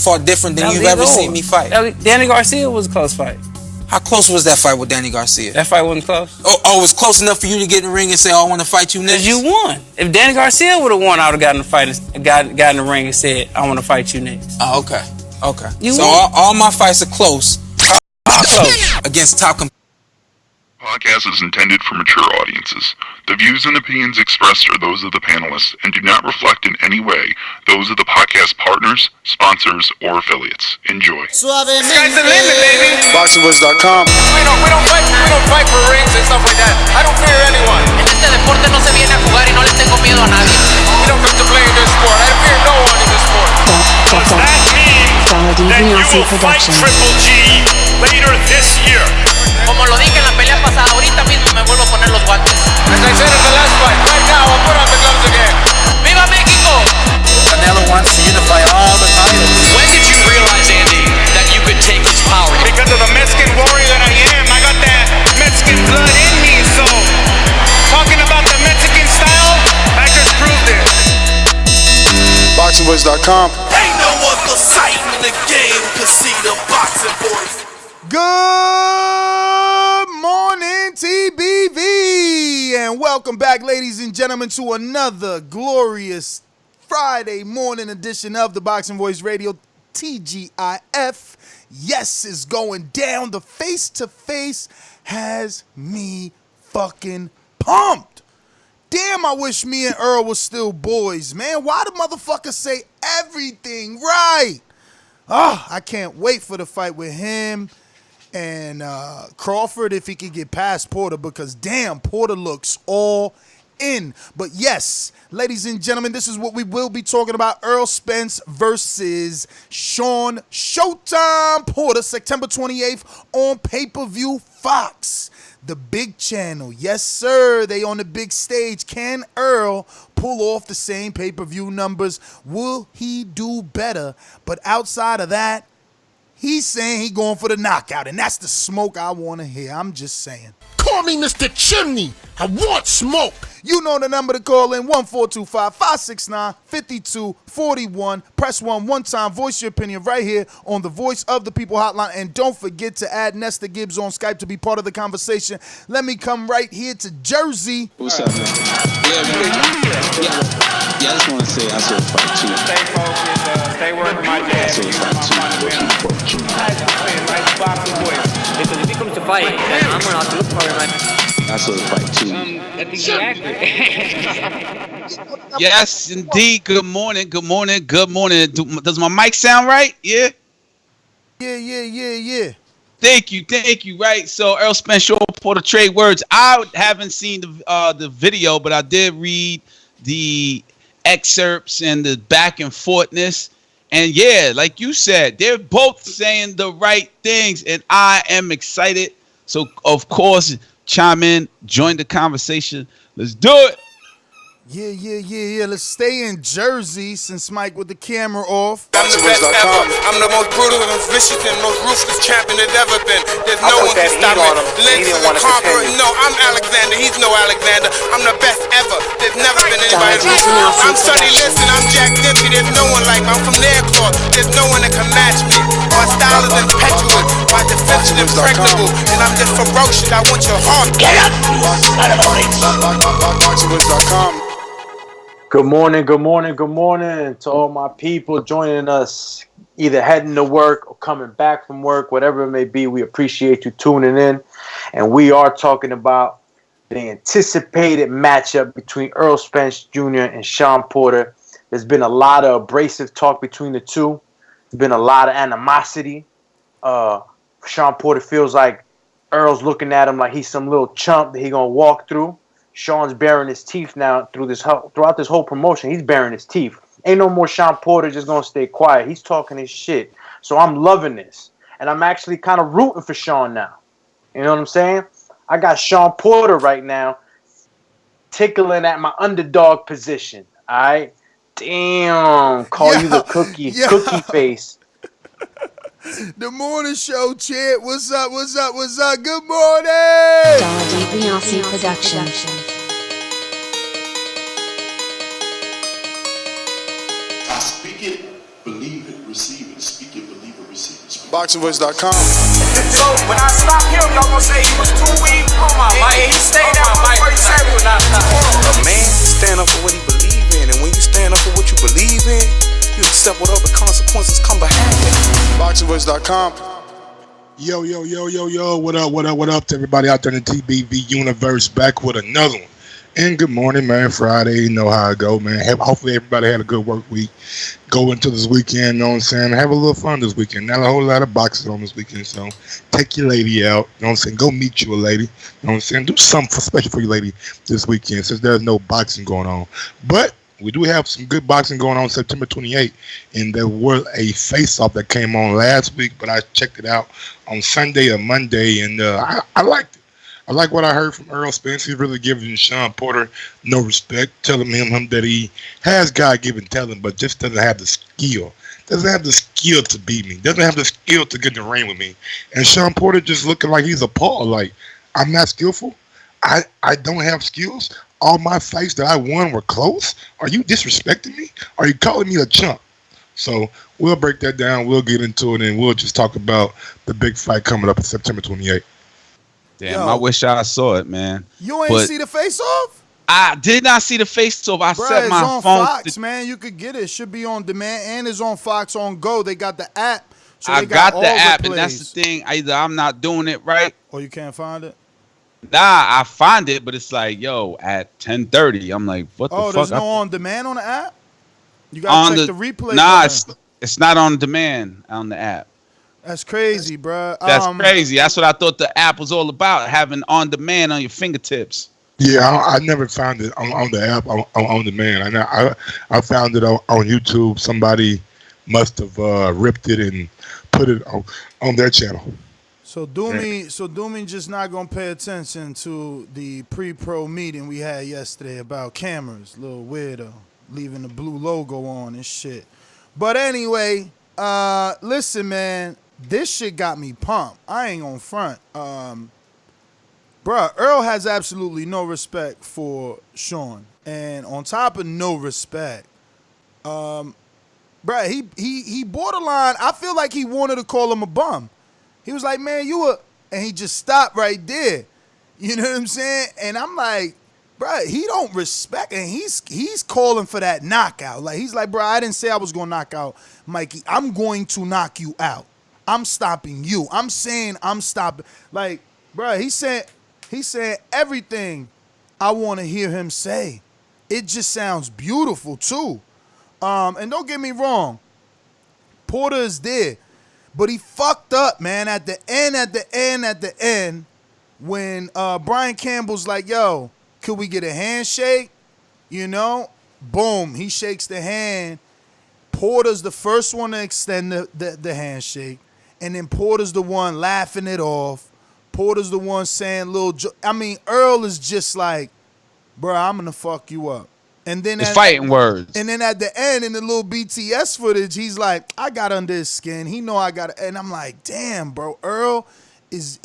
fought different than you've ever seen me fight. Danny Garcia was a close fight. How close was that fight with Danny Garcia? That fight wasn't close. Oh, it was close enough for you to get in the ring and say, "Oh, I want to fight you next." Because you won. If Danny Garcia would have won, I would have gotten in the fight, got in the ring and said, "I want to fight you next." Oh, okay. So won. all my fights are close. Against top. Podcast is intended for mature audiences. The views and opinions expressed are those of the panelists and do not reflect in any way those of the podcast partners, sponsors, or affiliates. Enjoy. Sky's the limit, baby. BoxingVoice.com. We don't fight for rings and stuff like that. I don't fear anyone. En este deporte no se viene a jugar y no le tengo miedo a nadie. We don't come to play in this sport. I fear no one in this sport. Does that mean that you will fight Triple G later this year? Como lo dije en la pelea pasada, ahorita mismo me vuelvo a poner los guantes. As I said in the last fight, right now I'll put on the gloves again. ¡Viva México! Canelo wants to unify all the titles. When did you realize, Andy, that you could take his power? Because of the Mexican warrior that I am, I got that Mexican blood in me, so talking about the Mexican style, I just proved it. BoxingVoice.com. Ain't no other sight in the game can see the Boxing Voice. Good morning, TBV, and welcome back, ladies and gentlemen, to another glorious Friday morning edition of the Boxing Voice Radio, TGIF. Yes, it's going down. The face-to-face has me fucking pumped. Damn, I wish me and Errol were still boys, man. Why the motherfucker say everything right? Oh, I can't wait for the fight with him and Crawford, if he can get past Porter, because damn, Porter looks all in. But yes, ladies and gentlemen, this is what we will be talking about. Errol Spence versus Shawn Showtime Porter, September 28th on pay-per-view Fox, the big channel. Yes, sir, they on the big stage. Can Errol pull off the same pay-per-view numbers? Will he do better? But outside of that, he's saying he going for the knockout, and that's the smoke I want to hear. I'm just saying. Call me Mr. Chimney. I want smoke. You know the number to call in, 1-425-569-5241. Press 1 one time. Voice your opinion right here on the Voice of the People hotline. And don't forget to add Nesta Gibbs on Skype to be part of the conversation. Let me come right here to Jersey. What's up, man? Yeah, I just want to say I saw a fight too. Stay focused, stay working my dad. I saw a fight too. Because if he comes to fight, then I'm going to have to look for him, man. I saw the fight too. I think you're accurate. Yes, indeed. Good morning. Does my mic sound right? Yeah? Yeah. Thank you. Right. So Errol Spence, Shawn Porter, trade words. I haven't seen the video, but I did read the excerpts and the back and forthness. And yeah, like you said, they're both saying the right things, and I am excited. So of course, chime in, join the conversation. Let's do it. Yeah. Let's stay in Jersey since Mike with the camera off. I'm the best ever. I'm the most brutal and vicious and most ruthless champion there's ever been. There's no one can stop me. Legs of the conqueror. No, I'm Alexander. He's no Alexander. I'm the best ever. There's never been anybody like me. I'm Sonny Liston. I'm Jack Dempsey. There's no one like me. I'm from their cloth. There's no one that can match me. My style is impetuous. My defense is impregnable. And I'm just ferocious. I want your heart. Get up! BoxingVoice.com. Good morning to all my people joining us, either heading to work or coming back from work, whatever it may be. We appreciate you tuning in. And we are talking about the anticipated matchup between Errol Spence Jr. and Shawn Porter. There's been a lot of abrasive talk between the two. There's been a lot of animosity. Shawn Porter feels like Errol's looking at him like he's some little chump that he's going to walk through. Shawn's baring his teeth now throughout this whole promotion. He's baring his teeth. Ain't no more Shawn Porter just going to stay quiet. He's talking his shit. So I'm loving this. And I'm actually kind of rooting for Shawn now. You know what I'm saying? I got Shawn Porter right now tickling at my underdog position. All right? Damn. Call you the cookie face. The morning show, Chad. What's up? Good morning. WBC Production. I speak it, believe it, receive it. BoxingVoice.com. So when I stop him, y'all gonna say he was too weak. Oh my Mike, he stayed there before he said when I stopped. A man stand up for what he believe in, and when you stand up for what you believe in, you accept whatever consequences come behind it. BoxingVoice.com. Yo, what up to everybody out there in the TBV universe, back with another one. And good morning, man. Friday, you know how it go, man. Hopefully everybody had a good work week. Go into this weekend, you know what I'm saying? Have a little fun this weekend. Not a whole lot of boxing on this weekend, so take your lady out, you know what I'm saying? Go meet you a lady, you know what I'm saying? Do something special for your lady this weekend since there's no boxing going on. But we do have some good boxing going on September 28th, and there was a face-off that came on last week, but I checked it out on Sunday or Monday, and I liked it. I like what I heard from Errol Spence. He's really giving Shawn Porter no respect, telling him that he has God-given talent, but just doesn't have the skill. Doesn't have the skill to beat me. Doesn't have the skill to get in the ring with me. And Shawn Porter just looking like he's appalled. Like, I'm not skillful. I don't have skills. All my fights that I won were close. Are you disrespecting me? Are you calling me a chump? So we'll break that down. We'll get into it, and we'll just talk about the big fight coming up on September 28th. Damn, I wish I saw it, man. You ain't see the face-off? I did not see the face-off. I set my it's on phone. Fox, man. You could get it. It should be on demand, and it's on Fox on Go. They got the app. So I they got all the app, and plays. that's the thing. Either I'm not doing it right. Or you can't find it? Nah, I find it, but it's like, yo, at 10:30. I'm like, what the fuck? Oh, there's no on demand on the app? You got to check the replay. Nah, it's not on demand on the app. That's crazy, bro. That's crazy. That's what I thought the app was all about, having on demand on your fingertips. Yeah, I never found it on the app on demand. I found it on YouTube. Somebody must have ripped it and put it on their channel. So Doomy just not gonna pay attention to the pre-pro meeting we had yesterday about cameras. Little weirdo, leaving the blue logo on and shit. But anyway, listen, man. This shit got me pumped. I ain't gonna front. Bruh, Earl has absolutely no respect for Shawn. And on top of no respect, bruh, he borderline, I feel like he wanted to call him a bum. He was like, man, and he just stopped right there. You know what I'm saying? And I'm like, bruh, he don't respect, and he's calling for that knockout. Like, he's like, bruh, I didn't say I was gonna knock out Mikey. I'm going to knock you out. I'm stopping you. I'm saying I'm stopping. Like, bro, he said everything I want to hear him say. It just sounds beautiful too. And don't get me wrong, Porter is there, but he fucked up, man. At the end, when Brian Campbell's like, "Yo, could we get a handshake?" You know, boom, he shakes the hand. Porter's the first one to extend the handshake. And then Porter's the one laughing it off. Porter's the one saying Earl is just like, bro, I'm going to fuck you up. And then it's fighting words. And then at the end, in the little BTS footage, he's like, I got under his skin. He know I got it. And I'm like, damn, bro, Earl he's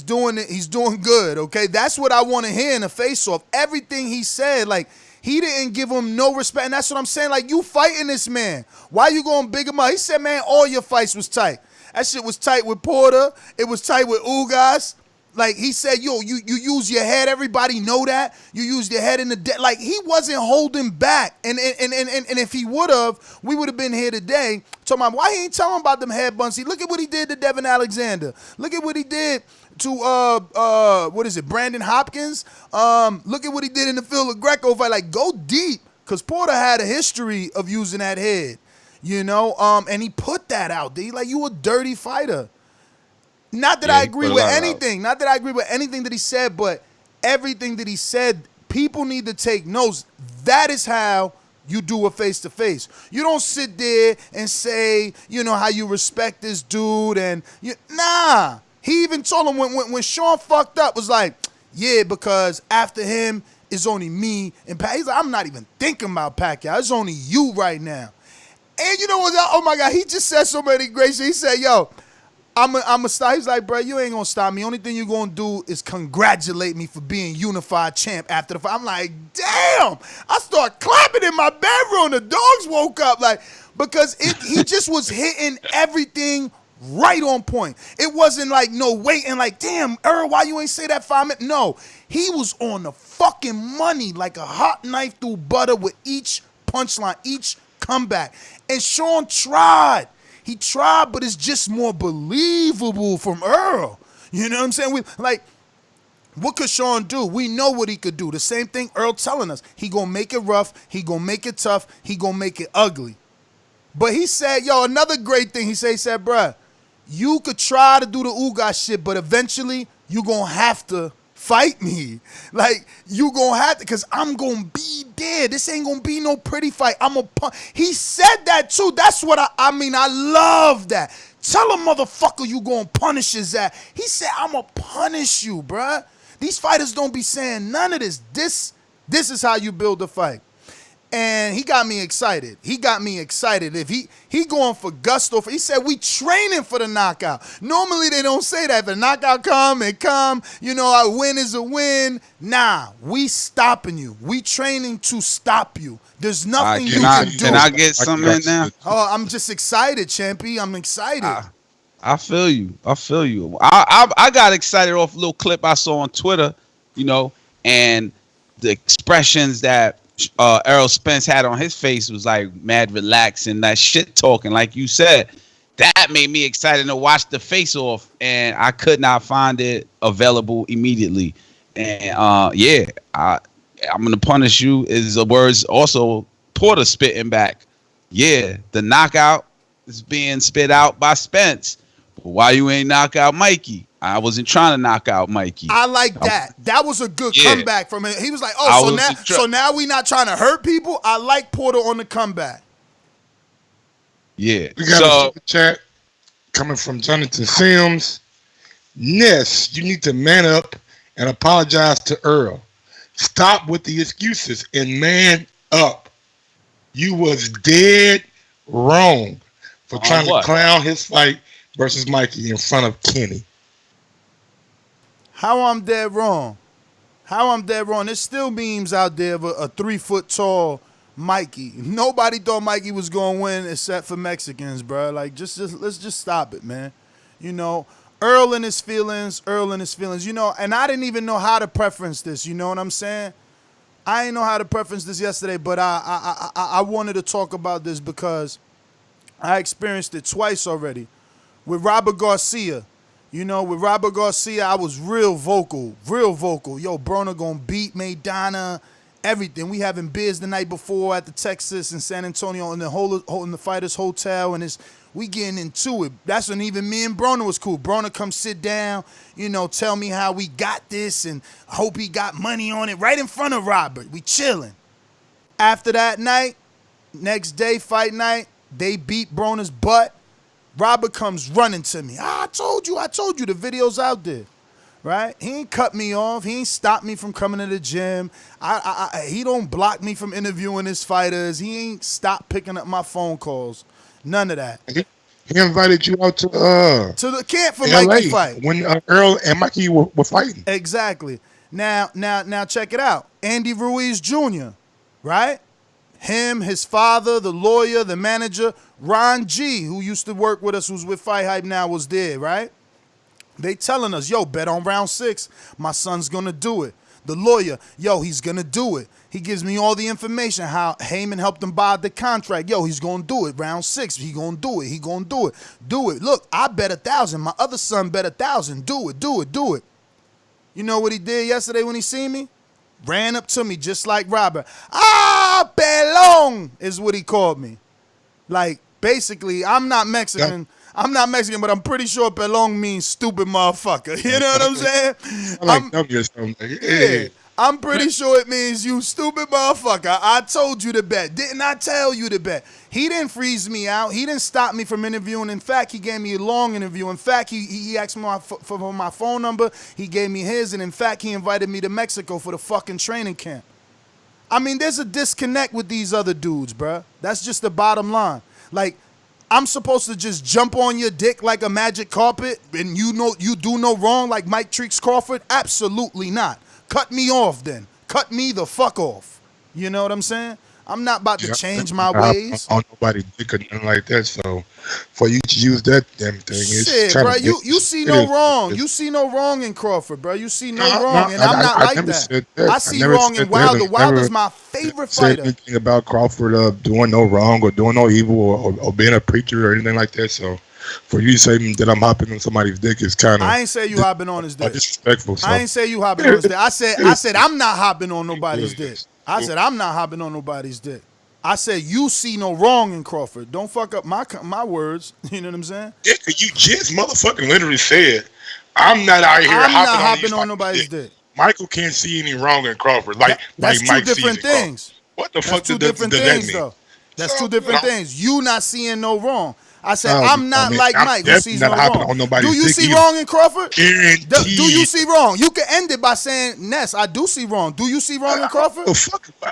doing it. He's doing good, okay? That's what I want to hear in a face-off. Everything he said, like, he didn't give him no respect. And that's what I'm saying. Like, you fighting this man. Why you going to big him up? He said, man, all your fights was tight. That shit was tight with Porter. It was tight with Ugas. Like, he said, yo, you use your head. Everybody know that. You use your head in the like, he wasn't holding back. And if he would have, we would have been here today talking about why he ain't telling about them head bumps. Look at what he did to Devin Alexander. Look at what he did to Brandon Hopkins. Look at what he did in the Phil Greco fight. Like, go deep, because Porter had a history of using that head, you know. And he put that out there. Like, you a dirty fighter. Not that I agree with anything. Not that I agree with anything that he said, but everything that he said, people need to take notes. That is how you do a face-to-face. You don't sit there and say, you know, how you respect this dude. Nah. He even told him when Shawn fucked up, was like, yeah, because after him, it's only me and Pacquiao. He's like, I'm not even thinking about Pacquiao. It's only you right now. And you know what? Oh, my God. He just said so many great shit. He said, yo, I'm a stop. He's like, bro, you ain't gonna stop me. Only thing you gonna do is congratulate me for being unified champ after the fight. I'm like, damn. I start clapping in my bedroom. The dogs woke up because he just was hitting everything right on point. It wasn't like no waiting like, damn, Errol, why you ain't say that 5 minutes? No, he was on the fucking money like a hot knife through butter with each punchline, each comeback. And Shawn tried. He tried, but it's just more believable from Errol. You know what I'm saying? What could Shawn do? We know what he could do. The same thing Errol telling us. He gonna make it rough. He gonna make it tough. He gonna make it ugly. But he said, another great thing. He said, bruh, you could try to do the Uga shit, but eventually you gonna have to fight me. Like, you gonna have to, because I'm gonna be there. This ain't gonna be no pretty fight. He said that too. That's what I mean. I love that. Tell a motherfucker you gonna punish his ass. He said, I'm gonna punish you, bruh. These fighters don't be saying none of this. This is how you build a fight. And he got me excited. If he going for gusto, he said we training for the knockout. Normally they don't say that. If the knockout come, a win is a win. Nah, we stopping you. We training to stop you. There's nothing you can do. Can I get something in now? Oh, I'm just excited, Champy. I'm excited. I feel you. I got excited off a little clip I saw on Twitter, and the expressions that Errol Spence had on his face was like mad relaxed and that shit talking, like you said. That made me excited to watch the face off, and I could not find it available immediately. And I'm gonna punish you is the words also Porter spitting back. Yeah, the knockout is being spit out by Spence. But why you ain't knock out Mikey? I wasn't trying to knock out Mikey. I like that. That was a good comeback from him. He was like, so now we not trying to hurt people? I like Porter on the comeback. Yeah. We got a super chat coming from Jonathan Sims. Ness, you need to man up and apologize to Errol. Stop with the excuses and man up. You was dead wrong for trying to clown his fight versus Mikey in front of Kenny. How I'm dead wrong? There's still memes out there of a 3 foot tall Mikey. Nobody thought Mikey was gonna win except for Mexicans, bro. Like, just let's just stop it, man. Errol and his feelings. And I didn't even know how to preference this. You know what I'm saying? I didn't know how to preference this yesterday, but I wanted to talk about this because I experienced it twice already with Robert Garcia. With Robert Garcia, I was real vocal. Yo, Broner gonna beat Maidana, everything. We having beers the night before at the Texas and San Antonio in the Fighters Hotel, and we getting into it. That's when even me and Broner was cool. Broner come sit down, tell me how we got this, and I hope he got money on it right in front of Robert. We chilling. After that night, next day, fight night, they beat Broner's butt. Robert comes running to me. I told you, the video's out there, right? He ain't cut me off. He ain't stopped me from coming to the gym. He don't block me from interviewing his fighters. He ain't stopped picking up my phone calls. None of that. He invited you out to the camp for LA Mikey fight. When Errol and Mikey were fighting. Exactly. Now check it out. Andy Ruiz Jr., right? Him, his father, the lawyer, the manager, Ron G, who used to work with us, who's with Fight Hype now, was there, right? They telling us, yo, bet on round 6. My son's going to do it. The lawyer, yo, he's going to do it. He gives me all the information, how Heyman helped him buy the contract. Yo, he's going to do it. Round 6, he going to do it. He going to do it. Do it. Look, I bet 1,000. My other son bet 1,000. Do it. You know what he did yesterday when he seen me? Ran up to me just like Robert. Pelon is what he called me. Like, basically, I'm not Mexican, but I'm pretty sure Pelon means stupid motherfucker. You know what I'm saying? Yeah. I'm pretty sure it means you stupid motherfucker. I told you to bet. Didn't I tell you to bet? He didn't freeze me out. He didn't stop me from interviewing. In fact, he gave me a long interview. In fact, he asked me for my phone number. He gave me his. And in fact, he invited me to Mexico for the fucking training camp. I mean, there's a disconnect with these other dudes, bruh. That's just the bottom line. Like, I'm supposed to just jump on your dick like a magic carpet and you do no wrong like Mike Treeks Crawford? Absolutely not. Cut me off then. Cut me the fuck off. You know what I'm saying? I'm not about to change my ways. On nobody's dick or nothing like that. So for you to use that damn thing, shit, bro. You see no wrong. You see no wrong in Crawford, bro. You see no wrong, and I'm not like that. I see wrong in Wilder. Wilder's my favorite fighter. Said anything about Crawford doing no wrong or doing no evil or being a preacher or anything like that. So for you to say that I'm hopping on somebody's dick is kind of. I ain't say you hopping on his dick. Disrespectful. So. I ain't say you hopping on his dick. I said I'm not hopping on nobody's dick. I said I'm not hopping on nobody's dick. I said you see no wrong in Crawford. Don't fuck up my words. You know what I'm saying? Yeah, you just motherfucking literally said I'm not out here hopping on nobody's dick. Michael can't see any wrong in Crawford. That's two Mike different things. What the fuck does that mean? Though. That's two different things. You not seeing no wrong. I said I'm not like Mike who sees no wrong. Do you see wrong in Crawford? Do you see wrong? You can end it by saying, Ness, I do see wrong. Do you see wrong in Crawford?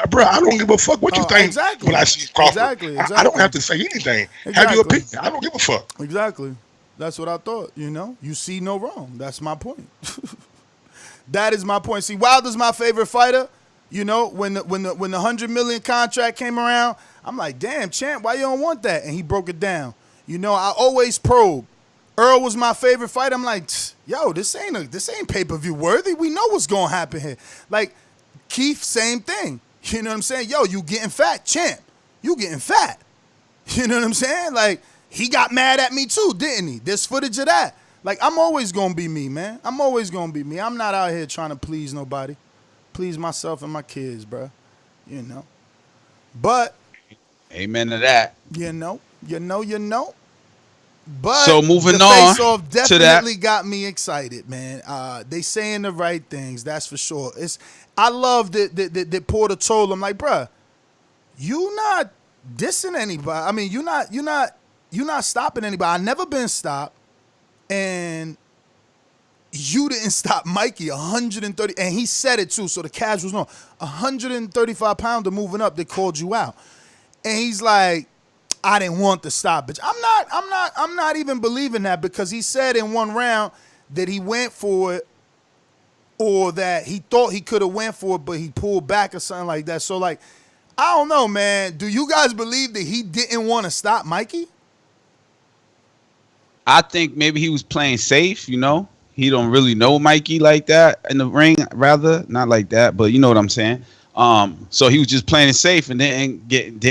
Bro, I don't give a fuck what you think exactly. when I see Crawford. Exactly. I don't have to say anything. Have your opinion. I don't give a fuck. Exactly. That's what I thought, you know? You see no wrong. That's my point. That is my point. See, Wilder's my favorite fighter. You know, when the $100 million contract came around, I'm like, damn, champ, why you don't want that? And he broke it down. You know, I always probe. Earl was my favorite fight. I'm like, yo, this ain't pay-per-view worthy. We know what's gonna happen here. Like Keith, same thing. You know what I'm saying? Yo, you getting fat, champ. You getting fat. You know what I'm saying? Like he got mad at me too, didn't he? There's footage of that. Like I'm always gonna be me, man. I'm always gonna be me. I'm not out here trying to please nobody. Please myself and my kids, bro. You know. But amen to that. You know. But so moving the on face-off to that, definitely got me excited, man. They saying the right things, that's for sure. I love that Porter told him, like, bruh, you not dissing anybody. I mean, you not stopping anybody. I never been stopped, and you didn't stop Mikey 130, and he said it too. So the casuals know 135 pounder moving up. They called you out, and he's like, I didn't want to stop, bitch. I'm not even believing that because he said in one round that he went for it or that he thought he could have went for it, but he pulled back or something like that. So, like, I don't know, man. Do you guys believe that he didn't want to stop Mikey? I think maybe he was playing safe, you know. He don't really know Mikey like that in the ring, rather. Not like that, but you know what I'm saying. So he was just playing it safe and didn't get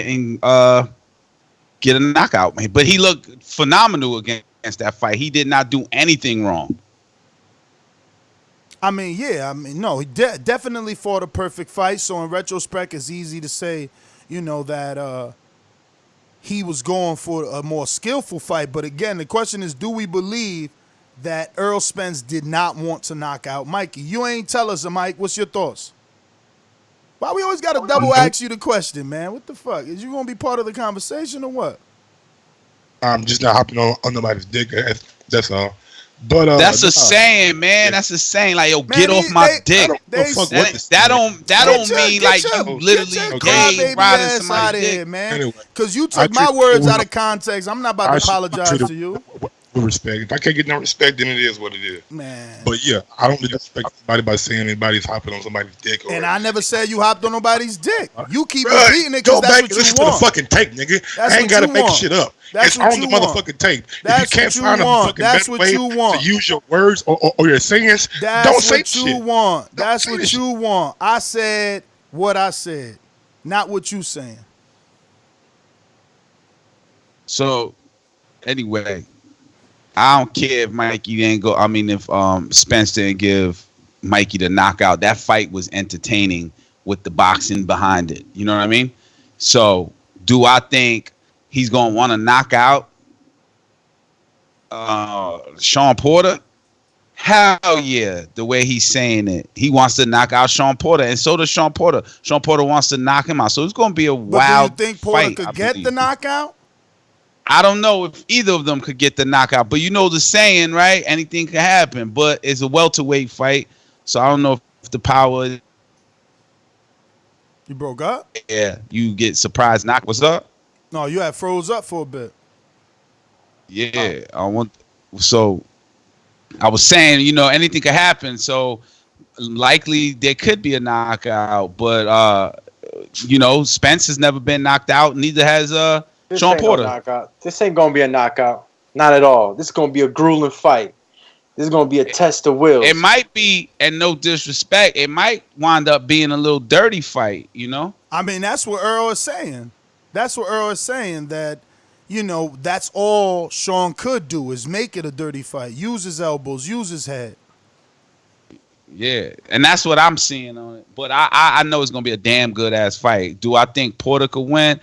a knockout, man. But he looked phenomenal against that fight. He did not do anything wrong. I mean, yeah. No, he definitely fought a perfect fight. So in retrospect, it's easy to say, you know, that he was going for a more skillful fight. But again, the question is, do we believe that Errol Spence did not want to knock out Mikey? You ain't tell us, Mike. What's your thoughts? Why we always got to double ask you the question, man? What the fuck? Is you going to be part of the conversation or what? I'm just not hopping on nobody's dick. That's all. But that's a saying, man. That's a saying. Like, yo, get off my dick. That don't mean like you literally gay riding somebody's dick, man. Because you took my words out of context. I'm not about to apologize to you. With respect. If I can't get no respect, then it is what it is. Man. But yeah, I don't disrespect somebody by saying anybody's hopping on somebody's dick. And I never said you hopped on nobody's dick. You keep repeating it because that's what you want. Listen to the fucking tape, nigga. I ain't got to make shit up. It's on the motherfucking tape. If you can't find a fucking better way to use your words or your sayings, don't say shit. That's what you want. I said what I said, not what you saying. So, anyway, I don't care if Mikey didn't go. I mean, if Spence didn't give Mikey the knockout, that fight was entertaining with the boxing behind it. You know what I mean? So, do I think he's gonna want to knock out Shawn Porter? Hell yeah! The way he's saying it, he wants to knock out Shawn Porter, and so does Shawn Porter. Shawn Porter wants to knock him out, so it's gonna be a wild fight. Do you think Porter could get the knockout? I don't know if either of them could get the knockout, but you know the saying, right? Anything could happen, but it's a welterweight fight, so I don't know if the power. You broke up? Yeah, you get surprise knock. What's up? No, you had froze up for a bit. Yeah, So I was saying, anything could happen. So likely there could be a knockout, but Spence has never been knocked out. Neither has Shawn Porter. This ain't gonna be a knockout. Not at all. This is gonna be a grueling fight. This is gonna be a test of wills. It might be, and no disrespect, it might wind up being a little dirty fight. I mean, that's what Errol is saying. That's what Errol is saying, that, that's all Shawn could do is make it a dirty fight. Use his elbows, use his head. Yeah, and that's what I'm seeing on it. But I know it's going to be a damn good-ass fight. Do I think Porter could win?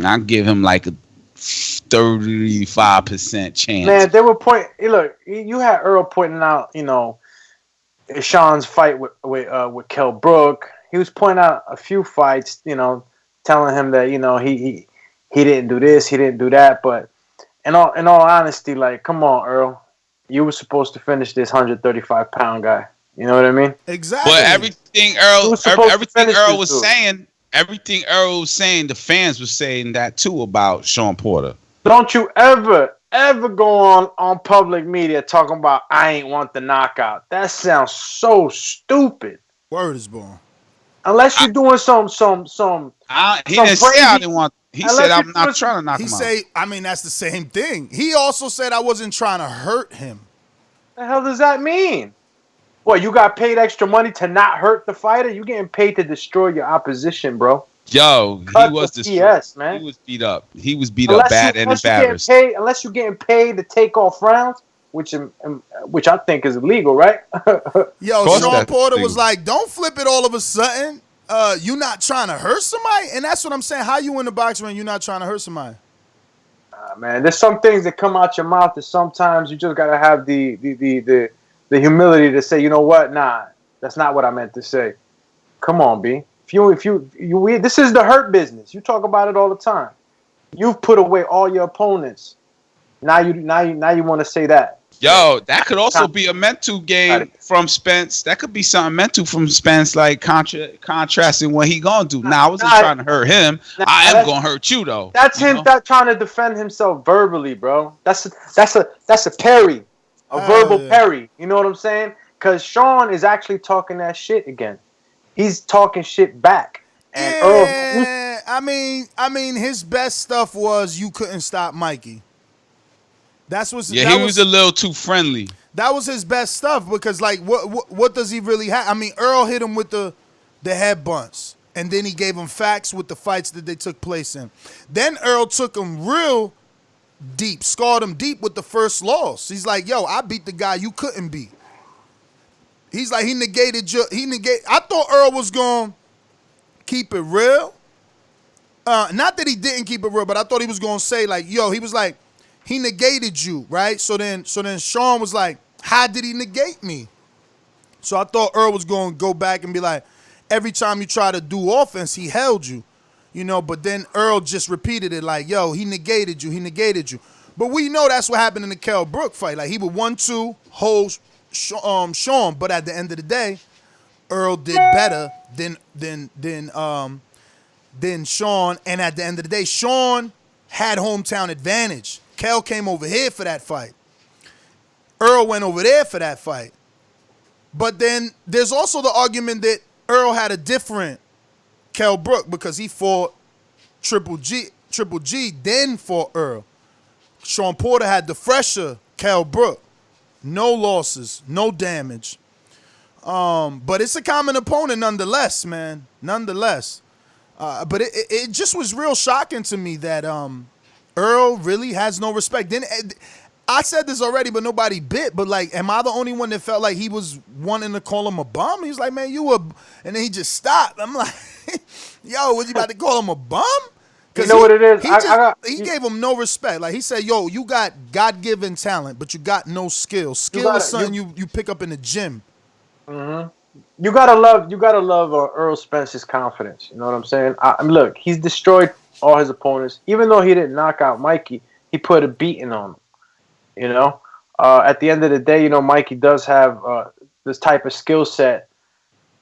I'll give him like a 35% chance. Man, they were look, you had Errol pointing out, Shawn's fight with Kell Brook. He was pointing out a few fights, telling him that, he didn't do this, he didn't do that. But in all honesty, like, come on, Earl. You were supposed to finish this 135-pound guy. You know what I mean? Exactly. But everything Errol was saying, the fans were saying that too about Shawn Porter. Don't you ever go on public media talking about I ain't want the knockout. That sounds so stupid. Word is born. Unless you're doing some he didn't say I didn't want. He said I'm not trying to knock him out. I mean, that's the same thing. He also said I wasn't trying to hurt him. The hell does that mean? What, you got paid extra money to not hurt the fighter? You getting paid to destroy your opposition, bro. Yo, he was destroyed. Man. He was beat up. He was beat up bad and embarrassed. Unless you're getting paid to take off rounds, which I think is illegal, right? Yo, Shawn Porter was like, don't flip it all of a sudden. You not trying to hurt somebody? And that's what I'm saying. How you in the boxing ring, you not trying to hurt somebody? Man, there's some things that come out your mouth that sometimes you just gotta have the humility to say, you know what? Nah, that's not what I meant to say. Come on, B. This is the hurt business. You talk about it all the time. You've put away all your opponents. Now you want to say that. Yo, that could also be a mental game from Spence. That could be something mental from Spence, like contrasting what he gonna do. Now, I wasn't trying to hurt him. I am gonna hurt you though. That's him trying to defend himself verbally, bro. That's a parry, verbal parry. You know what I'm saying? Because Shawn is actually talking that shit again. He's talking shit back. And yeah, I mean, his best stuff was you couldn't stop Mikey. He was a little too friendly. That was his best stuff because, like, what does he really have? I mean, Earl hit him with the head bunts, and then he gave him facts with the fights that they took place in. Then Earl took him real deep, scarred him deep with the first loss. He's like, yo, I beat the guy you couldn't beat. He's like, I thought Earl was going to keep it real. Not that he didn't keep it real, but I thought he was going to say, like, yo, he was like, he negated you, right? So then Shawn was like, how did he negate me? So I thought Earl was going to go back and be like, every time you try to do offense, he held you. But then Earl just repeated it like, yo, he negated you. But we know that's what happened in the Kell Brook fight. Like, he would 1-2 hold Shawn, but at the end of the day, Earl did better than Shawn. And at the end of the day, Shawn had hometown advantage. Kell came over here for that fight. Earl went over there for that fight. But then there's also the argument that Earl had a different Kell Brook because he fought Triple G, then fought Earl. Shawn Porter had the fresher Kell Brook. No losses, no damage. But it's a common opponent nonetheless, man. Nonetheless. But it just was real shocking to me that Earl really has no respect. Then I said this already, but nobody bit. But like, am I the only one that felt like he was wanting to call him a bum? He's like, man, you a, and then he just stopped. I'm like, yo, was he about to call him a bum? You know what it is? He gave him no respect. Like he said, yo, you got God-given talent, but you got no skill. Skill is something you pick up in the gym. Mm-hmm. You gotta love Errol Spence's confidence. You know what I'm saying? Look, he's destroyed all his opponents. Even though he didn't knock out Mikey, he put a beating on him. At the end of the day, Mikey does have this type of skill set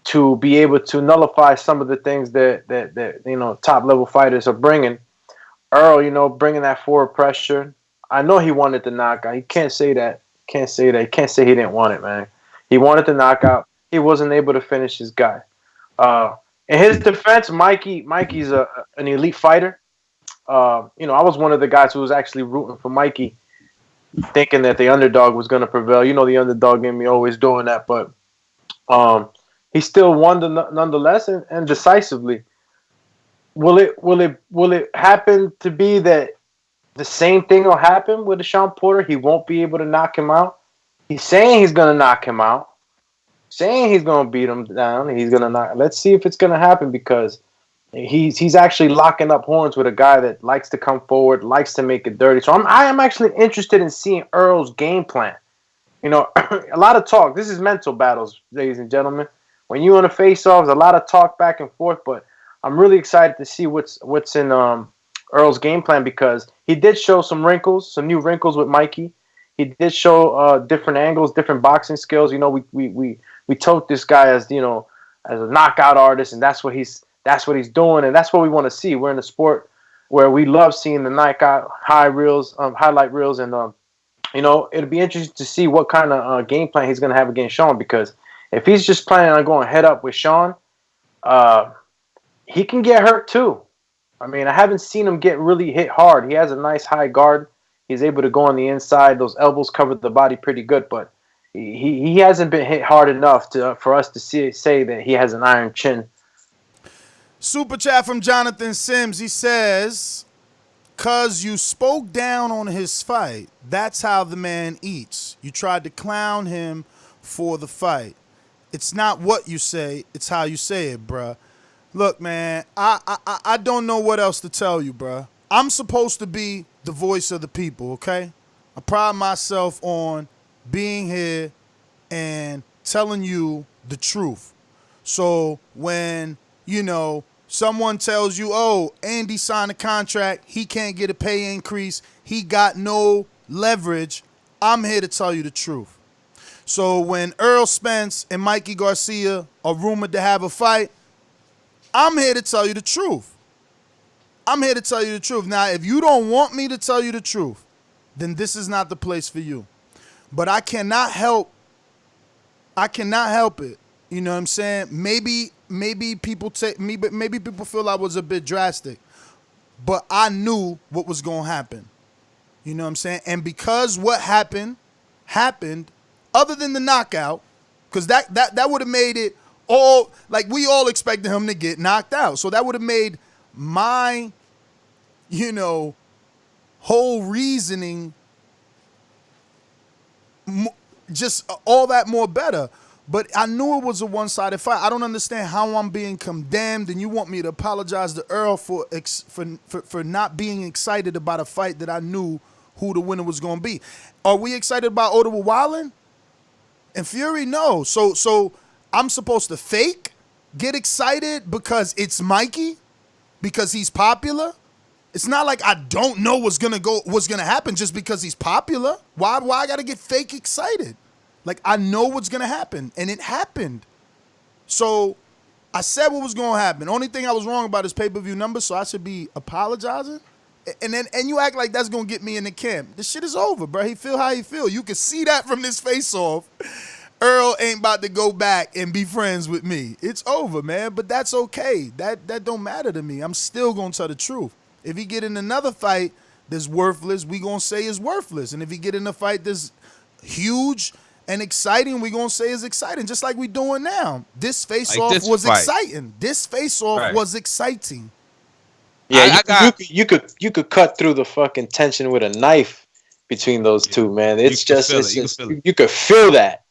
to be able to nullify some of the things that top level fighters are bringing. Earl, bringing that forward pressure. I know he wanted the knockout. He can't say that. He can't say he didn't want it, man. He wanted the knockout. He wasn't able to finish his guy. In his defense, Mikey's an elite fighter. I was one of the guys who was actually rooting for Mikey, thinking that the underdog was going to prevail. The underdog in me always doing that, but he still won nonetheless and decisively. Will it happen to be that the same thing will happen with Shawn Porter? He won't be able to knock him out. He's saying he's going to knock him out, saying he's going to beat him down. He's going to knock. Let's see if it's going to happen, because he's actually locking up horns with a guy that likes to come forward, likes to make it dirty. So I am actually interested in seeing Earl's game plan. A lot of talk. This is mental battles, ladies and gentlemen. When you on a face-off, a lot of talk back and forth, but I'm really excited to see what's in Earl's game plan, because he did show some new wrinkles with Mikey. He did show different angles, different boxing skills. We told this guy as a knockout artist, and that's what he's doing, and that's what we want to see. We're in a sport where we love seeing the knockout highlight reels, and it'll be interesting to see what kind of game plan he's going to have against Shawn, because if he's just planning on going head up with Shawn, he can get hurt too. I mean, I haven't seen him get really hit hard. He has a nice high guard. He's able to go on the inside. Those elbows cover the body pretty good, but he hasn't been hit hard enough for us to say that he has an iron chin. Super chat from Jonathan Sims. He says, "'Cause you spoke down on his fight. That's how the man eats. You tried to clown him for the fight. It's not what you say, it's how you say it, bruh." Look, man, I don't know what else to tell you, bruh. I'm supposed to be the voice of the people, okay? I pride myself on being here and telling you the truth. So when, someone tells you, oh, Andy signed a contract, he can't get a pay increase, he got no leverage, I'm here to tell you the truth. So when Errol Spence and Mikey Garcia are rumored to have a fight, I'm here to tell you the truth. I'm here to tell you the truth. Now, if you don't want me to tell you the truth, then this is not the place for you. But I cannot help it. You know what I'm saying? Maybe people maybe people feel I was a bit drastic, but I knew what was going to happen. You know what I'm saying? And because what happened, other than the knockout, because that would have made it all, like, we all expected him to get knocked out. So that would have made my, whole reasoning just all that more better. But I knew it was a one-sided fight. I don't understand how I'm being condemned, and you want me to apologize to Earl for not being excited about a fight that I knew who the winner was going to be. Are we excited about Ottawa Wildin' and Fury? No. So I'm supposed to fake get excited because it's Mikey, because he's popular? It's not like I don't know what's gonna happen just because he's popular. Why I gotta get fake excited? Like, I know what's gonna happen, and it happened. So I said what was gonna happen. Only thing I was wrong about is pay-per-view numbers, so I should be apologizing. And you act like that's gonna get me in the camp. This shit is over, bro. He feel how he feel. You can see that from this face-off. Earl ain't about to go back and be friends with me. It's over, man. But that's okay. That don't matter to me. I'm still gonna tell the truth. If he get in another fight that's worthless, we gonna say is worthless. And if he get in a fight that's huge and exciting, we gonna say is exciting. Just like we doing now. This face-off was exciting. This face-off was exciting. Yeah, you could cut through the fucking tension with a knife between those two, man. It's you could feel that.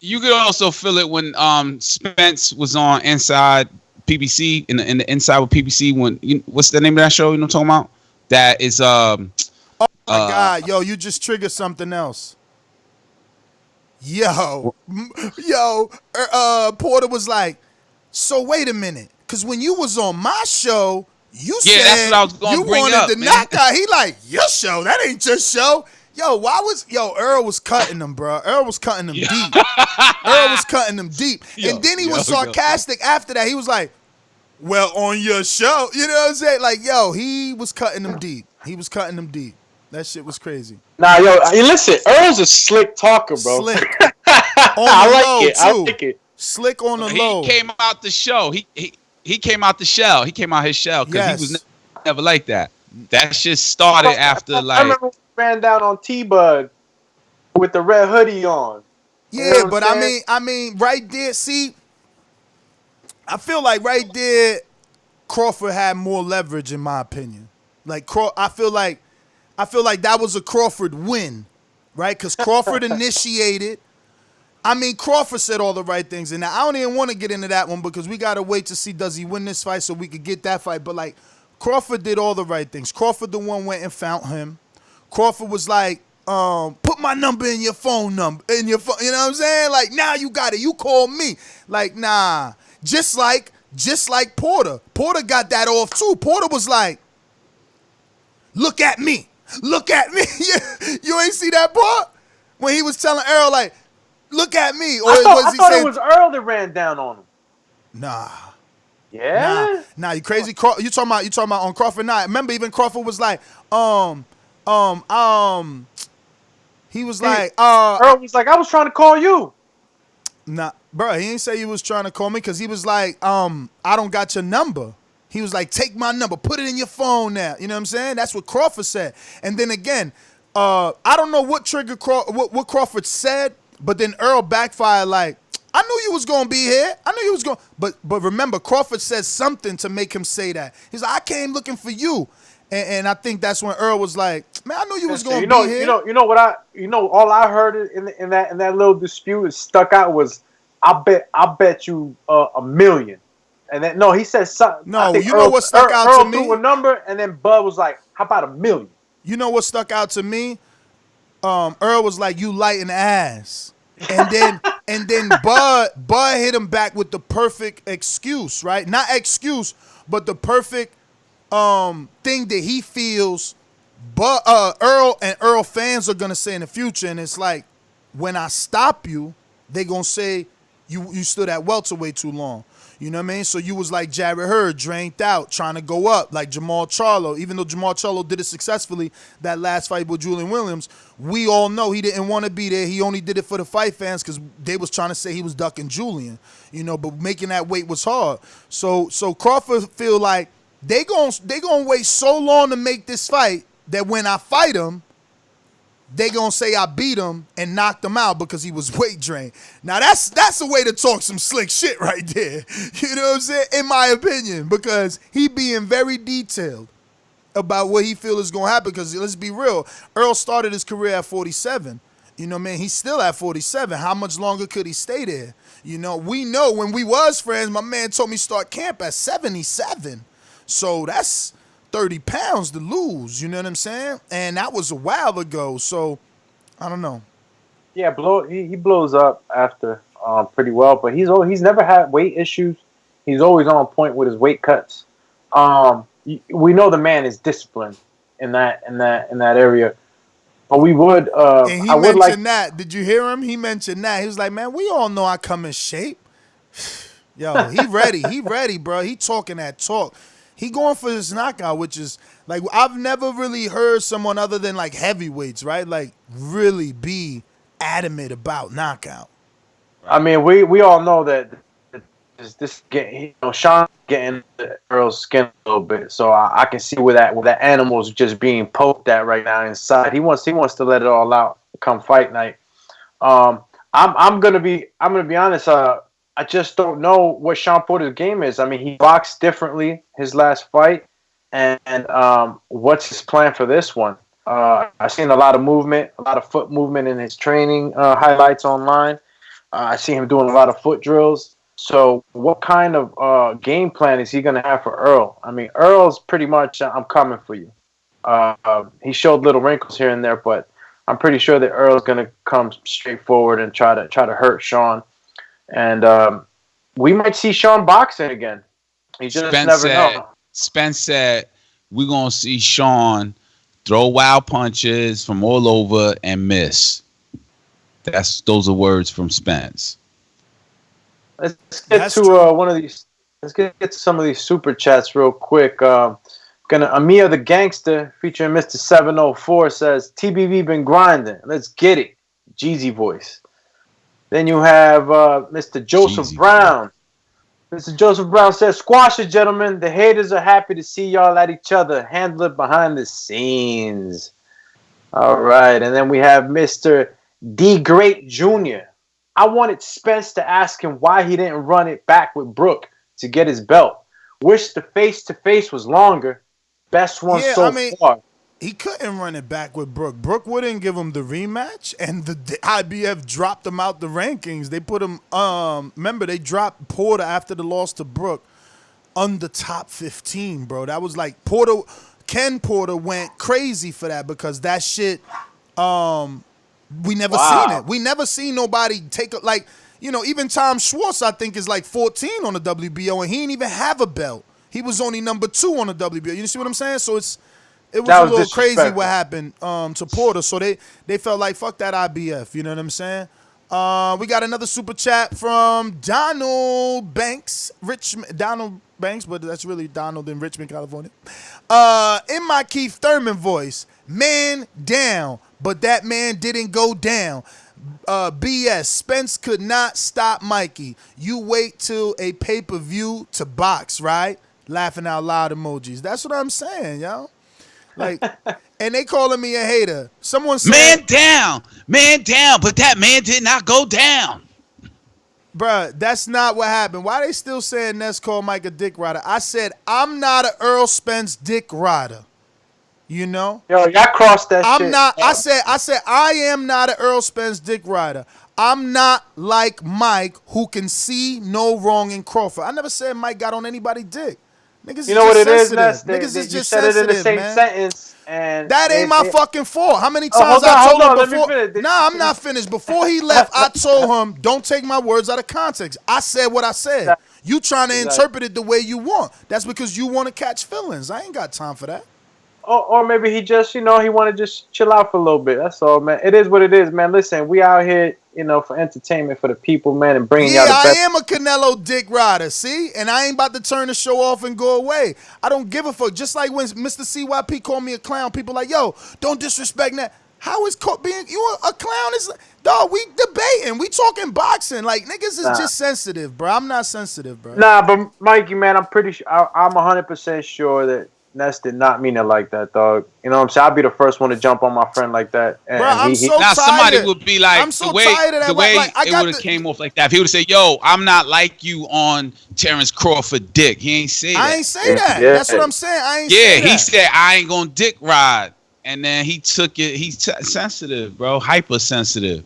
You could also feel it when Spence was on Inside PBC in the Inside with PBC. What's the name of that show? You know what I'm talking about? That is oh my God, yo, you just triggered something else. Porter was like, so wait a minute, because when you was on my show, you said that's what I was gonna you bring wanted up, the knockout. He like, your show, that ain't your show. Earl was cutting them, bro. Earl was cutting them deep. And then he was sarcastic after that. He was like, Well, on your show, you know what I'm saying? Like, yo, he was cutting them deep. That shit was crazy. Nah, yo, listen, Earl's a slick talker, bro. Slick. I like it. Slick on the low. He came out the show. He came out the shell. He came out his shell because he was never like that. That shit started after I remember when he ran down on T-Bud with the red hoodie on. Yeah, you know but I mean, right there, see, I feel like right there, Crawford had more leverage in my opinion. Like I feel like that was a Crawford win, right? Because Crawford initiated. I mean, Crawford said all the right things, and I don't even want to get into that one because we gotta wait to see does he win this fight so we could get that fight. But like, Crawford did all the right things. Crawford the one went and found him. Crawford was like, put my number in your phone number you know what I'm saying? Like, now you got it. You call me. Like, nah. Just like Porter. Porter got that off too. Porter was like, look at me. Look at me. You ain't see that part? When he was telling Errol, like, look at me. Or I thought it was Errol that ran down on him. Nah. Yeah? Nah, you crazy. You talking about on Crawford? Nah, remember even Crawford was like, he was like, Errol was like, I was trying to call you. Nah, bro, he didn't say he was trying to call me because he was like, I don't got your number. He was like, take my number, put it in your phone now. You know what I'm saying? That's what Crawford said. And then again, I don't know what triggered what Crawford said, but then Errol backfired like, I knew you was gonna be here. I knew you was going. But remember, Crawford said something to make him say that. He's like, I came looking for you, and I think that's when Errol was like, man, I knew you was gonna be here. All I heard in that little dispute is stuck out was, I bet you $1 million. And then he said something. No, you know what stuck out to me? Earl threw a number, and then Bud was like, how about $1 million? You know what stuck out to me? Earl was like, you light in the ass. And then Bud hit him back with the perfect excuse, right? Not excuse, but the perfect thing that he feels Earl and Errol fans are gonna say in the future. And it's like, when I stop you, they gonna say you stood at welterweight too long. You know what I mean? So you was like Jarrett Hurd, drained out, trying to go up, like Jamal Charlo. Even though Jamal Charlo did it successfully, that last fight with Julian Williams, we all know he didn't want to be there. He only did it for the fight fans because they was trying to say he was ducking Julian. You know, but making that weight was hard. So Crawford feel like they gonna wait so long to make this fight that when I fight him, they gonna say I beat him and knocked him out because he was weight drained. Now that's a way to talk some slick shit right there. You know what I'm saying? In my opinion, because he being very detailed about what he feel is gonna happen. Because let's be real, Earl started his career at 47. You know what I mean? He's still at 47. How much longer could he stay there? You know, we know when we was friends, my man told me start camp at 77. So that's 30 pounds to lose, you know what I'm saying? And that was a while ago, so I don't know. Yeah, he blows up after pretty well, but he's never had weight issues. He's always on point with his weight cuts. We know the man is disciplined in that area. But we would and he mentioned that. Did you hear him? He mentioned that. He was like, man, we all know I come in shape. Yo, he ready. He ready, bro. He talking that talk. He going for this knockout, which is like, I've never really heard someone other than like heavyweights, right? Like really be adamant about knockout. I mean, we all know that this getting, Shawn getting Earl's skin a little bit, so I can see where that animal's just being poked at right now inside. He wants to let it all out come fight night. I'm gonna be honest. I just don't know what Shawn Porter's game is. I mean, he boxed differently his last fight, and what's his plan for this one? I've seen a lot of movement, a lot of foot movement in his training highlights online. I see him doing a lot of foot drills. So what kind of game plan is he going to have for Errol? I mean, Earl's pretty much, I'm coming for you. He showed little wrinkles here and there, but I'm pretty sure that Earl's going to come straight forward and try to hurt Shawn. And we might see Shawn boxing again. You just never know. Spence said, we're going to see Shawn throw wild punches from all over and miss. Those are words from Spence. Let's get to one of these Let's get to some of these super chats real quick. Amir the Gangster featuring Mr. 704 says, TBV been grinding. Let's get it. Jeezy voice. Then you have Mr. Joseph Jeezy Brown. Mr. Joseph Brown says, squash it, gentlemen. The haters are happy to see y'all at each other. Handle it behind the scenes. All right. And then we have Mr. D. Great Jr. I wanted Spence to ask him why he didn't run it back with Brooke to get his belt. Wish the face-to-face was longer. Best one far. He couldn't run it back with Brooke. Brooke wouldn't give him the rematch, and the IBF dropped him out the rankings. They put him, remember, they dropped Porter after the loss to Brooke under top 15, bro. That was like Ken Porter went crazy for that because that shit, we never seen it. We never seen nobody take it. Like, you know, even Tom Schwartz, I think, is like 14 on the WBO, and he didn't even have a belt. He was only number 2 on the WBO. You see what I'm saying? So it was a little crazy what happened to Porter. So they felt like, fuck that IBF. You know what I'm saying? We got another super chat from Donald Banks. Donald Banks, but that's really Donald in Richmond, California. In my Keith Thurman voice, man down, but that man didn't go down. BS. Spence could not stop Mikey. You wait till a pay-per-view to box, right? Laughing out loud emojis. That's what I'm saying, yo. Like, and they calling me a hater. Someone said, man down, but that man did not go down. Bruh, that's not what happened. Why they still saying Ness called Mike a dick rider? I said, I'm not an Errol Spence dick rider. You know? Yo, y'all crossed that shit. I'm not. I said I am not an Errol Spence dick rider. I'm not like Mike, who can see no wrong in Crawford. I never said Mike got on anybody's dick. Niggas, you know what it is, Ness? Niggas is just sensitive, man. You said it in the same sentence, and that ain't my fucking fault. How many times I told him before? Nah, I'm not finished. Before he left, I told him, don't take my words out of context. I said what I said. You trying to interpret it the way you want. That's because you want to catch feelings. I ain't got time for that. Or maybe he just, he want to just chill out for a little bit. That's all, man. It is what it is, man. Listen, we out here, for entertainment for the people, man, and bringing y'all the best. Yeah, I am a Canelo dick rider, see? And I ain't about to turn the show off and go away. I don't give a fuck. Just like when Mr. CYP called me a clown, people like, yo, don't disrespect that. How is being you a clown? Is dog, we debating. We talking boxing. Like, niggas is just sensitive, bro. I'm not sensitive, bro. Nah, but Mikey, man, I'm pretty sure, I'm 100% sure that Ness did not mean it like that, dog. You know what I'm saying? I'll be the first one to jump on my friend like that. And bro, I'm so tired. Somebody would be like, I'm so tired of that. The way it would have came off like that. If he would have said, yo, I'm not like you on Terrence Crawford dick. He ain't say that. I ain't say that. Yeah. That's what I'm saying. I ain't say that. Yeah, he said, I ain't gonna dick ride. And then he took it. He's sensitive, bro. Hypersensitive.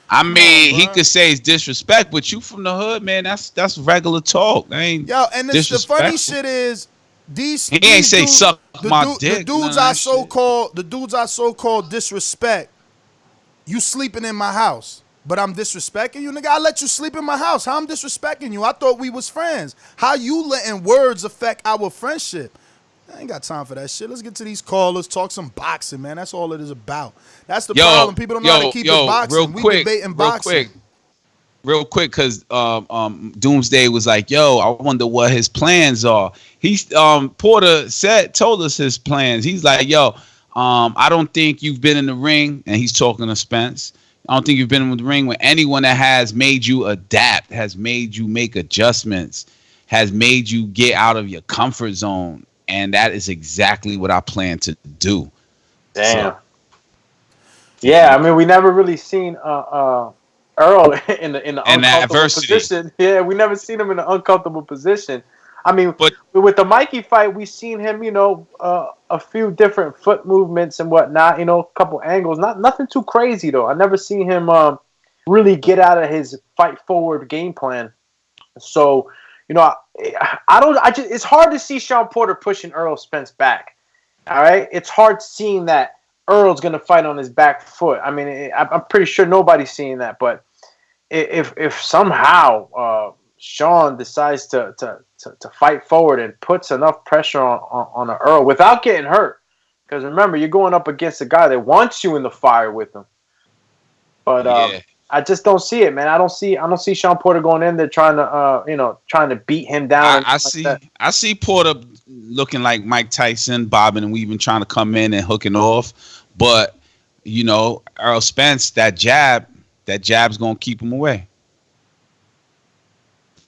I mean, he could say it's disrespect, but you from the hood, man, that's regular talk. I ain't and the funny shit is, he ain't say dudes, suck my dick. The dudes I so-called disrespect, you sleeping in my house, but I'm disrespecting you, nigga. I let you sleep in my house. How I'm disrespecting you? I thought we was friends. How you letting words affect our friendship? I ain't got time for that shit. Let's get to these callers, talk some boxing, man. That's all it is about. That's the problem. People don't know how to keep it boxing. We debating boxing. Real quick, because Doomsday was like, yo, I wonder what his plans are. Porter told us his plans. He's like, yo, I don't think you've been in the ring, and he's talking to Spence. I don't think you've been in the ring with anyone that has made you adapt, has made you make adjustments, has made you get out of your comfort zone. And that is exactly what I plan to do. Damn. So, yeah, I mean, we never really seen Errol in the uncomfortable position. Yeah, we never seen him in an uncomfortable position. I mean, but with the Mikey fight, we seen him, a few different foot movements and whatnot. A couple angles. Nothing too crazy though. I never seen him really get out of his fight forward game plan. So. It's hard to see Shawn Porter pushing Errol Spence back. All right. It's hard seeing that Errol's going to fight on his back foot. I mean, I'm pretty sure nobody's seeing that, but if somehow, Shawn decides to fight forward and puts enough pressure on Errol without getting hurt, because remember, you're going up against a guy that wants you in the fire with him. But, I just don't see it, man. I don't see Shawn Porter going in there trying to beat him down. I see Porter looking like Mike Tyson, bobbing and weaving, trying to come in and hooking off. But Errol Spence, that jab's gonna keep him away.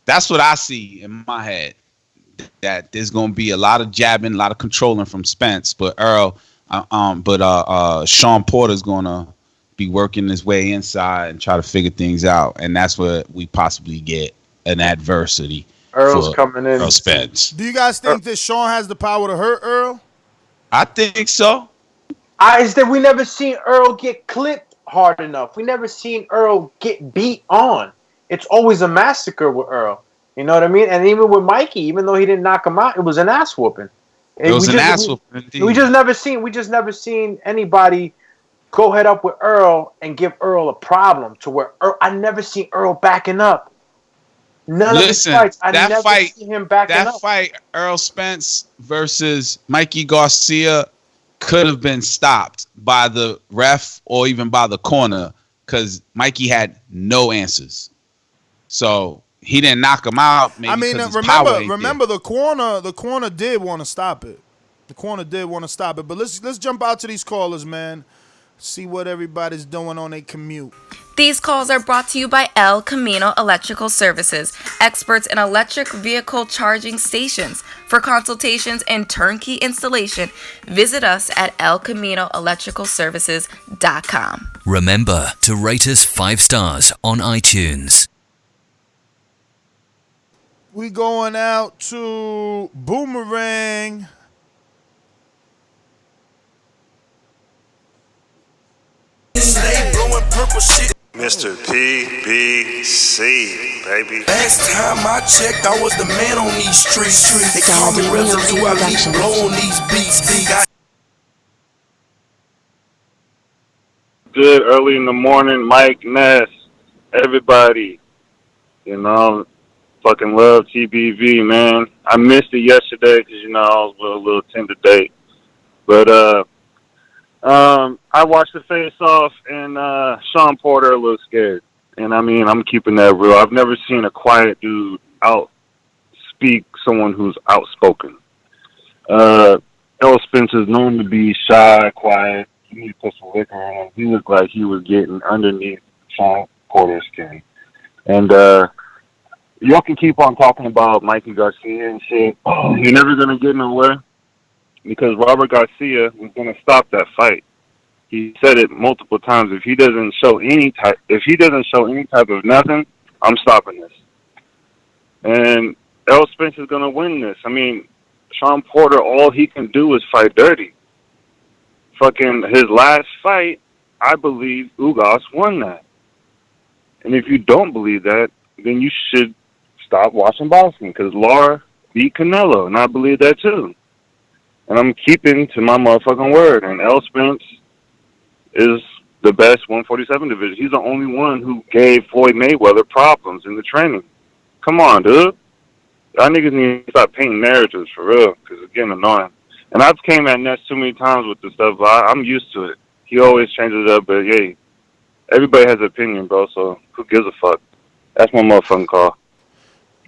That's what I see in my head. That there's gonna be a lot of jabbing, a lot of controlling from Spence, but Shawn Porter's gonna be working his way inside and try to figure things out, and that's where we possibly get an adversity. Earl's coming in. Errol Spence. Do you guys think that Shawn has the power to hurt Errol? I think so. Is that we never seen Errol get clipped hard enough. We never seen Errol get beat on. It's always a massacre with Errol. You know what I mean? And even with Mikey, even though he didn't knock him out, it was an ass whooping. It was an ass whooping. We just never seen anybody go head up with Errol and give Errol a problem to where I never seen Errol backing up. None of his fights. I never see him backing up. That fight, Errol Spence versus Mikey Garcia, could have been stopped by the ref or even by the corner because Mikey had no answers. So he didn't knock him out. Maybe remember the corner did want to stop it. The corner did want to stop it. But let's jump out to these callers, man. See what everybody's doing on their commute. These calls are brought to you by El Camino Electrical Services, experts in electric vehicle charging stations. For consultations and turnkey installation, visit us at elcaminoelectricalservices.com. Remember to rate us 5 stars on iTunes. We going out to Boomerang. Mr. PBC, baby. Last time I checked, I was the man on these streets. They call me residue, I leave blow on these beats. Good early in the morning, Mike Ness, everybody. Fucking love TBV, man. I missed it yesterday because, I was with a little tender date. But, I watched the face-off, and Shawn Porter looked scared. And, I'm keeping that real. I've never seen a quiet dude outspeak someone who's outspoken. Errol Spence is known to be shy, quiet. He need to put some liquor on him. He looked like he was getting underneath Shawn Porter's skin. And y'all can keep on talking about Mikey Garcia and shit. You're never going to get nowhere. Because Robert Garcia was going to stop that fight. He said it multiple times. If he doesn't show any type of nothing, I'm stopping this. And Errol Spence is going to win this. Shawn Porter, all he can do is fight dirty. Fucking his last fight, I believe Ugas won that. And if you don't believe that, then you should stop watching boxing because Lara beat Canelo, and I believe that too. And I'm keeping to my motherfucking word. And Errol Spence is the best 147 division. He's the only one who gave Floyd Mayweather problems in the training. Come on, dude. Y'all niggas need to stop painting narratives for real, because it's getting annoying. And I've came at Ness too many times with this stuff, but I'm used to it. He always changes it up, but yeah, everybody has an opinion, bro, so who gives a fuck? That's my motherfucking call.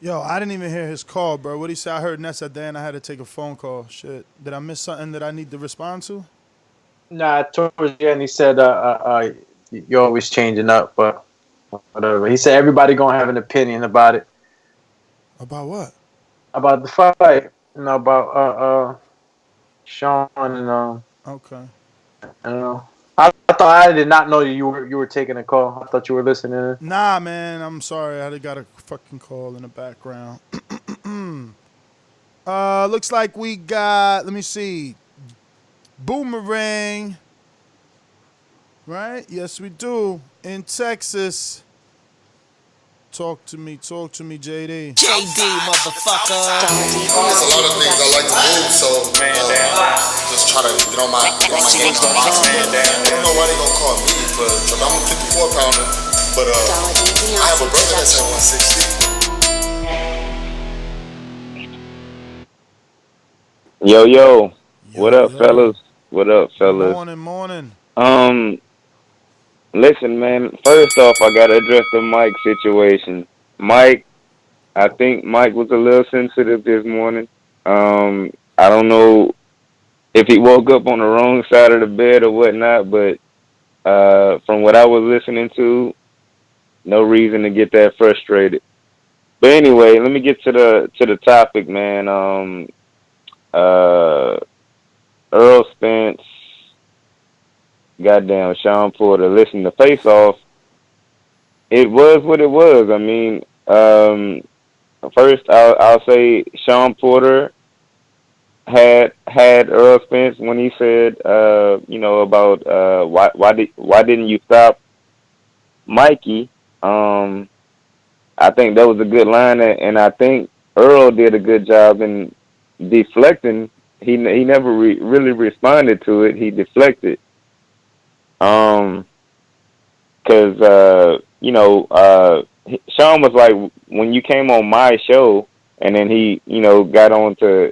Yo, I didn't even hear his call, bro. What'd he say? I heard Ness at the end. I had to take a phone call. Shit. Did I miss something that I need to respond to? Nah, towards the end, he said, you're always changing up, but whatever. He said everybody gonna have an opinion about it. About what? About the fight. About Shawn and Okay. I don't know. I did not know you were taking a call. I thought you were listening. Nah, man. I'm sorry. I got a fucking call in the background. Looks like we got, let me see, Boomerang. Right? Yes, we do. In Texas. Talk to me, JD. Motherfucker. There's a lot of things I like to move, so just try to get on my game for boxing. I don't know why they gonna call me, but I'm a 54-pounder. But I have a brother that's at 160. Yo. What up, fellas? What up, fellas? Morning. Listen, man. First off, I gotta address the Mike situation. Mike, I think Mike was a little sensitive this morning. I don't know if he woke up on the wrong side of the bed or whatnot, but from what I was listening to, no reason to get that frustrated. But anyway, let me get to the topic, man. Errol Spence, goddamn Shawn Porter. Listen, the face off, it was what it was. I mean, first I'll say Shawn Porter had Errol Spence when he said, about why didn't you stop Mikey? I think that was a good line, and I think Earl did a good job in deflecting. He never really responded to it. He deflected. Because Shawn was like, when you came on my show, and then he got on to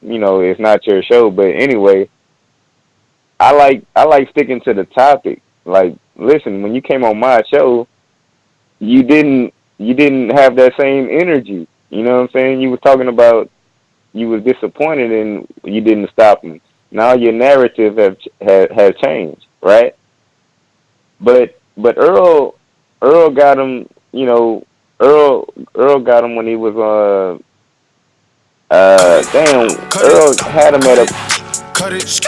it's not your show. But anyway, I like sticking to the topic. Like, listen, when you came on my show, you didn't have that same energy. You know what I'm saying? You were talking about you was disappointed and you didn't stop him. Now your narrative has changed, right? But Earl got him. Earl got him when he was Earl had him at a. Cut it.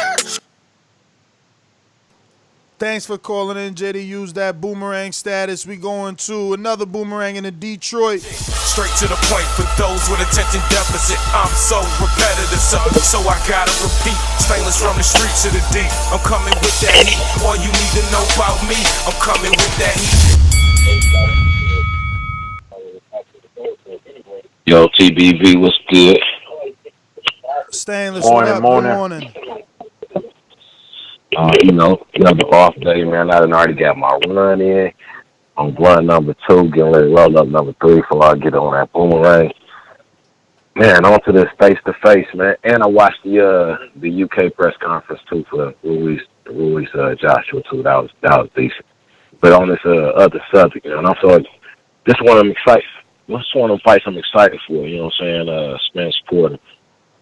Thanks for calling in, JD. Use that boomerang status. We going to another boomerang in Detroit. Straight to the point for those with attention deficit. I'm so repetitive, so I gotta repeat. Stainless from the streets to the deep. I'm coming with that heat. All you need to know about me, I'm coming with that heat. Yo, TBV, what's good? Stainless, what up? Good morning. Another off day, man. I done already got my run in. I'm run number 2, getting ready to roll up number 3 before I get on that boomerang. Man, on to this face-to-face, man. And I watched the UK press conference, too, for Ruiz Joshua, too. That was decent. But on this other subject, and I'm sorry, this one I'm excited. This one of them fights I'm excited for, you know what I'm saying? Spence Porter.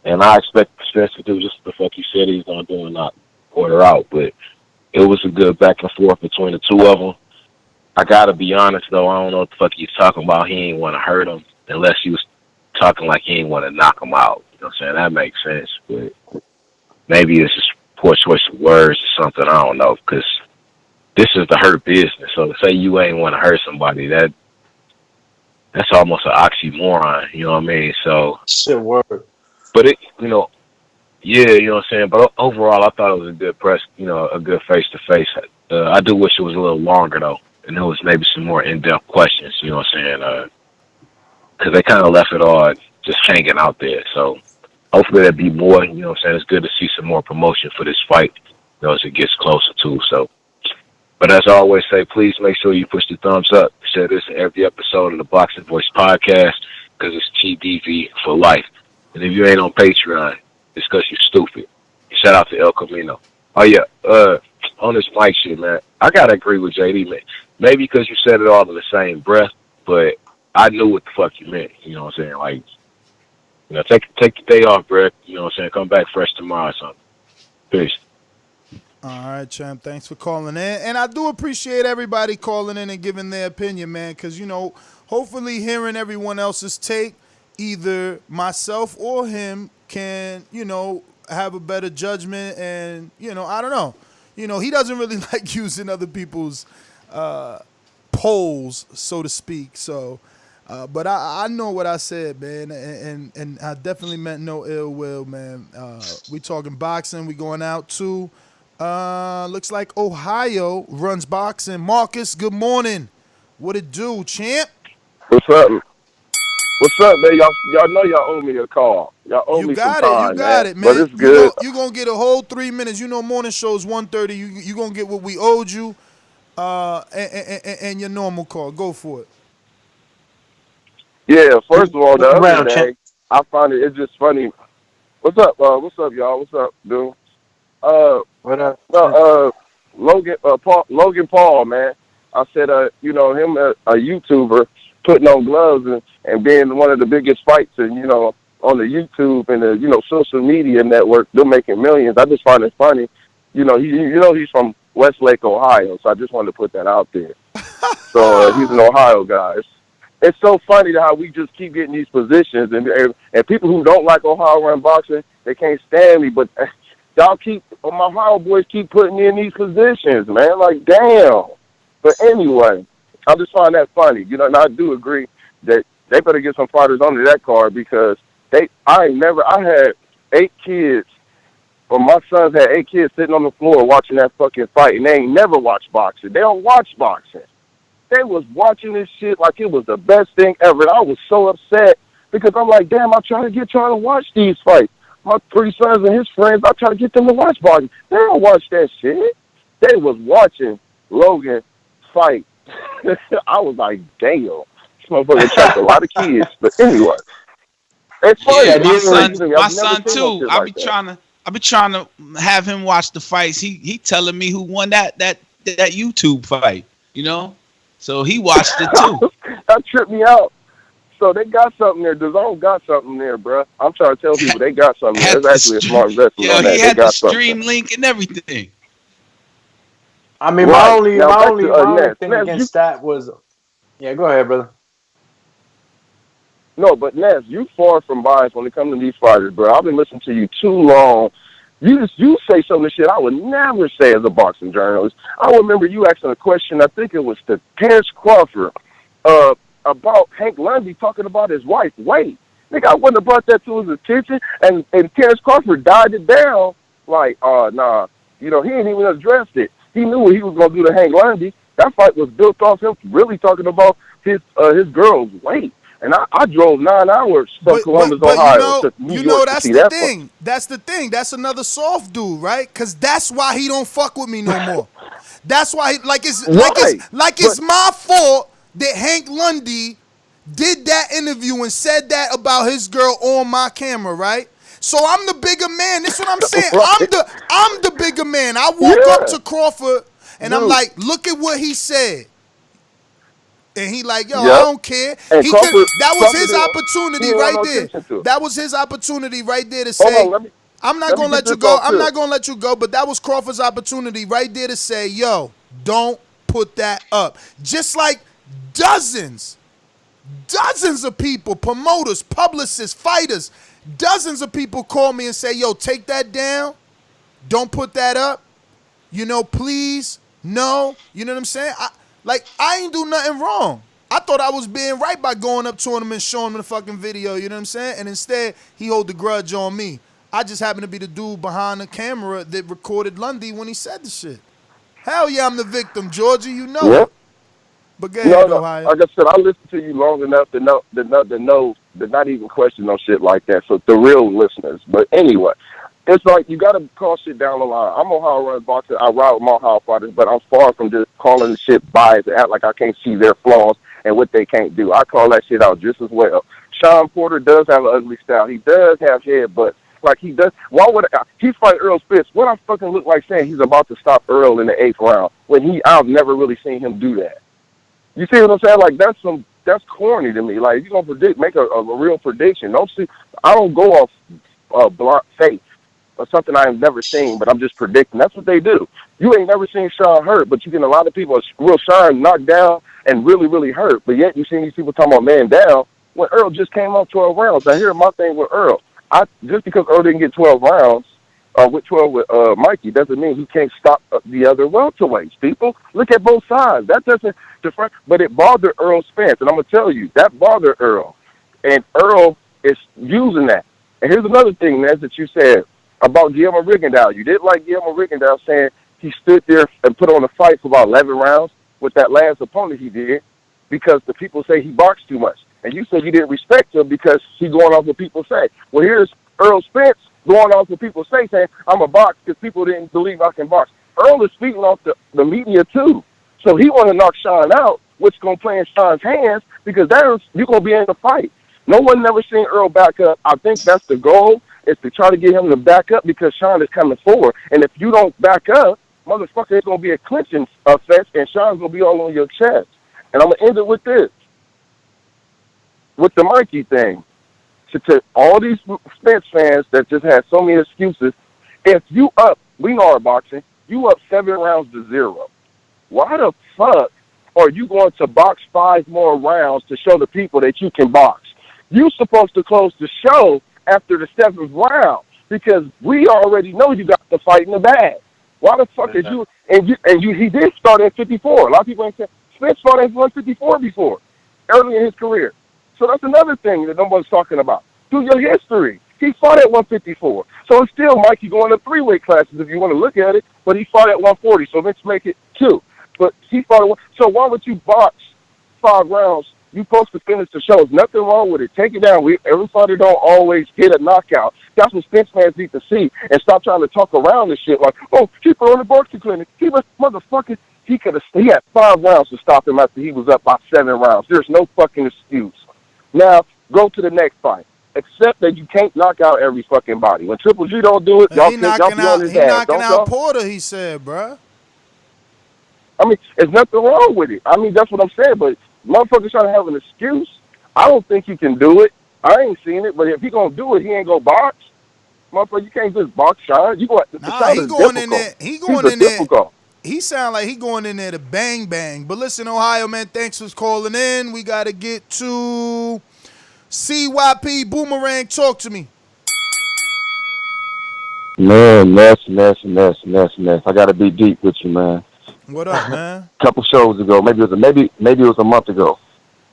And I expect Spence to do just what the fuck he said he's going to do and not Porter out, but it was a good back and forth between the two of them. I gotta be honest though, I don't know what the fuck he's talking about. He ain't want to hurt him unless he was talking like he ain't want to knock him out. You know what I'm saying? That makes sense, but maybe it's just poor choice of words or something. I don't know, because this is the hurt business. So to say you ain't want to hurt somebody, that's almost an oxymoron. You know what I mean? So shit word. But it, yeah, you know what I'm saying? But overall, I thought it was a good press, a good face-to-face. I do wish it was a little longer, though, and there was maybe some more in-depth questions, you know what I'm saying? Because they kind of left it all just hanging out there. So hopefully there'll be more, you know what I'm saying? It's good to see some more promotion for this fight, as it gets closer, too. So, but as I always say, please make sure you push the thumbs up. Share this in every episode of the Boxing Voice podcast, because it's TBV for life. And if you ain't on Patreon, it's because you're stupid. Shout out to El Camino. Oh, yeah. On this mic shit, man, I got to agree with JD, man. Maybe because you said it all in the same breath, but I knew what the fuck you meant. You know what I'm saying? Like, take the day off, Brett. You know what I'm saying? Come back fresh tomorrow or something. Peace. All right, champ. Thanks for calling in. And I do appreciate everybody calling in and giving their opinion, man, because, hopefully hearing everyone else's take, either myself or him can, have a better judgment. And, I don't know. He doesn't really like using other people's polls, so to speak. So, but I know what I said, man. And I definitely meant no ill will, man. We talking boxing. We going out too. Looks like Ohio runs boxing. Marcus, good morning. What it do, champ? What's up? What's up, man? Y'all know y'all owe me a call. Y'all owe me some time, You got it, man. But it's good. You're going to get a whole 3 minutes. Morning show's 1:30. You're going to get what we owed you and your normal call. Go for it. Yeah, first of all, the other day, I found it's just funny. What's up, y'all? What's up, dude? What up? A Logan Paul, man. I said, you know, him a YouTuber putting on gloves and being one of the biggest fights, and you know, on the YouTube and the, you know, social media network, they're making millions. I just find it funny. You know, he's from Westlake, Ohio, so I just wanted to put that out there. So he's an Ohio guy. It's so funny how we just keep getting these positions, and people who don't like Ohio run boxing, they can't stand me, but y'all my Ohio boys keep putting me in these positions, man. Like, damn. But anyway, I just find that funny, you know, and I do agree that they better get some fighters under that card because I had 8 kids, or my sons had 8 kids sitting on the floor watching that fucking fight, and they ain't never watched boxing. They don't watch boxing. They was watching this shit like it was the best thing ever, and I was so upset because I'm like, damn, I'm trying to watch these fights. My 3 sons and his friends, I try to get them to watch boxing. They don't watch that shit. They was watching Logan fight. I was like, damn, this motherfucker attracts a lot of kids. But anyway, it's funny. Yeah, my son too. I be trying to have him watch the fights. He telling me who won that YouTube fight. You know, so he watched it too. That tripped me out. So they got something there. Dazn got something there, bro. I'm trying to tell people they got something there. It's actually a smart investment on that. He had the stream link and everything. I mean, my only thing against that was, yeah. Go ahead, brother. No, but Ness, you far from biased when it comes to these fighters, bro. I've been listening to you too long. You say some of the shit I would never say as a boxing journalist. I remember you asking a question. I think it was to Terrence Crawford about Hank Lundy talking about his wife. Wait, nigga, I wouldn't have brought that to his attention. And Terrence Crawford died it down like, nah, you know, he ain't even addressed it. He knew what he was gonna do to Hank Lundy. That fight was built off him really talking about his girl's weight. And I drove 9 hours from Columbus, Ohio to New York to see that thing. That's the thing. That's another soft dude, right? Because that's why he don't fuck with me no more. That's why, it's my fault that Hank Lundy did that interview and said that about his girl on my camera, right? So I'm the bigger man. That's what I'm saying. Right. I'm the bigger man. I walk up to Crawford and I'm like, look at what he said. And he like, yo, I don't care. That was his opportunity right there. That was his opportunity right there to say, I'm not going to let you go. I'm not going to let you go. But that was Crawford's opportunity right there to say, yo, don't put that up. Just like dozens of people, promoters, publicists, fighters, dozens of people call me and say, yo, take that down. Don't put that up. You know, please, no. You know what I'm saying? I ain't do nothing wrong. I thought I was being right by going up to him and showing him the fucking video, you know what I'm saying? And instead, he hold the grudge on me. I just happen to be the dude behind the camera that recorded Lundy when he said the shit. Hell yeah, I'm the victim, Georgia, you know it. But go ahead, Ohio. Like I said, I listened to you long enough to know, to not even question no shit like that. So the real listeners. But anyway, it's like you got to call shit down the line. I'm Ohio run boxer. I ride with my Ohio fighters, but I'm far from just calling the shit biased and act like I can't see their flaws and what they can't do. I call that shit out just as well. Shawn Porter does have an ugly style. He does have headbutts. Like he does. Why would he fight Errol Spence? What I fucking look like saying he's about to stop Errol in the 8th round when I've never really seen him do that. You see what I'm saying? Like that's corny to me. Like if you're gonna make a real prediction. I don't go off block faith or something I have never seen, but I'm just predicting. That's what they do. You ain't never seen Shawn hurt, but you get a lot of people real Shawn knocked down and really, really hurt. But yet you see these people talking about man down when Errol just came off 12 rounds. Now here's my thing with Errol. Just because Errol didn't get 12 rounds, with 12 with Mikey, doesn't mean he can't stop the other welterweights. People, look at both sides. That doesn't differ, but it bothered Errol Spence, and I'm gonna tell you that bothered Errol, and Errol is using that. And here's another thing, Nez, that you said about Guillermo Rigondeaux. You didn't like Guillermo Rigondeaux saying he stood there and put on a fight for about 11 rounds with that last opponent he did because the people say he boxed too much. And you said you didn't respect him because he's going off what people say. Well, here's Errol Spence going off what people say, saying, I'm a box because people didn't believe I can box. Errol is speaking off the media, too. So he want to knock Shawn out, which is going to play in Shawn's hands because you're going to be in the fight. No one never seen Errol back up. I think that's the goal, is to try to get him to back up because Shawn is coming forward. And if you don't back up, motherfucker, it's going to be a clinching fest, and Sean's going to be all on your chest. And I'm going to end it with this. With the Mikey thing. To all these Spence fans that just had so many excuses, if you up, we know our boxing, you up 7 rounds to 0. Why the fuck are you going to box 5 more rounds to show the people that you can box? You supposed to close the show after the 7th round because we already know you got the fight in the bag. Why the fuck is you? He did start at 54. A lot of people ain't saying Spence started at 154 before, early in his career. So that's another thing that nobody's talking about. Through your history, he fought at 154. So it's still Mikey going to 3 weight classes if you want to look at it, but he fought at 140. So let's make it 2. But he fought at 1. So why would you box 5 rounds? You're supposed to finish the show. There's nothing wrong with it. Take it down. Every fighter don't always get a knockout. That's what Spence fans need to see. And stop trying to talk around this shit like, oh, keep her on the boxing clinic. He was motherfucking. He had 5 rounds to stop him after he was up by 7 rounds. There's no fucking excuse. Now, go to the next fight. Except that you can't knock out every fucking body. When Triple G don't do it, y'all be on his ass. Knocking out Porter, he said, bruh. I mean, there's nothing wrong with it. I mean, that's what I'm saying. But motherfuckers trying to have an excuse. I don't think he can do it. I ain't seen it. But if he gonna do it, he ain't gonna box. Motherfucker, you can't just box Sean. You going? He going in there. He going in there. He sound like he going in there to bang bang. But listen, Ohio man, thanks for calling in. We got to get to CYP Boomerang. Talk to me. Man, mess. I got to be deep with you, man. What up, man? A couple shows ago, maybe it was a month ago.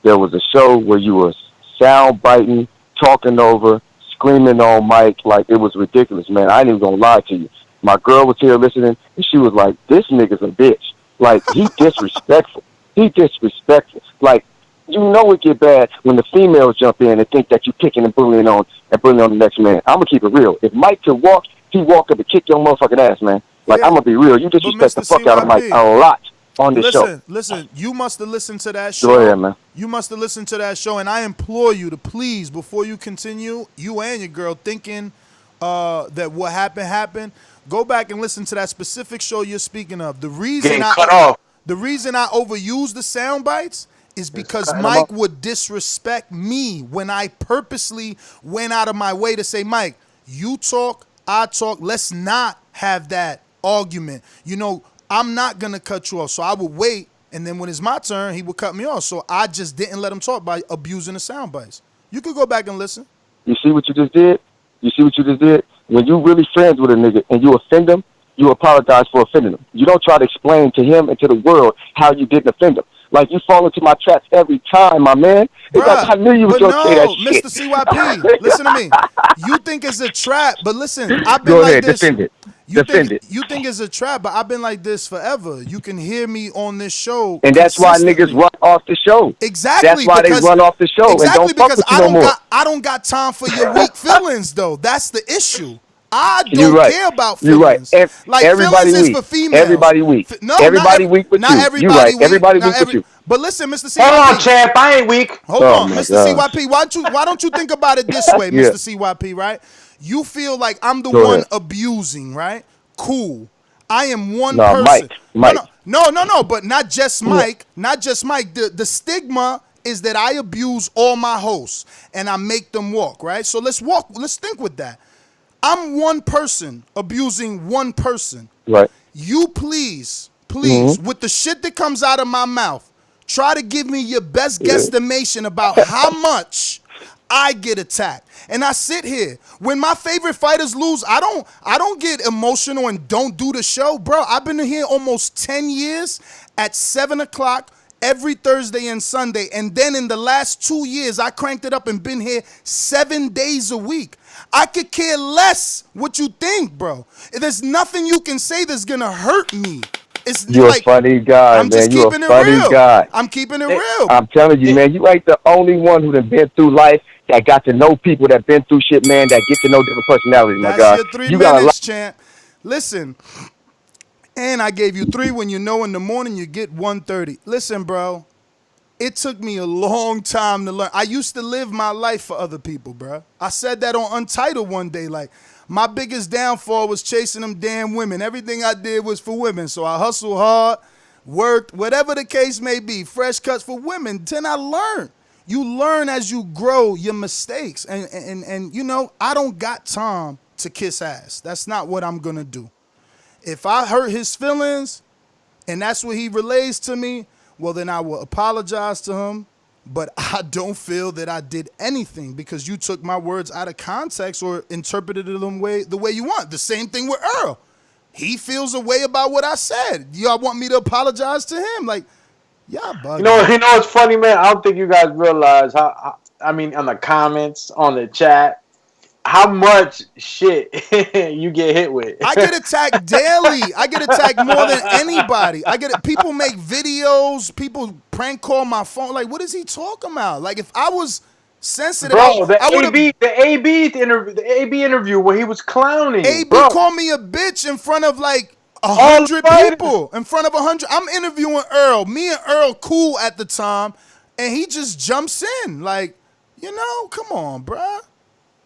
There was a show where you were sound biting, talking over, screaming on mic like it was ridiculous, man. I ain't even gonna lie to you. My girl was here listening, and she was like, this nigga's a bitch. Like, he disrespectful. Like, you know it get bad when the females jump in and think that you kicking and bullying on the next man. I'm going to keep it real. If Mike could walk, he walk up and kick your motherfucking ass, man. Like, yeah. I'm going to be real. You disrespect the fuck out of Mike a lot on this show. Listen, you must have listened to that show. Go ahead, man. You must have listened to that show, and I implore you to please, before you continue, you and your girl thinking that what happened, go back and listen to that specific show you're speaking of. The reason I overuse the sound bites is because Mike would disrespect me when I purposely went out of my way to say, Mike, you talk, I talk. Let's not have that argument. You know, I'm not going to cut you off. So I would wait, and then when it's my turn, he would cut me off. So I just didn't let him talk by abusing the sound bites. You could go back and listen. You see what you just did? When you really friends with a nigga and you offend him, you apologize for offending him. You don't try to explain to him and to the world how you didn't offend him. Like, you fall into my traps every time, my man. Bruh, like, I knew you was going to say that shit. Mr. CYP, listen to me. You think it's a trap, but listen, I've been Go like ahead, this. defend it. You think it's a trap, but I've been like this forever. You can hear me on this show. And that's why niggas run off the show. Exactly. That's why they run off the show and don't fuck with you no more. I don't got time for your weak feelings, though. That's the issue. I don't care about feelings. You're right. Like, everybody feelings weak. is for females. Everybody weak. No, everybody weak with not you. Everybody You're right. weak. Everybody weak with you. But listen, Mr. CYP. Hold on, champ. I ain't weak. Hold on, Mr. CYP. Why don't you think about it this way, Mr. CYP, right? You feel like I'm the one abusing, right? Cool. I am one person. Mike. No, but not just Mike. Not just Mike. The stigma is that I abuse all my hosts and I make them walk, right? So let's think with that. I'm one person abusing one person. Right. You please, with the shit that comes out of my mouth, try to give me your best guesstimation about how much I get attacked. And I sit here. When my favorite fighters lose, I don't get emotional and don't do the show. Bro, I've been here almost 10 years at 7 o'clock every Thursday and Sunday. And then in the last 2 years, I cranked it up and been here 7 days a week. I could care less what you think, bro. There's nothing you can say that's going to hurt me. You're a funny guy, I'm just man. You're keeping a funny guy. I'm keeping it real. I'm telling you, man, you ain't the only one who done been through life, that got to know people that been through shit, man, that get to know different personalities, my guy. That's your 3 minutes, champ. Listen, and I gave you 3 when you know in the morning you get 1:30. Listen, bro, it took me a long time to learn. I used to live my life for other people, bro. I said that on Untitled one day, like, My biggest downfall was chasing them damn women. Everything I did was for women. So I hustled hard, worked, whatever the case may be, fresh cuts for women. Then I learned. You learn as you grow your mistakes. And you know, I don't got time to kiss ass. That's not what I'm going to do. If I hurt his feelings and that's what he relays to me, well, then I will apologize to him. But I don't feel that I did anything because you took my words out of context or interpreted them the way you want. The same thing with Earl. He feels a way about what I said. Y'all want me to apologize to him? Like, y'all bugging. You know what's funny, man? I don't think you guys realize how I mean, on the comments, on the chat, how much shit you get hit with. I get attacked daily. I get attacked more than anybody. People make videos. People prank call my phone. Like, what is he talking about? Like, if I was sensitive, bro, the AB interview where he was clowning. AB bro. called me a bitch in front of like 100 people. In front of 100. I'm interviewing Earl. Me and Earl cool at the time, and he just jumps in. Like, you know, come on, bruh.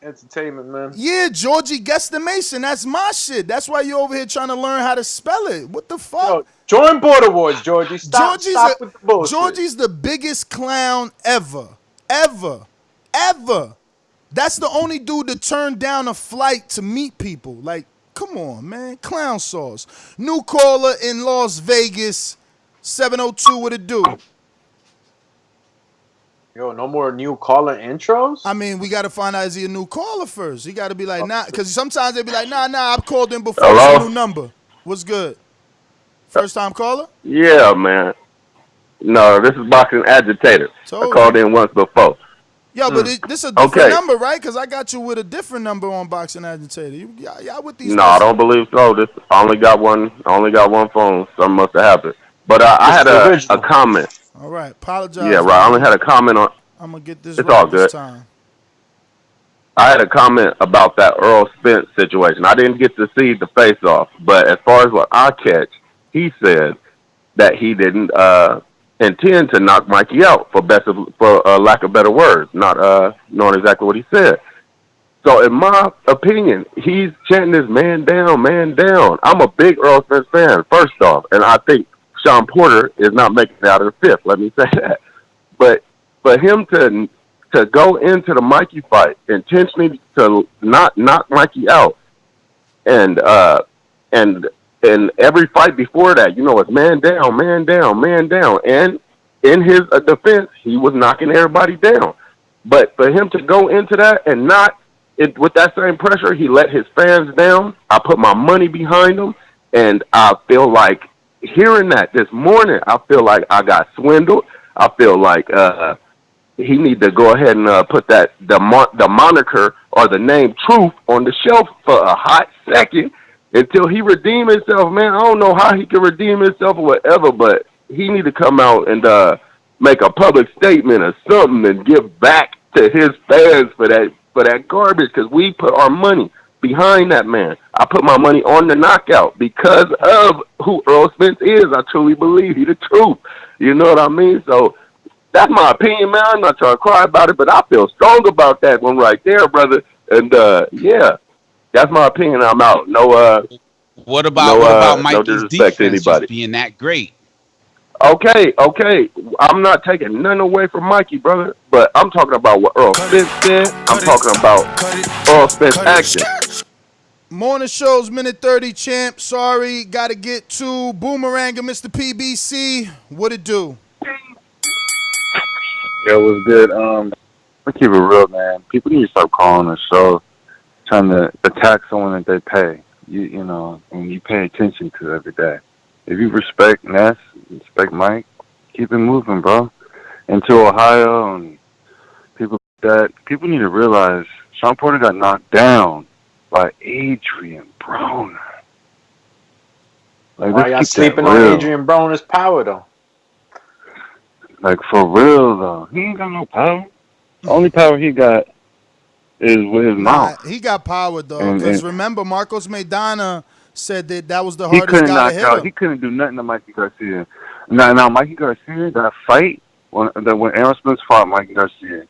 Entertainment, man. Yeah, Georgie guesstimation. That's my shit. That's why you over here trying to learn how to spell it. What the fuck? Yo, join Border Wars, Georgie. Stop with the bullshit. Georgie's the biggest clown ever. Ever. That's the only dude that turned down a flight to meet people. Like, come on, man. Clown sauce. New caller in Las Vegas. 702, what it do? Yo, no more new caller intros? I mean, we got to find out, is he a new caller first? He got to be like, nah, because sometimes they be like, nah, I've called him before. Hello? It's a new number. What's good? First time caller? Yeah, man. No, this is Boxing Agitator. I called in once before. Yo, but this is a different number, right? Because I got you with a different number on Boxing Agitator. Y'all with these? No, I don't believe so. I only got one phone. Something must have happened. But I had a comment. All right, apologize. Yeah, right. I only had a comment on. I'm gonna get this. It's right all good. this time. I had a comment about that Errol Spence situation. I didn't get to see the face-off, but as far as what I catch, he said that he didn't intend to knock Mikey out for lack of better words, not knowing exactly what he said. So in my opinion, he's chanting this man down, man down. I'm a big Errol Spence fan, first off, and I think Shawn Porter is not making it out of the fifth. Let me say that. But for him to go into the Mikey fight intentionally to not knock Mikey out, and every fight before that, you know, it's man down, man down, man down. And in his defense, he was knocking everybody down. But for him to go into that and not with that same pressure, he let his fans down. I put my money behind him, and I feel like hearing that this morning, I feel like I got swindled. I feel like he need to go ahead and put the moniker or the name Truth on the shelf for a hot second until he redeem himself, man. I don't know how he can redeem himself or whatever, but he need to come out and make a public statement or something and give back to his fans for that garbage, because we put our money behind that man. I put my money on the knockout because of who Errol Spence is. I truly believe he's the truth. You know what I mean? So that's my opinion, man. I'm not trying to cry about it, but I feel strong about that one right there, brother. And yeah, that's my opinion. I'm out. What about Mikey's disrespect defense to anybody being that great? Okay. I'm not taking none away from Mikey, brother, but I'm talking about what Errol Spence said. I'm talking about Errol Spence action. Morning shows, minute 30, champ. Sorry, got to get to Boomerang and Mr. PBC. What it do? Yeah, it was good. I keep it real, man. People need to stop calling the show trying to attack someone that they pay. You know, and you pay attention to every day. If you respect Ness, respect Mike, keep it moving, bro. Into Ohio and people need to realize Shawn Porter got knocked down by Adrian Broner. Like, why y'all sleeping on Adrian Broner's power, though? Like, for real, though. He ain't got no power. The only power he got is with his mouth. He got power, though. Because remember, Marcos Maidana said that was the hardest guy to hit him. He couldn't do nothing to Mikey Garcia. Now Mikey Garcia, that fight, when Errol Spence fought Mikey Garcia,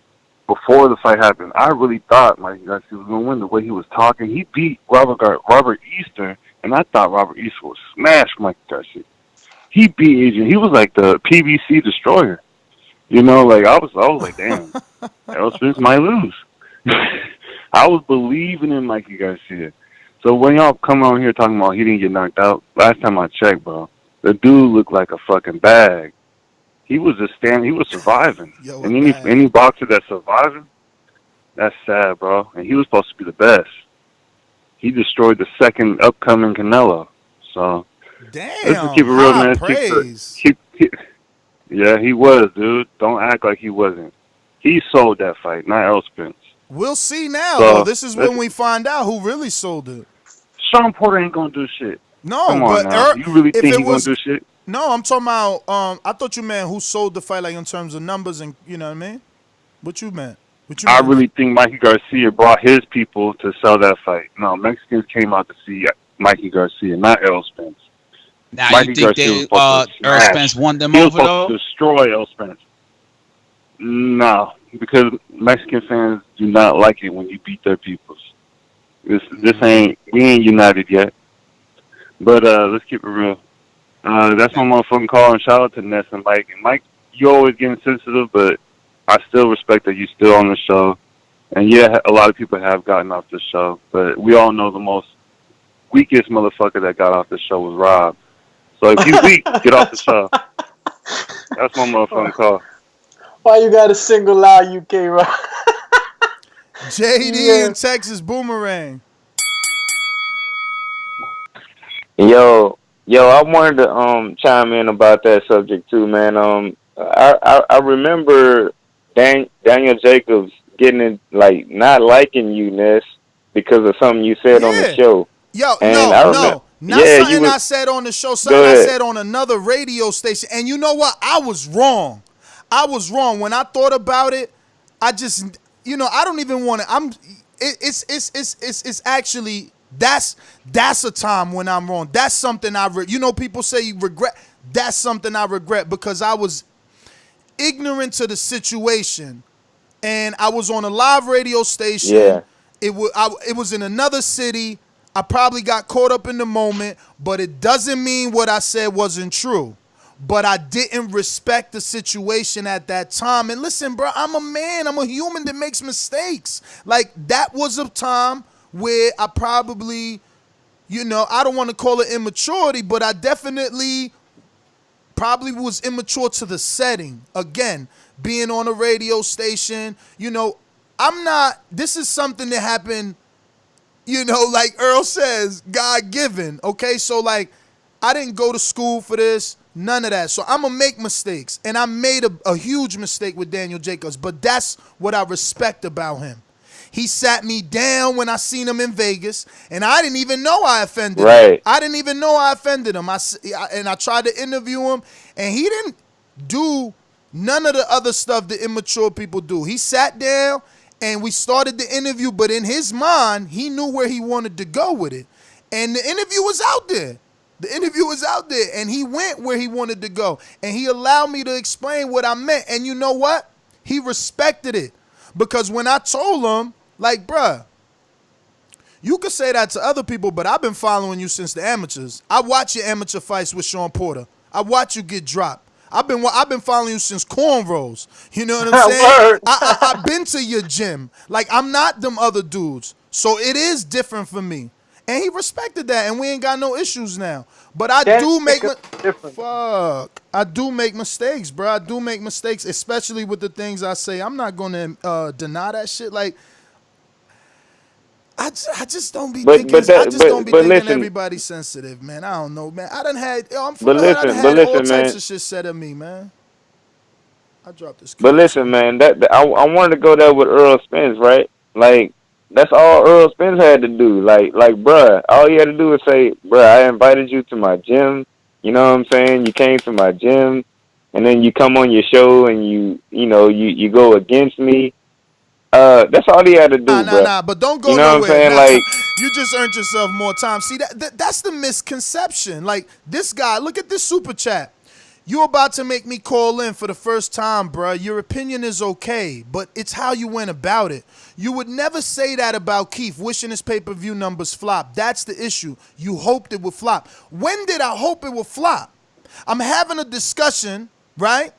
before the fight happened, I really thought Mikey Garcia was going to win the way he was talking. He beat Robert Easter, and I thought Robert Easter would smash Mikey Garcia. He beat Adrian. He was like the PBC destroyer. You know, like I was like, damn, Errol Spence might lose. I was believing in Mikey Garcia. So when y'all come on here talking about he didn't get knocked out, last time I checked, bro, the dude looked like a fucking bag. He was just standing. He was surviving. And any boxer that's surviving, that's sad, bro. And he was supposed to be the best. He destroyed the second upcoming Canelo. So damn, let's just keep it real, man. Praise. Yeah, he was, dude. Don't act like he wasn't. He sold that fight, not Errol Spence. We'll see now. So, though. This is when we find out who really sold it. Shawn Porter ain't gonna do shit. No, come on now. You really think he's gonna do shit? No, I'm talking about. I thought you meant who sold the fight, like in terms of numbers, and you know what I mean. What you meant? I really think Mikey Garcia brought his people to sell that fight. No, Mexicans came out to see Mikey Garcia, not Errol Spence. Now Mikey you think Errol Spence won them over though? Destroy Errol Spence. No, because Mexican fans do not like it when you beat their peoples. We ain't united yet. But let's keep it real. That's my motherfucking call, and shout out to Ness and Mike. And Mike, you always getting sensitive, but I still respect that you still on the show. And yeah, a lot of people have gotten off the show, but we all know the most weakest motherfucker that got off the show was Rob. So if you weak, get off the show. That's my motherfucking call. Why you gotta single out UK, Rob? JD in Texas Boomerang. Yo, I wanted to chime in about that subject too, man. I remember Daniel Jacobs getting in, like, not liking you, Ness, because of something you said on the show. Yo, and no. Not something I said on the show, something I said on another radio station. And you know what? I was wrong. When I thought about it, I just, I don't even want to. It's actually, that's a time when I'm wrong. That's something people say you regret. That's something I regret because I was ignorant to the situation, and I was on a live radio station. Yeah. It was in another city. I probably got caught up in the moment, but it doesn't mean what I said wasn't true. But I didn't respect the situation at that time. And listen, bro, I'm a man. I'm a human that makes mistakes. Like, that was a time where I probably, I don't want to call it immaturity, but I definitely probably was immature to the setting. Again, being on a radio station, this is something that happened, like Earl says, God-given, okay? So, like, I didn't go to school for this, none of that. So I'm going to make mistakes, and I made a huge mistake with Daniel Jacobs, but that's what I respect about him. He sat me down when I seen him in Vegas, and I didn't even know I offended him. I didn't even know I offended him. And I tried to interview him, and he didn't do none of the other stuff that immature people do. He sat down, and we started the interview, but in his mind, he knew where he wanted to go with it. And the interview was out there. And he went where he wanted to go. And he allowed me to explain what I meant. And you know what? He respected it. Because when I told him, like, bruh, you could say that to other people, but I've been following you since the amateurs. I watch your amateur fights with Shawn Porter. I watch you get dropped. I've been following you since cornrows. You know what I'm saying? I've been to your gym. Like, I'm not them other dudes. So it is different for me. And he respected that, and we ain't got no issues now. But I do make mistakes, bro. I do make mistakes, especially with the things I say. I'm not gonna deny that shit. Like, I just don't be thinking. Thinking everybody's sensitive, man. I don't know, man. I done had all types of shit said of me, man. I dropped this. But listen, man, I wanted to go there with Errol Spence, right? Like, that's all Errol Spence had to do. Like, bruh, all he had to do was say, bruh, I invited you to my gym. You know what I'm saying? You came to my gym, and then you come on your show and you go against me. That's all he had to do, Nah, but don't go nowhere. What I'm saying? Like, you just earned yourself more time. See, that's the misconception. Like, this guy, look at this super chat. You about to make me call in for the first time, bruh. Your opinion is okay, but it's how you went about it. You would never say that about Keith, wishing his pay-per-view numbers flop. That's the issue. You hoped it would flop. When did I hope it would flop? I'm having a discussion, right?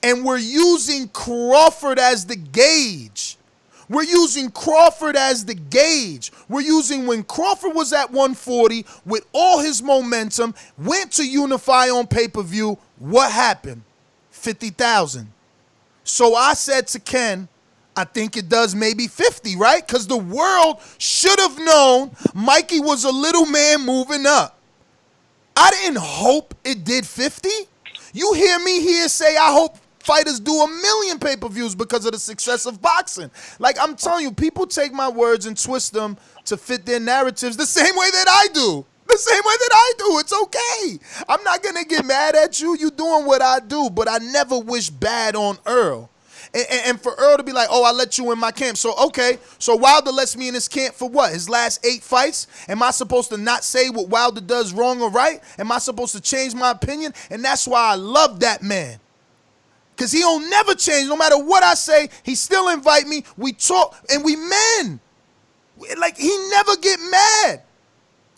And we're using Crawford as the gauge. We're using Crawford as the gauge. We're using when Crawford was at 140 with all his momentum, went to unify on pay-per-view. What happened? 50,000. So I said to Ken, I think it does maybe 50, right? Because the world should have known Mikey was a little man moving up. I didn't hope it did 50. You hear me here say I hope fighters do 1 million pay-per-views because of the success of boxing. Like, I'm telling you, people take my words and twist them to fit their narratives the same way that I do. The same way that I do. It's okay. I'm not going to get mad at you. You doing what I do, but I never wish bad on Earl. And for Earl to be like, oh, I let you in my camp. So, okay. So Wilder lets me in his camp for what? His last 8 fights? Am I supposed to not say what Wilder does wrong or right? Am I supposed to change my opinion? And that's why I love that man. Because he don't never change. No matter what I say, he still invite me. We talk, and we men. Like, he never get mad.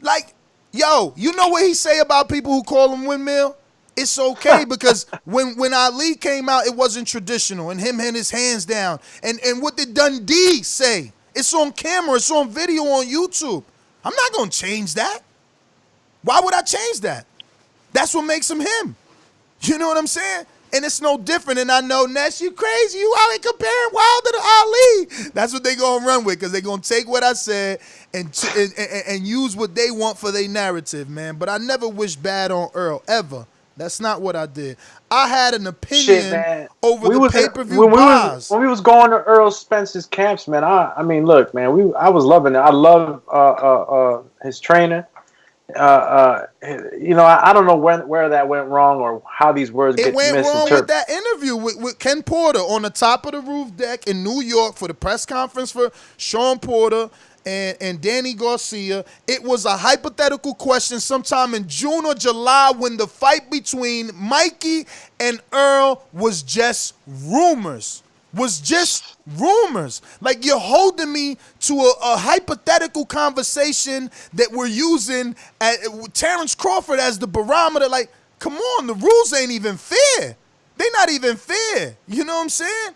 Like, yo, you know what he say about people who call him windmill? It's okay because when Ali came out, it wasn't traditional. And him had his hands down. And what did Dundee say? It's on camera. It's on video on YouTube. I'm not going to change that. Why would I change that? That's what makes him him. You know what I'm saying? And it's no different. And I know, Ness, you crazy. You out here comparing Wilder to Ali. That's what they going to run with because they going to take what I said and use what they want for their narrative, man. But I never wish bad on Earl, ever. That's not what I did. I had an opinion over the pay-per-view buys. When we was going to Errol Spence's camps, man, I mean, look, man, I was loving it. I love his trainer. You know, I don't know where that went wrong or how these words get misinterpreted. It went wrong with that interview with Ken Porter on the top of the roof deck in New York for the press conference for Shawn Porter and Danny Garcia. It was a hypothetical question sometime in June or July when the fight between Mikey and Earl was just rumors. Like, you're holding me to a hypothetical conversation that we're using Terrence Crawford as the barometer. Like, come on, the rules ain't even fair. They're not even fair. You know what I'm saying?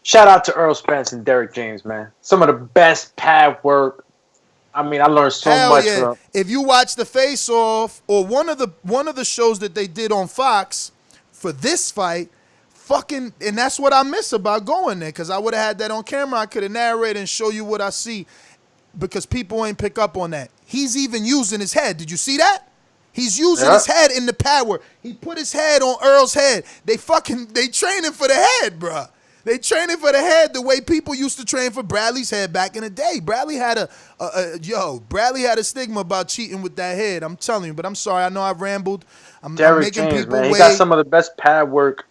Shout out to Errol Spence and Derek James, man. Some of the best pad work. I mean, I learned so much from them. If you watch the Face Off or one of the shows that they did on Fox for this fight, and that's what I miss about going there, because I would have had that on camera. I could have narrated and show you what I see, because people ain't pick up on that. He's even using his head. Did you see that? He's using his head in the pad work. He put his head on Earl's head. They training for the head, bruh. They training for the head the way people used to train for Bradley's head back in the day. Bradley had a stigma about cheating with that head. I'm telling you, but I'm sorry. I know I've rambled. I'm making James, people man. wait. He got some of the best pad work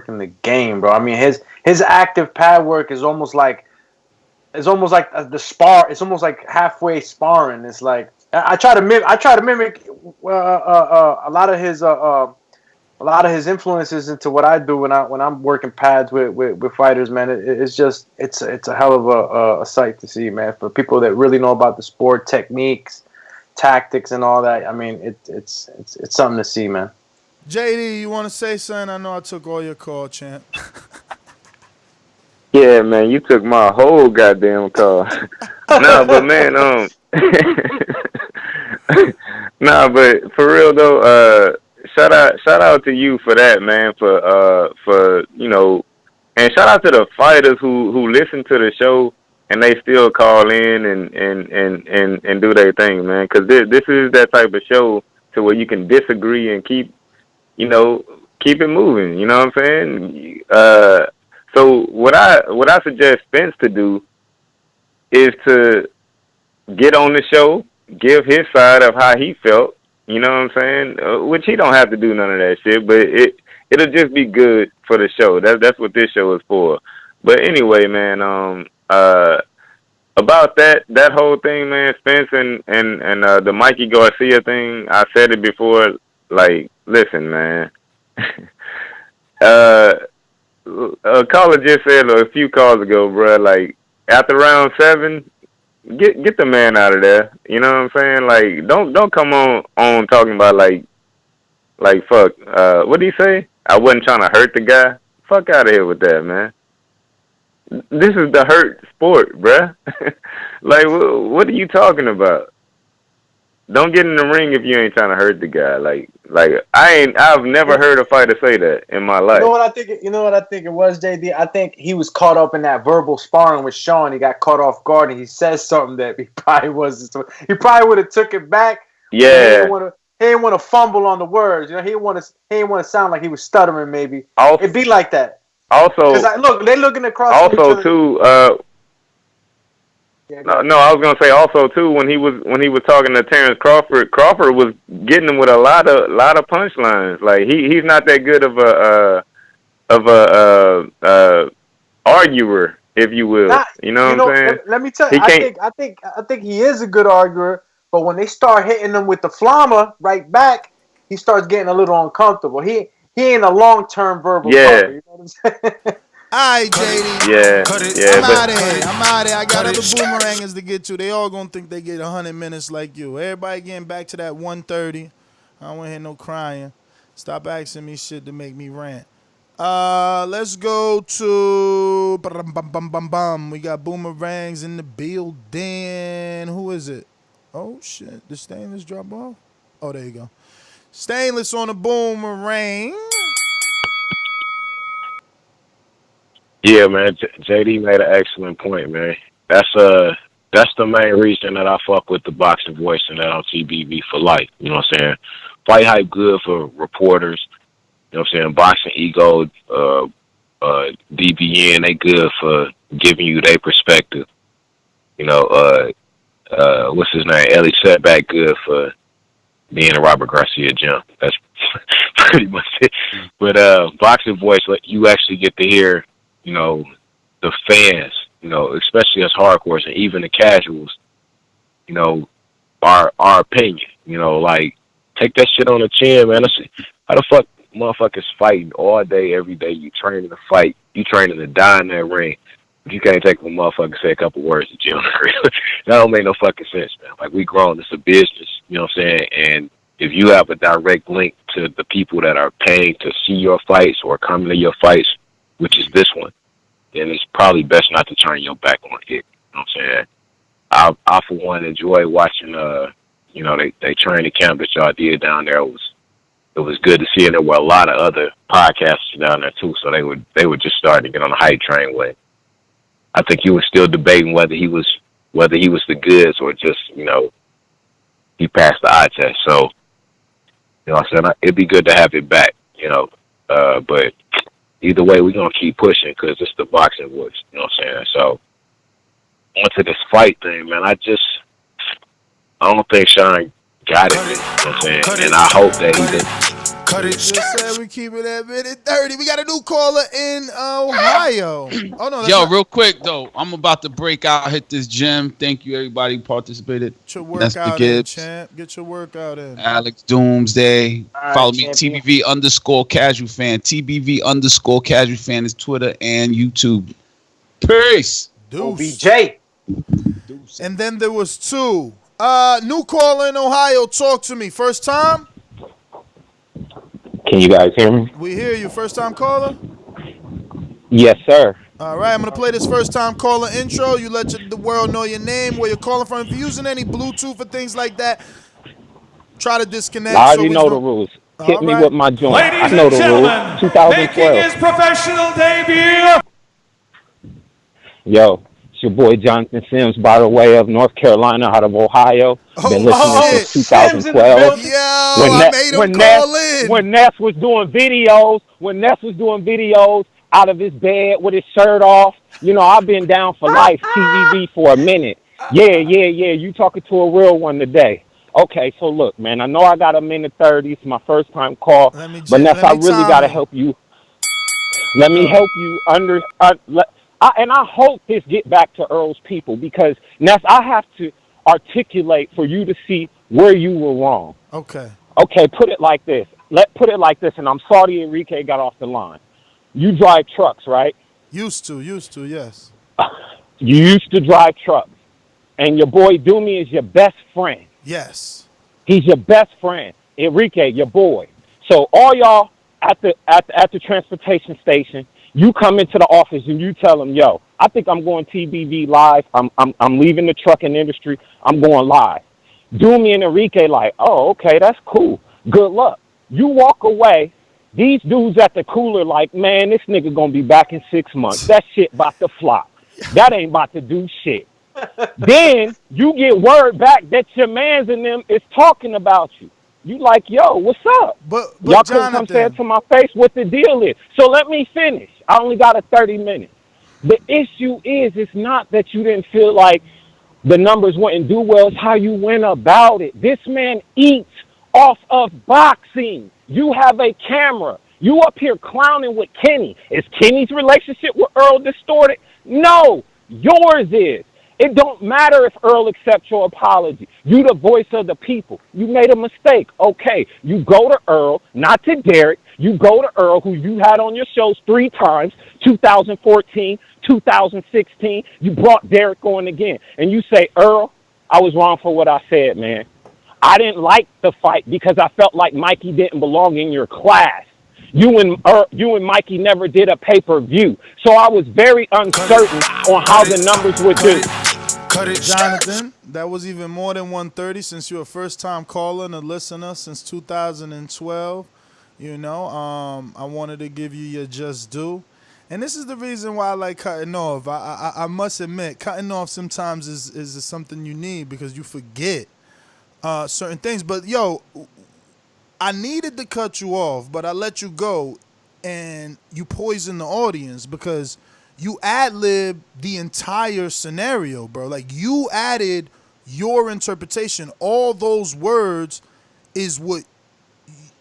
in the game, bro. I mean, his active pad work is almost like the spar. It's almost like halfway sparring. It's like I try to mimic a lot of his influences into what I do when I'm working pads with fighters, man. It's a hell of a sight to see, man. For people that really know about the sport, techniques, tactics, and all that. I mean, it's something to see, man. JD, you want to say something? I know I took all your call, champ. Yeah, man, you took my whole goddamn call. Nah, but man, nah, but for real though, shout out to you for that, man. For you know, and shout out to the fighters who listen to the show and they still call in and do their thing, man. Because this is that type of show to where you can disagree and keep it moving. You know what I'm saying? So what I suggest Spence to do is to get on the show, give his side of how he felt. You know what I'm saying? Which he don't have to do none of that shit, but it'll just be good for the show. That's what this show is for. But anyway, man, about that whole thing, man, Spence and the Mikey Garcia thing, I said it before, like, listen, man. A caller just said a few calls ago, bro, like, after round 7, get the man out of there. You know what I'm saying? Like, don't come on talking about, like, fuck, what did he say? I wasn't trying to hurt the guy. Fuck out of here with that, man. This is the hurt sport, bruh. Like, what are you talking about? Don't get in the ring if you ain't trying to hurt the guy. Like I've never heard a fighter say that in my life. You know what I think it was, JD? I think he was caught up in that verbal sparring with Shawn. He got caught off guard and he says something that he probably wasn't. He probably would have took it back. Yeah. He didn't want to fumble on the words. You know, he didn't want to sound like he was stuttering. Maybe it'd be like that. Also, look, they looking across. Also, too. No, I was gonna say also too when he was talking to Terrence Crawford. Crawford was getting him with a lot of punchlines. Like he's not that good of a arguer, if you will. You know what I'm saying? Let me tell you, I think he is a good arguer. But when they start hitting him with the flamma right back, he starts getting a little uncomfortable. He ain't a long-term verbal talker, you know what I'm saying? All right, JD. Yeah. I'm out of here. I got other boomerangers to get to. They all gonna think they get 100 minutes like you. Everybody getting back to that 130. I don't want to hear no crying. Stop asking me shit to make me rant. Let's go to we got boomerangs in the building. Who is it? Oh shit! Did Stainless drop off? Oh, there you go. Stainless on the boomerang. Yeah, man. JD made an excellent point, man. That's the main reason that I fuck with the boxing voice and that on TBV for life. You know what I'm saying? Fight hype good for reporters. You know what I'm saying? Boxing ego, DBN, they good for giving you their perspective. You know, what's his name? Ellie Setback good for being a Robert Garcia gym. That's pretty much it. But boxing voice, you actually get to hear, you know, the fans, you know, especially us hardcores and even the casuals, you know, our opinion. You know, like, take that shit on the chin, man. How the fuck motherfuckers fighting all day, every day? You training to fight. You training to die in that ring. You can't take a motherfucker say a couple words to Jim. That don't make no fucking sense, man. Like, we grown. It's a business, you know what I'm saying? And if you have a direct link to the people that are paying to see your fights or coming to your fights, which is this one, then it's probably best not to turn your back on it. You know what I'm saying? I for one, enjoy watching, you know, they training camp that y'all did down there. It was good to see, and there were a lot of other podcasters down there, too, so they were just starting to get on the hype train with. I think he was still debating whether he was the goods or just, you know, he passed the eye test. So, you know what I'm saying? It'd be good to have it back, you know. But either way, we're going to keep pushing because it's the boxing voice, you know what I'm saying? So, onto this fight thing, man, I don't think Shawn got it, you know what I'm saying? And I hope that he did. Just said we keep it at minute 30. We got a new caller in Ohio. Oh no! Yo, real quick though, I'm about to break out, hit this gym. Thank you, everybody who participated. Get your workout in, champ. Get your workout in. Alex Doomsday. Right, follow me, champion. TBV_casual fan. TBV_casual fan is Twitter and YouTube. Peace. OBJ. And then there was 2. New caller in Ohio. Talk to me. First time. Can you guys hear me? We hear you. First time caller? Yes, sir. All right, I'm going to play this first time caller intro. You let the world know your name, where you're calling from. If you're using any Bluetooth or things like that, try to disconnect. I already know the rules. Hit me with my joint. I know the rules. 2012. Making his professional debut. Yo, it's your boy Jonathan Sims, by the way of North Carolina, out of Ohio. Been listening since 2012. Yo, I made him call in. When Ness was doing videos out of his bed with his shirt off, you know, I've been down for life, TVV for a minute. Yeah. You talking to a real one today. Okay, so look, man, I know I got a minute 30. It's my first time call. But Ness, I really got to help you. Let me help you I hope this get back to Earl's people, because Ness, I have to articulate for you to see where you were wrong. Okay. Okay, put it like this. Put it like this, and I'm sorry Enrique got off the line. You drive trucks, right? Used to, yes. You used to drive trucks, and your boy Doomy is your best friend. Yes. He's your best friend. Enrique, your boy. So all y'all at the transportation station, you come into the office and you tell them, yo, I think I'm going TBV live. I'm leaving the trucking industry. I'm going live. Doomy and Enrique like, oh, okay, that's cool. Good luck. You walk away. These dudes at the cooler like, man, this nigga gonna be back in 6 months. That shit about to flop. That ain't about to do shit. Then you get word back that your mans and them is talking about you. You like, yo, what's up? But y'all couldn't come say it to my face what the deal is. So let me finish. I only got a 30 minutes. The issue is, it's not that you didn't feel like the numbers wouldn't do well. It's how you went about it. This man eats off of boxing. You have a camera. You up here clowning with Kenny. Is Kenny's relationship with Earl distorted? No, yours is. It don't matter if Earl accepts your apology. You the voice of the people. You made a mistake. Okay, you go to Earl, not to Derek. You go to Earl, who you had on your shows 3 times, 2014, 2016. You brought Derek on again. And you say, Earl, I was wrong for what I said, man. I didn't like the fight because I felt like Mikey didn't belong in your class. You and Mikey never did a pay-per-view. So I was very uncertain on how the numbers would do. Jonathan, that was even more than 130 since you're a first-time caller and a listener since 2012. You know, I wanted to give you your just due. And this is the reason why I like cutting off. I must admit, cutting off sometimes is something you need because you forget certain things. But, yo, I needed to cut you off, but I let you go, and you poisoned the audience because you ad-lib the entire scenario, bro. Like, you added your interpretation. All those words is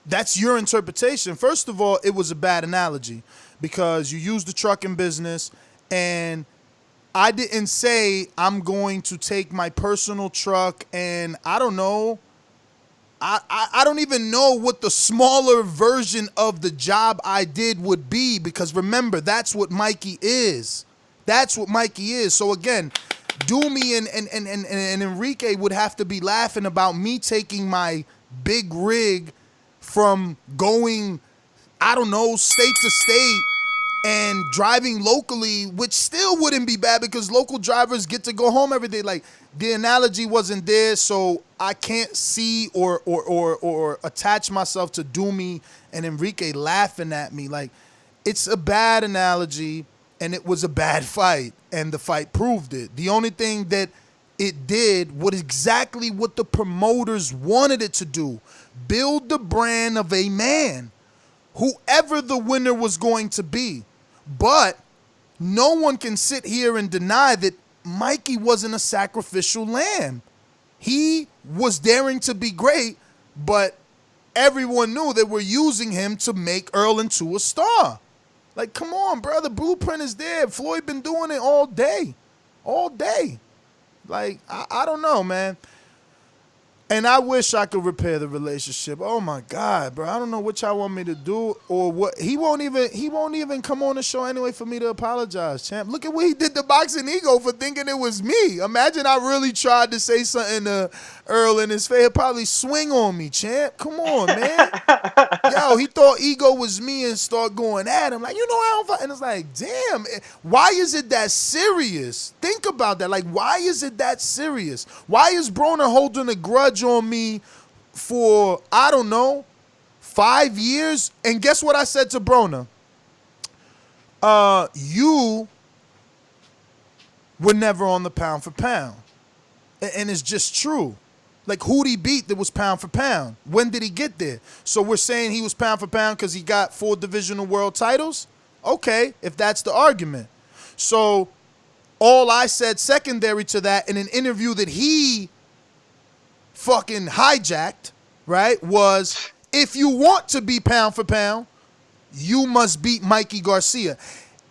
that's your interpretation. First of all, it was a bad analogy because you used the trucking business, and I didn't say I'm going to take my personal truck and I don't know. I don't even know what the smaller version of the job I did would be because remember, that's what Mikey is. That's what Mikey is. So again, Doomy and Enrique would have to be laughing about me taking my big rig from going, I don't know, state to state and driving locally, which still wouldn't be bad because local drivers get to go home every day. Like, the analogy wasn't there, so I can't see or attach myself to Doomy and Enrique laughing at me. Like, it's a bad analogy, and it was a bad fight, and the fight proved it. The only thing that it did was exactly what the promoters wanted it to do. Build the brand of a man, whoever the winner was going to be. But no one can sit here and deny that Mikey wasn't a sacrificial lamb. He was daring to be great, but everyone knew they were using him to make Earl into a star. Like, come on, bro. The blueprint is there. Floyd been doing it all day. All day. Like, I don't know, man. And I wish I could repair the relationship. Oh my God, bro. I don't know what y'all want me to do or what. He won't even come on the show anyway for me to apologize, champ. Look at what he did to Boxing Ego for thinking it was me. Imagine I really tried to say something to Earl in his face. He'd probably swing on me, champ. Come on, man. Yo, he thought Ego was me and start going at him. Like, you know, I don't fight. And it's like, damn, why is it that serious? Think about that. Like, why is it that serious? Why is Broner holding a grudge on me for, I don't know, 5 years? And guess what I said to Broner? You were never on the pound for pound. And it's just true. Like, who'd he beat that was pound for pound? When did he get there? So we're saying he was pound for pound because he got 4 divisional world titles? Okay, if that's the argument. So all I said secondary to that in an interview that he fucking hijacked, right, was if you want to be pound for pound, you must beat Mikey Garcia.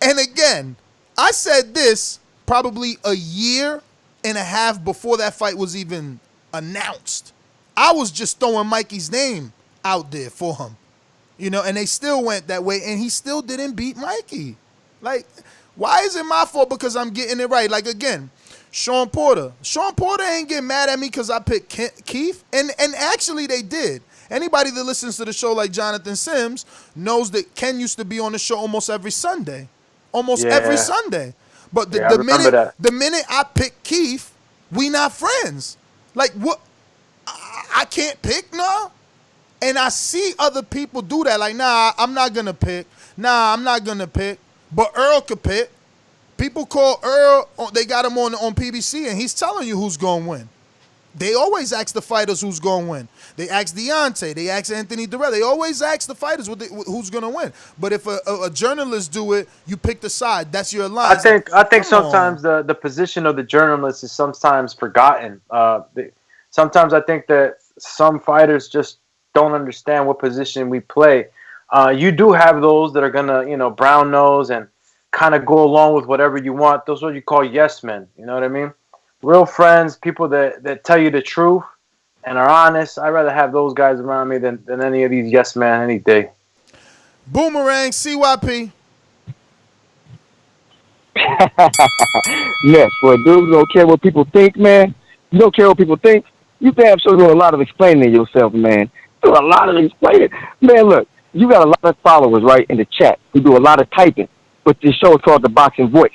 And again, I said this probably a year and a half before that fight was even announced. I was just throwing Mikey's name out there for him. You know, and they still went that way, and he still didn't beat Mikey. Like, why is it my fault because I'm getting it right? Like, again, Shawn Porter. Shawn Porter ain't getting mad at me because I picked Keith, and actually they did. Anybody that listens to the show like Jonathan Sims knows that Ken used to be on the show almost every Sunday. Every Sunday. But the minute I pick Keith, we not friends. Like, what? I can't pick now? And I see other people do that. Like, nah, I'm not going to pick. Nah, I'm not going to pick. But Earl could pick. People call Earl, they got him on PBC, and he's telling you who's going to win. They always ask the fighters who's going to win. They ask Deontay. They ask Anthony Durrell. They always ask the fighters who's going to win. But if a journalist do it, you pick the side. That's your line. I think sometimes the position of the journalist is sometimes forgotten. Sometimes I think that some fighters just don't understand what position we play. You do have those that are gonna, brown nose and kind of go along with whatever you want. Those are what you call yes men. You know what I mean? Real friends, people that tell you the truth and are honest. I'd rather have those guys around me than any of these yes men any day. Boomerang, CYP. Yes, well, dude, you don't care what people think, man. You don't care what people think. You damn sure do a lot of explaining yourself, man. Do a lot of explaining. Man, look, you got a lot of followers, right, in the chat who do a lot of typing, but this show is called The Boxing Voice.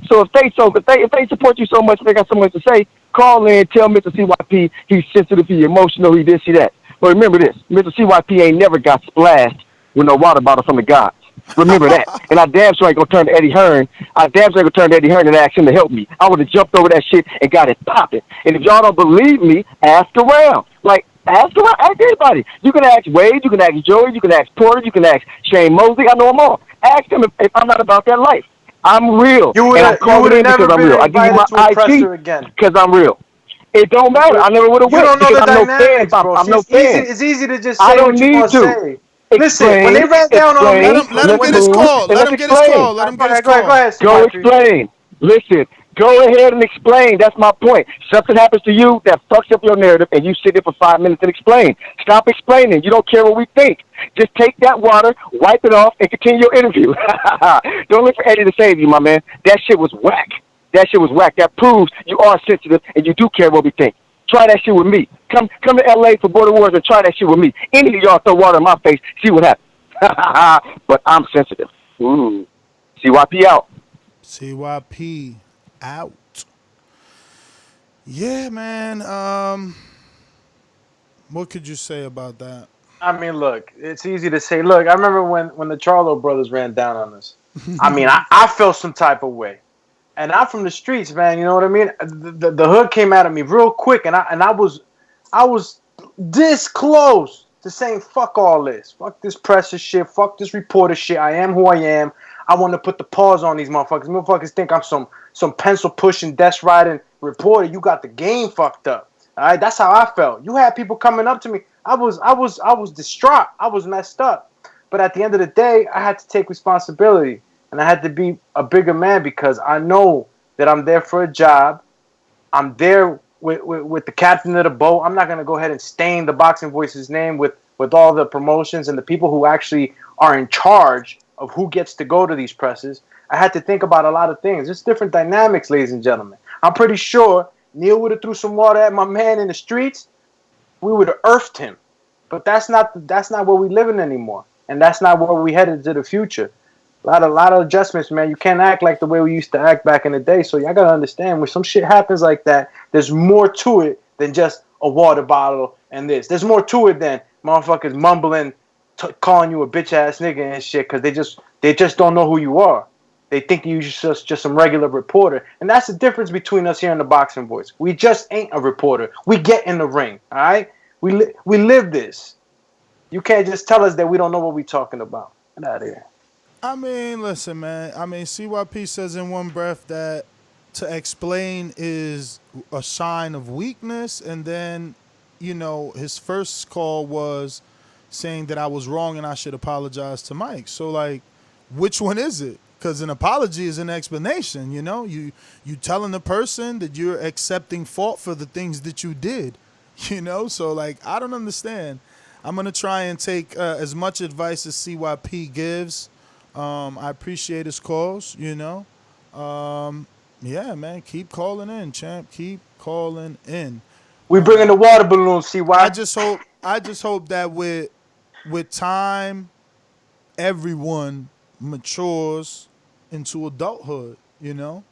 So if they support you so much, they got so much to say, call in, tell Mr. CYP he's sensitive, he's emotional, he this, he that. But remember this, Mr. CYP ain't never got splashed with no water bottle from the gods. Remember that. And I damn sure ain't gonna turn to Eddie Hearn. And ask him to help me. I would have jumped over that shit and got it popping. And if y'all don't believe me, ask around. Like, ask anybody. You can ask Wade, you can ask Joey, you can ask Porter, you can ask Shane Mosley. I know them all. Ask them if I'm not about that life. I'm real. I'm calling in because I'm real. I give you my IG because I'm real. It don't matter. I never would have went. You don't know the I'm dynamics, no fan, bro. I'm no fan. It's easy to just say I don't what you want to say. Listen, when they ran down on me, let him get his call. Let him get his call. Go ahead. Go explain. Listen, go ahead and explain. That's my point. Something happens to you that fucks up your narrative, and you sit there for 5 minutes and explain. Stop explaining. You don't care what we think. Just take that water, wipe it off, and continue your interview. Don't look for Eddie to save you, my man. That shit was whack. That proves you are sensitive and you do care what we think. Try that shit with me. Come to LA for Border Wars and try that shit with me. Any of y'all throw water in my face, see what happens. But I'm sensitive. Ooh. CYP out. CYP out. Yeah, man. What could you say about that? I mean, look, it's easy to say. Look, I remember when the Charlo brothers ran down on us. I mean, I felt some type of way. And I'm from the streets, man. You know what I mean? The hood came out of me real quick, and I was this close to saying fuck all this, fuck this presser shit, fuck this reporter shit. I am who I am. I want to put the pause on these motherfuckers. Motherfuckers think I'm some pencil pushing, desk riding reporter. You got the game fucked up. All right, that's how I felt. You had people coming up to me. I was distraught. I was messed up. But at the end of the day, I had to take responsibility. And I had to be a bigger man because I know that I'm there for a job. I'm there with the captain of the boat. I'm not going to go ahead and stain the Boxing Voice's name with all the promotions and the people who actually are in charge of who gets to go to these presses. I had to think about a lot of things. There's different dynamics, ladies and gentlemen. I'm pretty sure Neil would have threw some water at my man in the streets. We would have earthed him. But that's not where we living anymore. And that's not where we headed to the future. A lot of adjustments, man. You can't act like the way we used to act back in the day. So y'all gotta understand when some shit happens like that, there's more to it than just a water bottle and this. There's more to it than motherfuckers mumbling, calling you a bitch ass nigga and shit because they just don't know who you are. They think you're just some regular reporter, and that's the difference between us here in the Boxing Voice. We just ain't a reporter. We get in the ring, all right? We live this. You can't just tell us that we don't know what we're talking about. Get out of here. I mean, listen, man. I mean, CYP says in one breath that to explain is a sign of weakness. And then, his first call was saying that I was wrong and I should apologize to Mike. So, like, which one is it? Because an apology is an explanation, you know? You telling the person that you're accepting fault for the things that you did, you know? So, like, I don't understand. I'm going to try and take as much advice as CYP gives. I appreciate his calls, you know? Yeah, man, keep calling in, champ. Keep calling in. We bringing the water balloon, CY. I just hope that with time, everyone matures into adulthood, you know?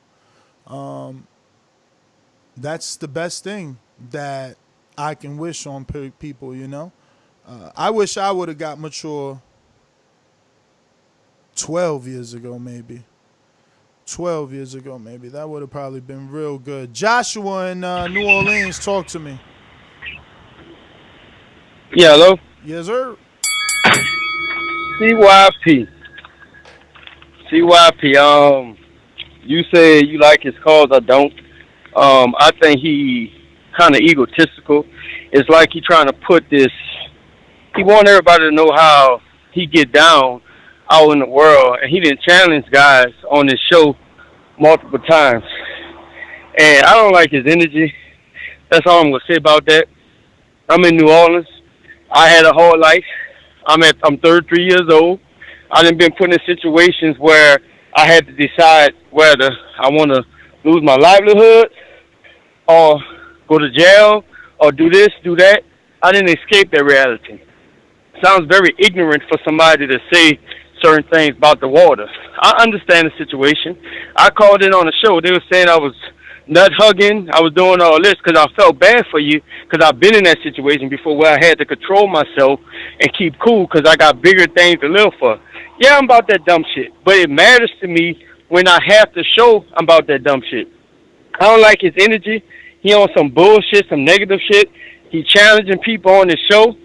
That's the best thing that I can wish on people, you know? I wish I would have got mature 12 years ago, maybe. 12 years ago, maybe. That would have probably been real good. Joshua in New Orleans, talk to me. Yeah, hello? Yes, sir. CYP, you say you like his calls, I don't. I think he kind of egotistical. It's like he trying to put this, he want everybody to know how he get down out in the world, and he didn't challenge guys on this show multiple times. And I don't like his energy. That's all I'm going to say about that. I'm in New Orleans. I had a whole life. I'm 33 years old. I done been put in situations where I had to decide whether I want to lose my livelihood or go to jail or do this, do that. I didn't escape that reality. Sounds very ignorant for somebody to say certain things about the water. I understand the situation. I called in on the show. They were saying I was nut hugging. I was doing all this because I felt bad for you because I've been in that situation before where I had to control myself and keep cool because I got bigger things to live for. Yeah, I'm about that dumb shit, but it matters to me when I have to show I'm about that dumb shit. I don't like his energy. He on some bullshit, some negative shit. He challenging people on his show.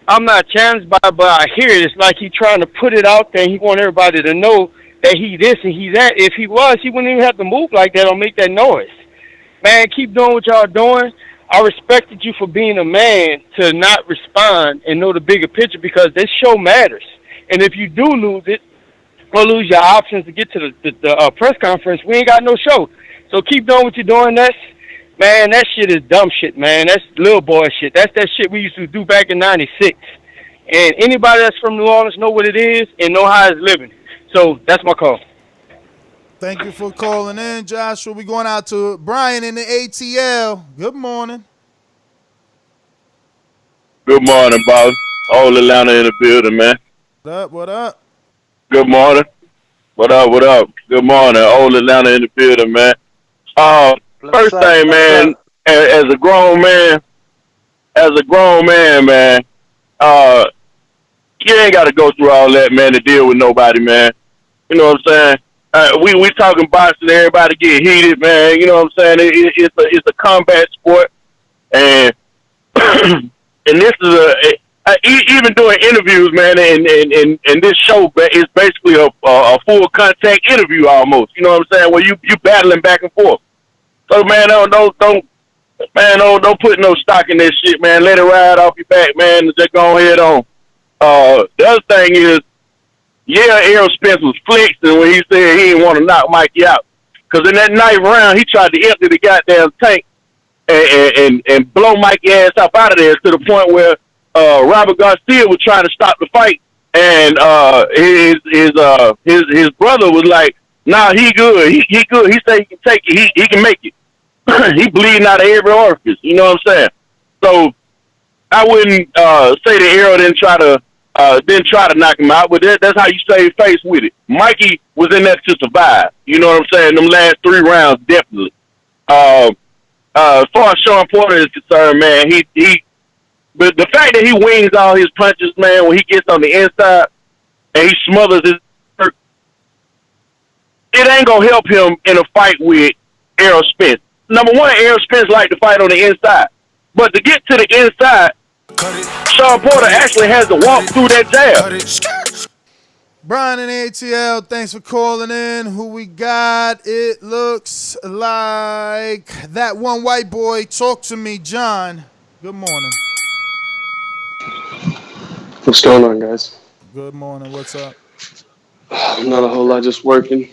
I'm not challenged by it, but I hear it. It's like he trying to put it out there. He want everybody to know that he this and he that. If he was, he wouldn't even have to move like that or make that noise. Man, keep doing what y'all doing. I respected you for being a man to not respond and know the bigger picture because this show matters. And if you do lose it or lose your options to get to the press conference, we ain't got no show. So keep doing what you're doing. Man, that shit is dumb shit, man. That's little boy shit. That's that shit we used to do back in 96. And anybody that's from New Orleans know what it is and know how it's living. So that's my call. Thank you for calling in, Joshua. We're going out to Brian in the ATL. Good morning. Good morning, boss. All Atlanta in the building, man. What up? What up? Good morning. What up? What up? Good morning. All Atlanta in the building, man. First thing, man, as a grown man, man, you ain't got to go through all that, man, to deal with nobody, man. You know what I'm saying? We talking boxing, everybody get heated, man. You know what I'm saying? It's a combat sport, and and this is even doing interviews, man, and this show is basically a full contact interview almost. You know what I'm saying? Where you battling back and forth. So man, don't put no stock in this shit, man. Let it ride off your back, man. And just go ahead on. The other thing is, yeah, Errol Spence was flexing when he said he didn't want to knock Mikey out. Because in that ninth round, he tried to empty the goddamn tank and blow Mikey's ass up out of there to the point where Robert Garcia was trying to stop the fight, and his brother was like, "Nah, he good. He good. He say he can take it. He can make it. He bleeding out of every orifice." You know what I'm saying? So I wouldn't say that Errol didn't try to knock him out, but that's how you save face with it. Mikey was in there to survive. You know what I'm saying? Them last 3 rounds, definitely. As far as Shawn Porter is concerned, man, but the fact that he wings all his punches, man, when he gets on the inside and he smothers his hurt, it ain't gonna help him in a fight with Errol Spence. Number one, Errol Spence like to fight on the inside, but to get to the inside, Shawn Porter actually has to walk through that jab. Brian in ATL, thanks for calling in. Who we got? It looks like that one white boy. Talk to me, John. Good morning. What's going on, guys? Good morning. What's up? Not a whole lot, just working.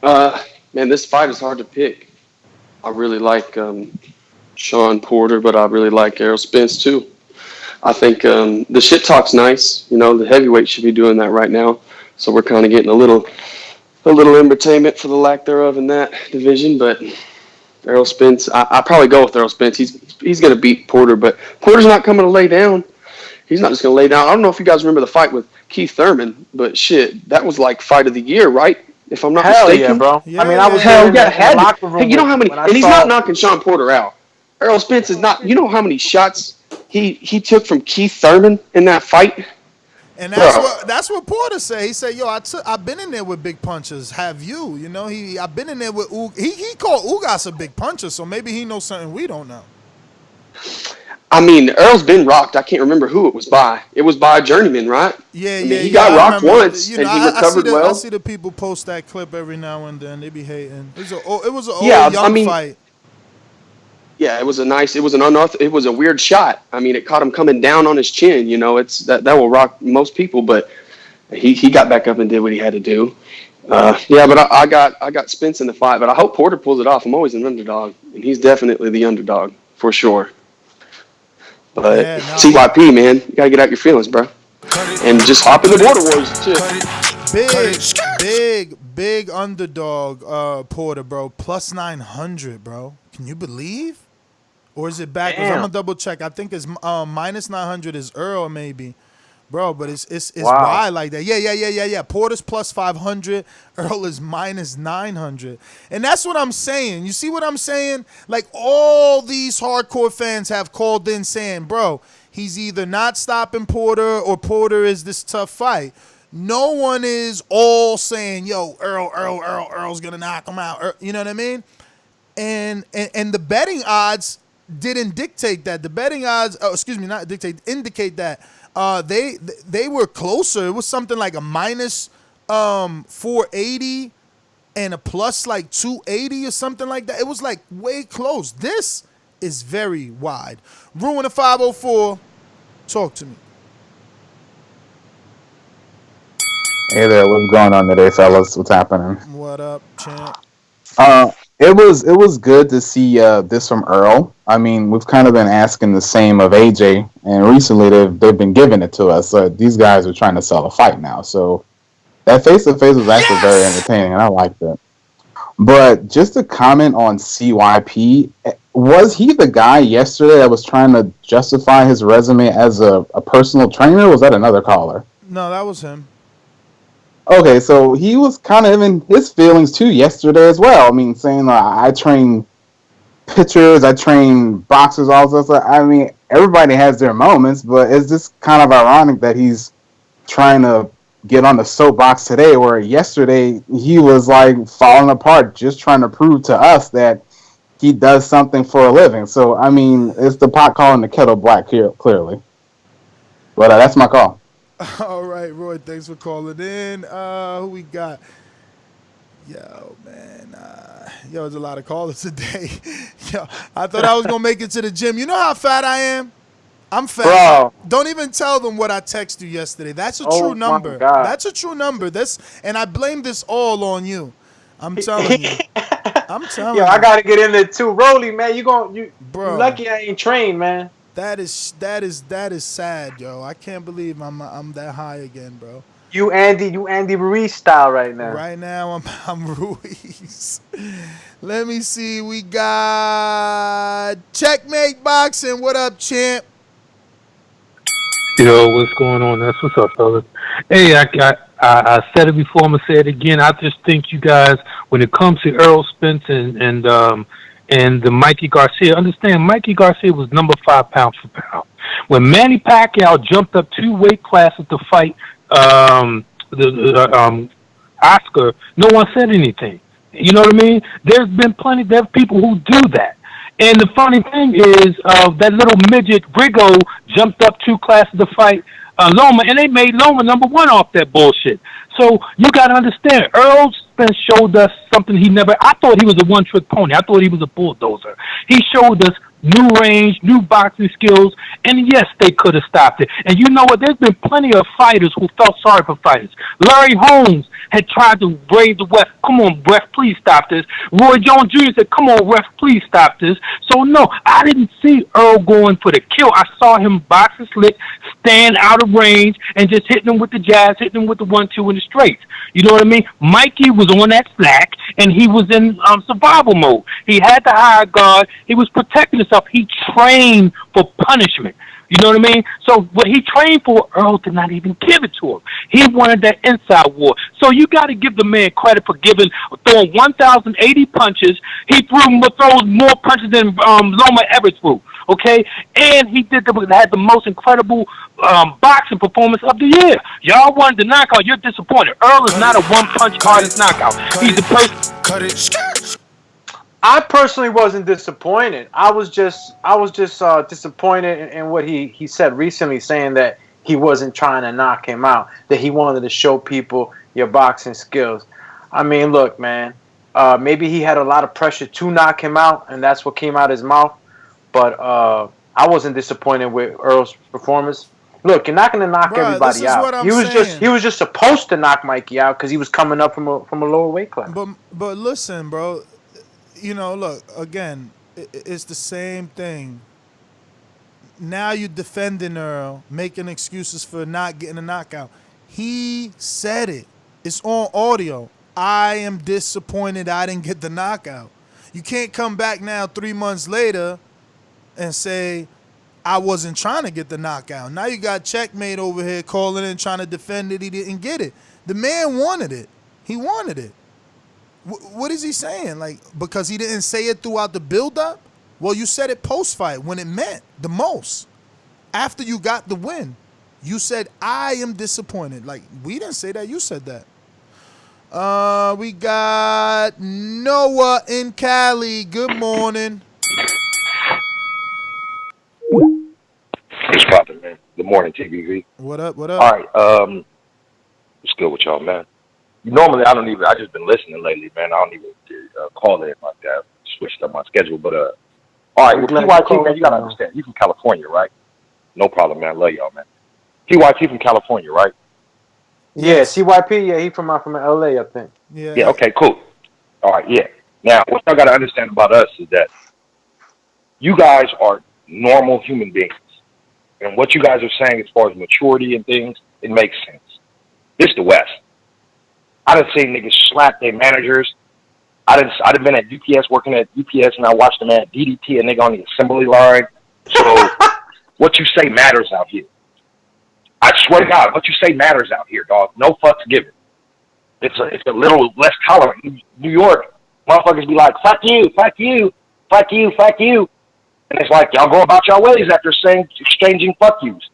Man, this fight is hard to pick. I really like Shawn Porter, but I really like Errol Spence too. I think the shit talk's nice. You know, the heavyweight should be doing that right now. So we're kind of getting a little entertainment for the lack thereof in that division. But Errol Spence, I probably go with Errol Spence. He's going to beat Porter, but Porter's not coming to lay down. He's not just going to lay down. I don't know if you guys remember the fight with Keith Thurman, but shit, that was like fight of the year, right? If I'm not mistaken. Yeah, bro. Yeah, I mean, I was hell there yeah, in the locker room. Hey, you know how many? when I And he's saw- not knocking Shawn Porter out. Errol Spence is not. You know how many shots he took from Keith Thurman in that fight? And that's what Porter said. He said, "Yo, I've been in there with big punchers. Have you? You know, I've been in there with he called Ugas a big puncher, so maybe he knows something we don't know." I mean, Earl's been rocked. I can't remember who it was by. It was by a journeyman, right? Yeah, He got rocked once, You know, and he recovered well. I see the people post that clip every now and then. They be hating. It was an old young fight. Yeah, it was a weird shot. I mean, it caught him coming down on his chin. You know, it's that will rock most people, but he got back up and did what he had to do. Yeah, but I got Spence in the fight, but I hope Porter pulls it off. I'm always an underdog, and he's definitely the underdog for sure. But CYP, man, you gotta get out your feelings, bro, and just hop in the Border Wars too. Big underdog, Porter, bro. Plus 900, bro. Can you believe? Or is it backwards? I'm gonna double check. I think it's minus 900 is Errol maybe, bro. But it's wide like that. Yeah. Porter's plus 500. Errol is minus 900, and that's what I'm saying. You see what I'm saying? Like all these hardcore fans have called in saying, bro, he's either not stopping Porter or Porter is this tough fight. No one is all saying, yo, Errol's gonna knock him out. You know what I mean? And the betting odds didn't dictate that. The betting odds, not dictate, indicate that they were closer. It was something like a minus 480 and a plus like 280 or something like that. It was like way close. This is very wide. Ruin a 504. Talk to me. Hey there, what's going on today, fellas? What's happening? What up, champ? It was good to see this from Errol. I mean, we've kind of been asking the same of AJ, and recently they've been giving it to us. So these guys are trying to sell a fight now. So that face-to-face was actually very entertaining, and I liked it. But just to comment on CYP, was he the guy yesterday that was trying to justify his resume as a personal trainer, or was that another caller? No, that was him. Okay, so he was kind of in his feelings too yesterday as well. I mean, saying I train pitchers, I train boxers, all this stuff. I mean, everybody has their moments, but it's just kind of ironic that he's trying to get on the soapbox today, where yesterday he was like falling apart, just trying to prove to us that he does something for a living. So, I mean, it's the pot calling the kettle black here, clearly. But that's my call. All right, Roy, thanks for calling in. Who we got? Yo, man. There's a lot of callers today. Yo, I thought I was going to make it to the gym. You know how fat I am? I'm fat. Bro. Don't even tell them what I texted you yesterday. That's a true number. God. That's a true number. And I blame this all on you. I'm telling you. Yo, I got to get in there too. Rolly, man, you Bro. lucky I ain't trained, man. That is sad, yo. I can't believe I'm that high again, bro. You Andy Ruiz style right now. Right now I'm Ruiz. Let me see. We got Checkmate Boxing. What up, champ? Yo, what's going on? That's what's up, fellas. Hey, I said it before. I'm gonna say it again. I just think you guys, when it comes to Errol Spence and the Mikey Garcia, understand Mikey Garcia was number 5 pound for pound. When Manny Pacquiao jumped up 2 weight classes to fight Oscar, no one said anything. You know what I mean? There's people who do that. And the funny thing is, that little midget Rigo jumped up 2 classes to fight Loma, and they made Loma number 1 off that bullshit. So you got to understand, Errol Spence showed us something he never. I thought he was a one-trick pony. I thought he was a bulldozer. He showed us new range, new boxing skills, and yes, they could have stopped it. And you know what? There's been plenty of fighters who felt sorry for fighters. Larry Holmes had tried to brave the West. Come on, ref, please stop this. Roy Jones Jr. said, come on, ref, please stop this. So, no, I didn't see Earl going for the kill. I saw him boxing slick, stand out of range, and just hitting him with the jabs, hitting him with the 1-2 in the straights. You know what I mean? Mikey was on that slack, and he was in survival mode. He had the high guard. He was protecting himself. He trained for punishment. You know what I mean? So what he trained for, Earl did not even give it to him. He wanted that inside war. So you got to give the man credit for throwing 1,080 punches. He throws more punches than Loma ever threw. Okay, and he had the most incredible boxing performance of the year. Y'all wanted the knockout. You're disappointed. Earl is not a one-punch artist knockout. He's a person. Cut it. I personally wasn't disappointed. I was just disappointed in what he said recently, saying that he wasn't trying to knock him out, that he wanted to show people your boxing skills. I mean, look, man, maybe he had a lot of pressure to knock him out, and that's what came out of his mouth. But I wasn't disappointed with Earl's performance. Look, you're not going to knock everybody out. He was just supposed to knock Mikey out because he was coming up from a lower weight class. But listen, bro. You know, look, again, it's the same thing. Now you're defending Earl, making excuses for not getting a knockout. He said it. It's on audio. I am disappointed I didn't get the knockout. You can't come back now 3 months later and say, I wasn't trying to get the knockout. Now you got Checkmate over here calling in, trying to defend it. He didn't get it. The man wanted it. He wanted it. What is he saying? Like, because he didn't say it throughout the build-up? Well, you said it post-fight when it meant the most. After you got the win, you said, I am disappointed. Like, we didn't say that. You said that. We got Noah in Cali. Good morning. What's poppin', man? Good morning, TBV. What up? What up? All right. What's good with y'all, man? Normally, I just been listening lately, man. I don't even call it like that. Switched up my schedule. But, all right, well, PYT, man, you got to understand. You from California, right? No problem, man. I love y'all, man. PYT from California, right? Yeah, CYP, yeah, he from LA, I think. Yeah, okay, cool. All right, yeah. Now, what y'all got to understand about us is that you guys are normal human beings. And what you guys are saying as far as maturity and things, it makes sense. It's the West. I done seen niggas slap their managers. I done been at UPS, working at UPS, and I watched a man DDT a nigga on the assembly line. So what you say matters out here. I swear to God, what you say matters out here, dog. No fucks given. It's a little less tolerant. In New York, motherfuckers be like, fuck you, fuck you, fuck you, fuck you. And it's like, y'all go about your ways after exchanging fuck yous.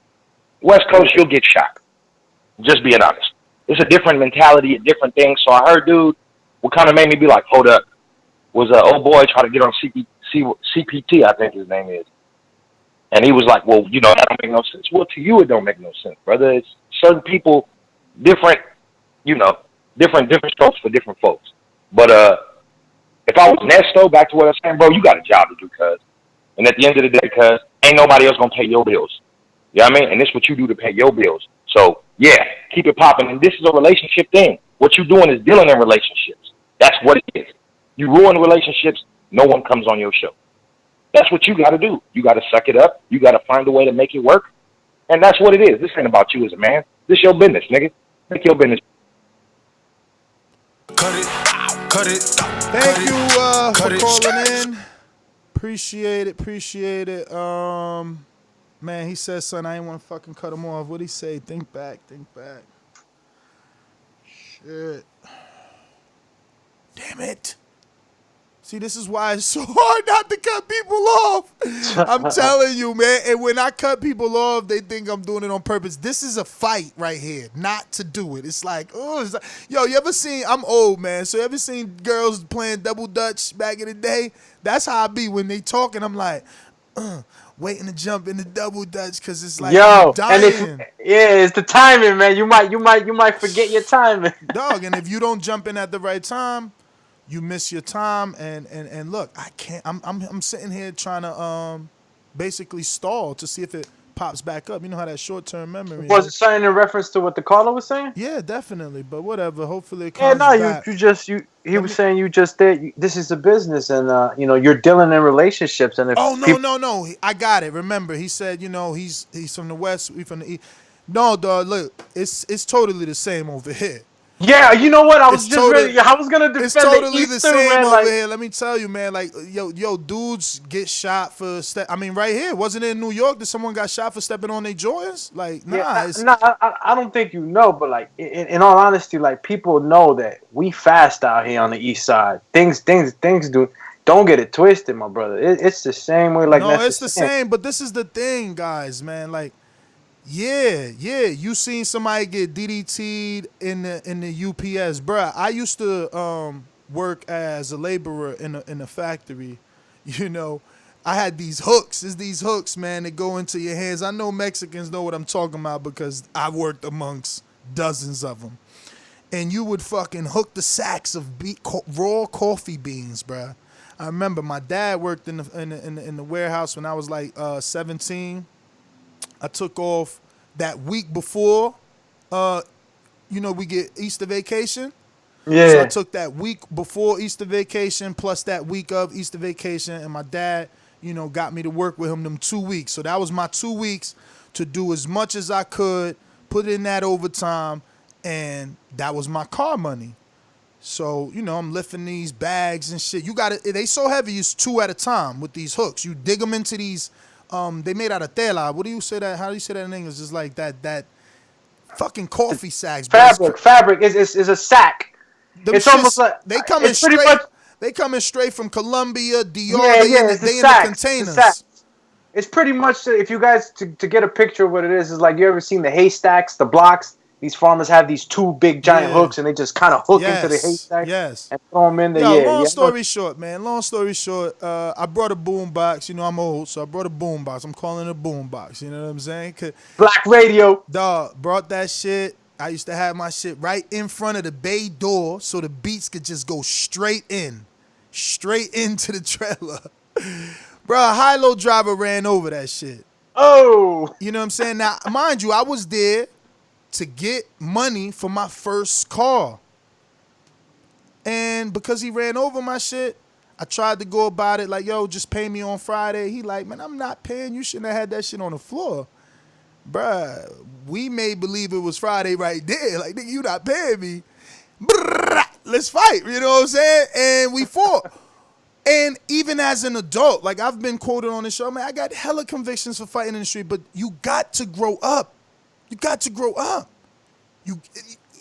West Coast, you'll get shot. Just being honest. It's a different mentality, a different thing. So I heard, dude, what kind of made me be like, hold up, was an old boy trying to get on CPT, I think his name is. And he was like, well, you know, that don't make no sense. Well, to you, it don't make no sense, brother. It's certain people, different, you know, different strokes for different folks. But if I was Nesto, back to what I was saying, bro, you got a job to do, cuz. And at the end of the day, cuz, ain't nobody else going to pay your bills. You know what I mean? And this is what you do to pay your bills. So, yeah, keep it popping. And this is a relationship thing. What you're doing is dealing in relationships. That's what it is. You ruin relationships, no one comes on your show. That's what you got to do. You got to suck it up. You got to find a way to make it work. And that's what it is. This ain't about you as a man. This your business, nigga. Make your business. Cut it. Thank you for calling in. Appreciate it. Man, he says, son, I ain't want to fucking cut him off. What'd he say? Think back. Shit. Damn it. See, this is why it's so hard not to cut people off. I'm telling you, man. And when I cut people off, they think I'm doing it on purpose. This is a fight right here, not to do it. It's like, yo, you ever seen, I'm old, man. So you ever seen girls playing double dutch back in the day? That's how I be when they talking. I'm like, waiting to jump in the double dutch because it's like, I'm dying. And it's the timing, man. You might forget your timing. Dog, and if you don't jump in at the right time, you miss your time. And look, I can't. I'm sitting here trying to basically stall to see if it pops back up. You know how that short term memory Was it is. something in reference to what the caller was saying? Yeah, definitely. But whatever. Hopefully it Yeah, comes no, back. he was saying you just did. This is a business, and you're dealing in relationships, and if Oh no! I got it. Remember, he said, he's from the West, we from the East. No, dog. Look, it's totally the same over here. Yeah, you know what? I was Totally- I was gonna defend It's totally the the Eastern, same man. over Like, here. Let me tell you, man. Like, yo, dudes get shot for I mean, right here, wasn't it in New York that someone got shot for stepping on their Jordans? Like, nah. I don't think you know, but like in all honesty, like people know that we fast out here on the East Side. Things do. Don't get it twisted, my brother. It's the same way. Like, No, that's it's the same. But this is the thing, guys, man. Like, yeah. You seen somebody get DDT'd in the UPS, bruh. I used to work as a laborer in a factory. I had these hooks. It's these hooks, man, that go into your hands. I know Mexicans know what I'm talking about because I've worked amongst dozens of them. And you would fucking hook the sacks of raw coffee beans, bruh. I remember my dad worked in the warehouse when I was like 17. I took off that week before, we get Easter vacation. Yeah. So I took that week before Easter vacation plus that week of Easter vacation, and my dad, got me to work with him them 2 weeks. So that was my 2 weeks to do as much as I could, put in that overtime, and that was my car money. So, I'm lifting these bags and shit. They so heavy, it's 2 at a time with these hooks. You dig them into these, they made out of tela. What do you say that? How do you say that in English? Just like that fucking coffee sacks. Fabric is a sack. It's almost like they coming straight. They coming straight from Colombia, Dior. They in the containers. It's pretty much, if you guys to get a picture of what it is like, you ever seen the haystacks, the blocks? These farmers have these 2 big giant hooks, and they just kind of hook into the haystack and throw them in there. Long story short, man. I brought a boom box. I'm old, so I brought a boom box. I'm calling it a boom box. You know what I'm saying? Black radio. Dog, brought that shit. I used to have my shit right in front of the bay door so the beats could just go straight into the trailer. Bro, a high-low driver ran over that shit. Oh! You know what I'm saying? Now, mind you, I was there to get money for my first car. And because he ran over my shit, I tried to go about it like, yo, just pay me on Friday. He like, man, I'm not paying. You shouldn't have had that shit on the floor. Bruh, we made believe it was Friday right there. Like, nigga, you not paying me. Brrr, let's fight. You know what I'm saying? And we fought. And even as an adult, like I've been quoted on the show, man, I got hella convictions for fighting in the street, but you got to grow up. You got to grow up.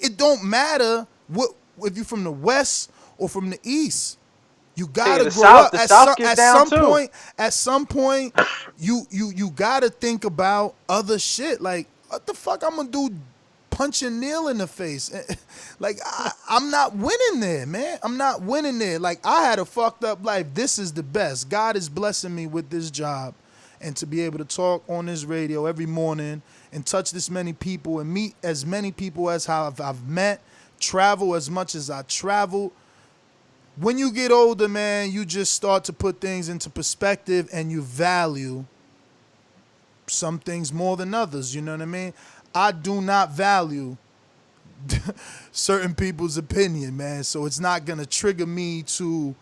It don't matter if you're from the West or from the East. You gotta grow up. At some point, you gotta think about other shit. Like, what the fuck I'm gonna do? Punching Neil in the face. Like, I'm not winning there, man. I'm not winning there. Like, I had a fucked up life. This is the best. God is blessing me with this job, and to be able to talk on this radio every morning and touch this many people and meet as many people as how I've met, travel as much as I traveled. When you get older, man, you just start to put things into perspective and you value some things more than others. You know what I mean? I do not value certain people's opinion, man. So it's not going to trigger me to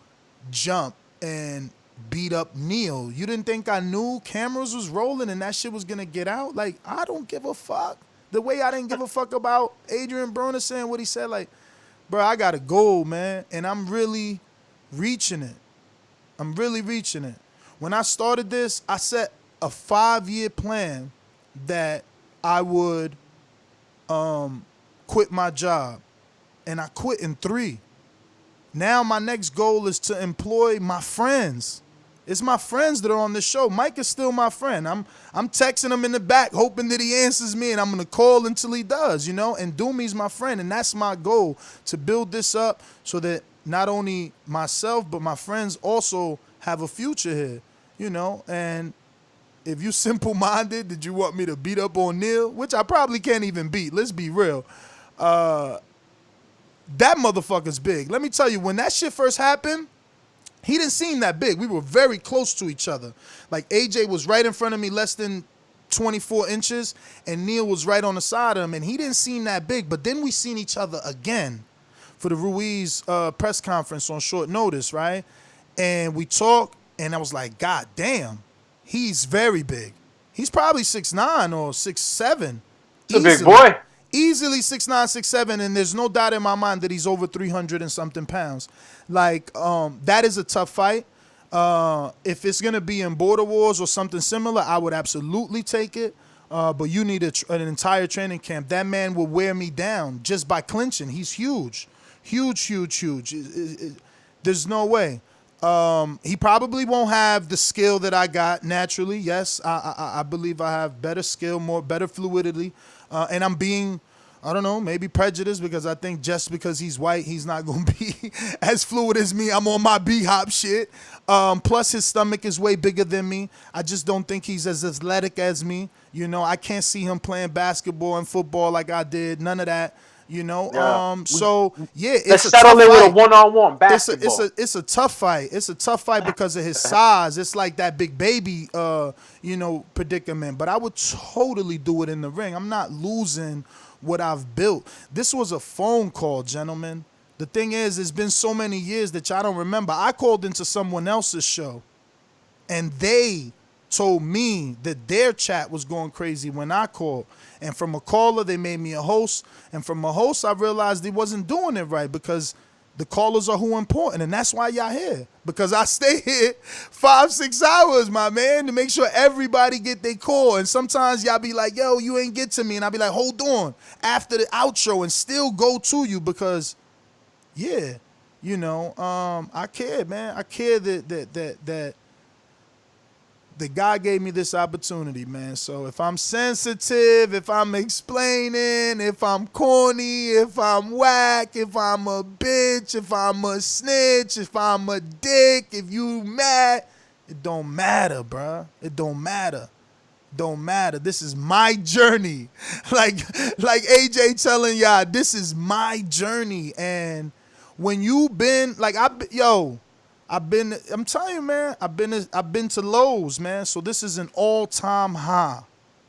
jump and beat up Neil. You didn't think I knew cameras was rolling and that shit was going to get out? Like, I don't give a fuck. The way I didn't give a fuck about Adrian Broner saying what he said, like, bro, I got a goal, man, and I'm really reaching it. I'm really reaching it. When I started this, I set a 5-year plan that I would quit my job, and I quit in 3. Now my next goal is to employ my friends. It's my friends that are on this show. Mike is still my friend. I'm texting him in the back, hoping that he answers me, and I'm gonna call until he does, you know. And Doomy's my friend, and that's my goal, to build this up so that not only myself but my friends also have a future here, you know. And if you simple-minded, did you want me to beat up on Neil, which I probably can't even beat. Let's be real. that motherfucker's big. Let me tell you, when that shit first happened, he didn't seem that big. We were very close to each other. Like, AJ was right in front of me, less than 24 inches, and Neil was right on the side of him, and he didn't seem that big. But then we seen each other again for the Ruiz press conference on short notice, right? And we talked, and I was like, God damn, he's very big. He's probably 6'9" or 6'7". He's a big boy. Easily 6'9", 6'7", and there's no doubt in my mind that he's over 300 and something pounds. Like, that is a tough fight. If it's going to be in Border Wars or something similar, I would absolutely take it. But you need an entire training camp. That man will wear me down just by clinching. He's huge. Huge. There's no way. He probably won't have the skill that I got naturally. Yes, I believe I have better skill, better fluidity. And I'm being, I don't know, maybe prejudiced because I think just because he's white, he's not going to be as fluid as me. I'm on my B-hop shit. Plus, his stomach is way bigger than me. I just don't think he's as athletic as me. You know, I can't see him playing basketball and football like I did. None of that. You know, let's settle it with a one-on-one basketball. It's a tough fight. It's a tough fight because of his size. It's like that big baby, predicament. But I would totally do it in the ring. I'm not losing what I've built. This was a phone call, gentlemen. The thing is, it's been so many years that y'all don't remember. I called into someone else's show, and they told me that their chat was going crazy when I called. And from a caller, they made me a host. And from a host, I realized they wasn't doing it right because the callers are who important. And that's why y'all here. Because I stay here 5-6 hours, my man, to make sure everybody get their call. And sometimes y'all be like, yo, you ain't get to me. And I'll be like, hold on, after the outro, and still go to you because, yeah, I care, man. I care that God gave me this opportunity, man. So if I'm sensitive, if I'm explaining, if I'm corny, if I'm whack, if I'm a bitch, if I'm a snitch, if I'm a dick, if you mad, it don't matter, bruh. It don't matter. Don't matter. This is my journey. Like AJ telling y'all, this is my journey. And when you been, like, I'm telling you, man, I've been to lows, man. So this is an all-time high.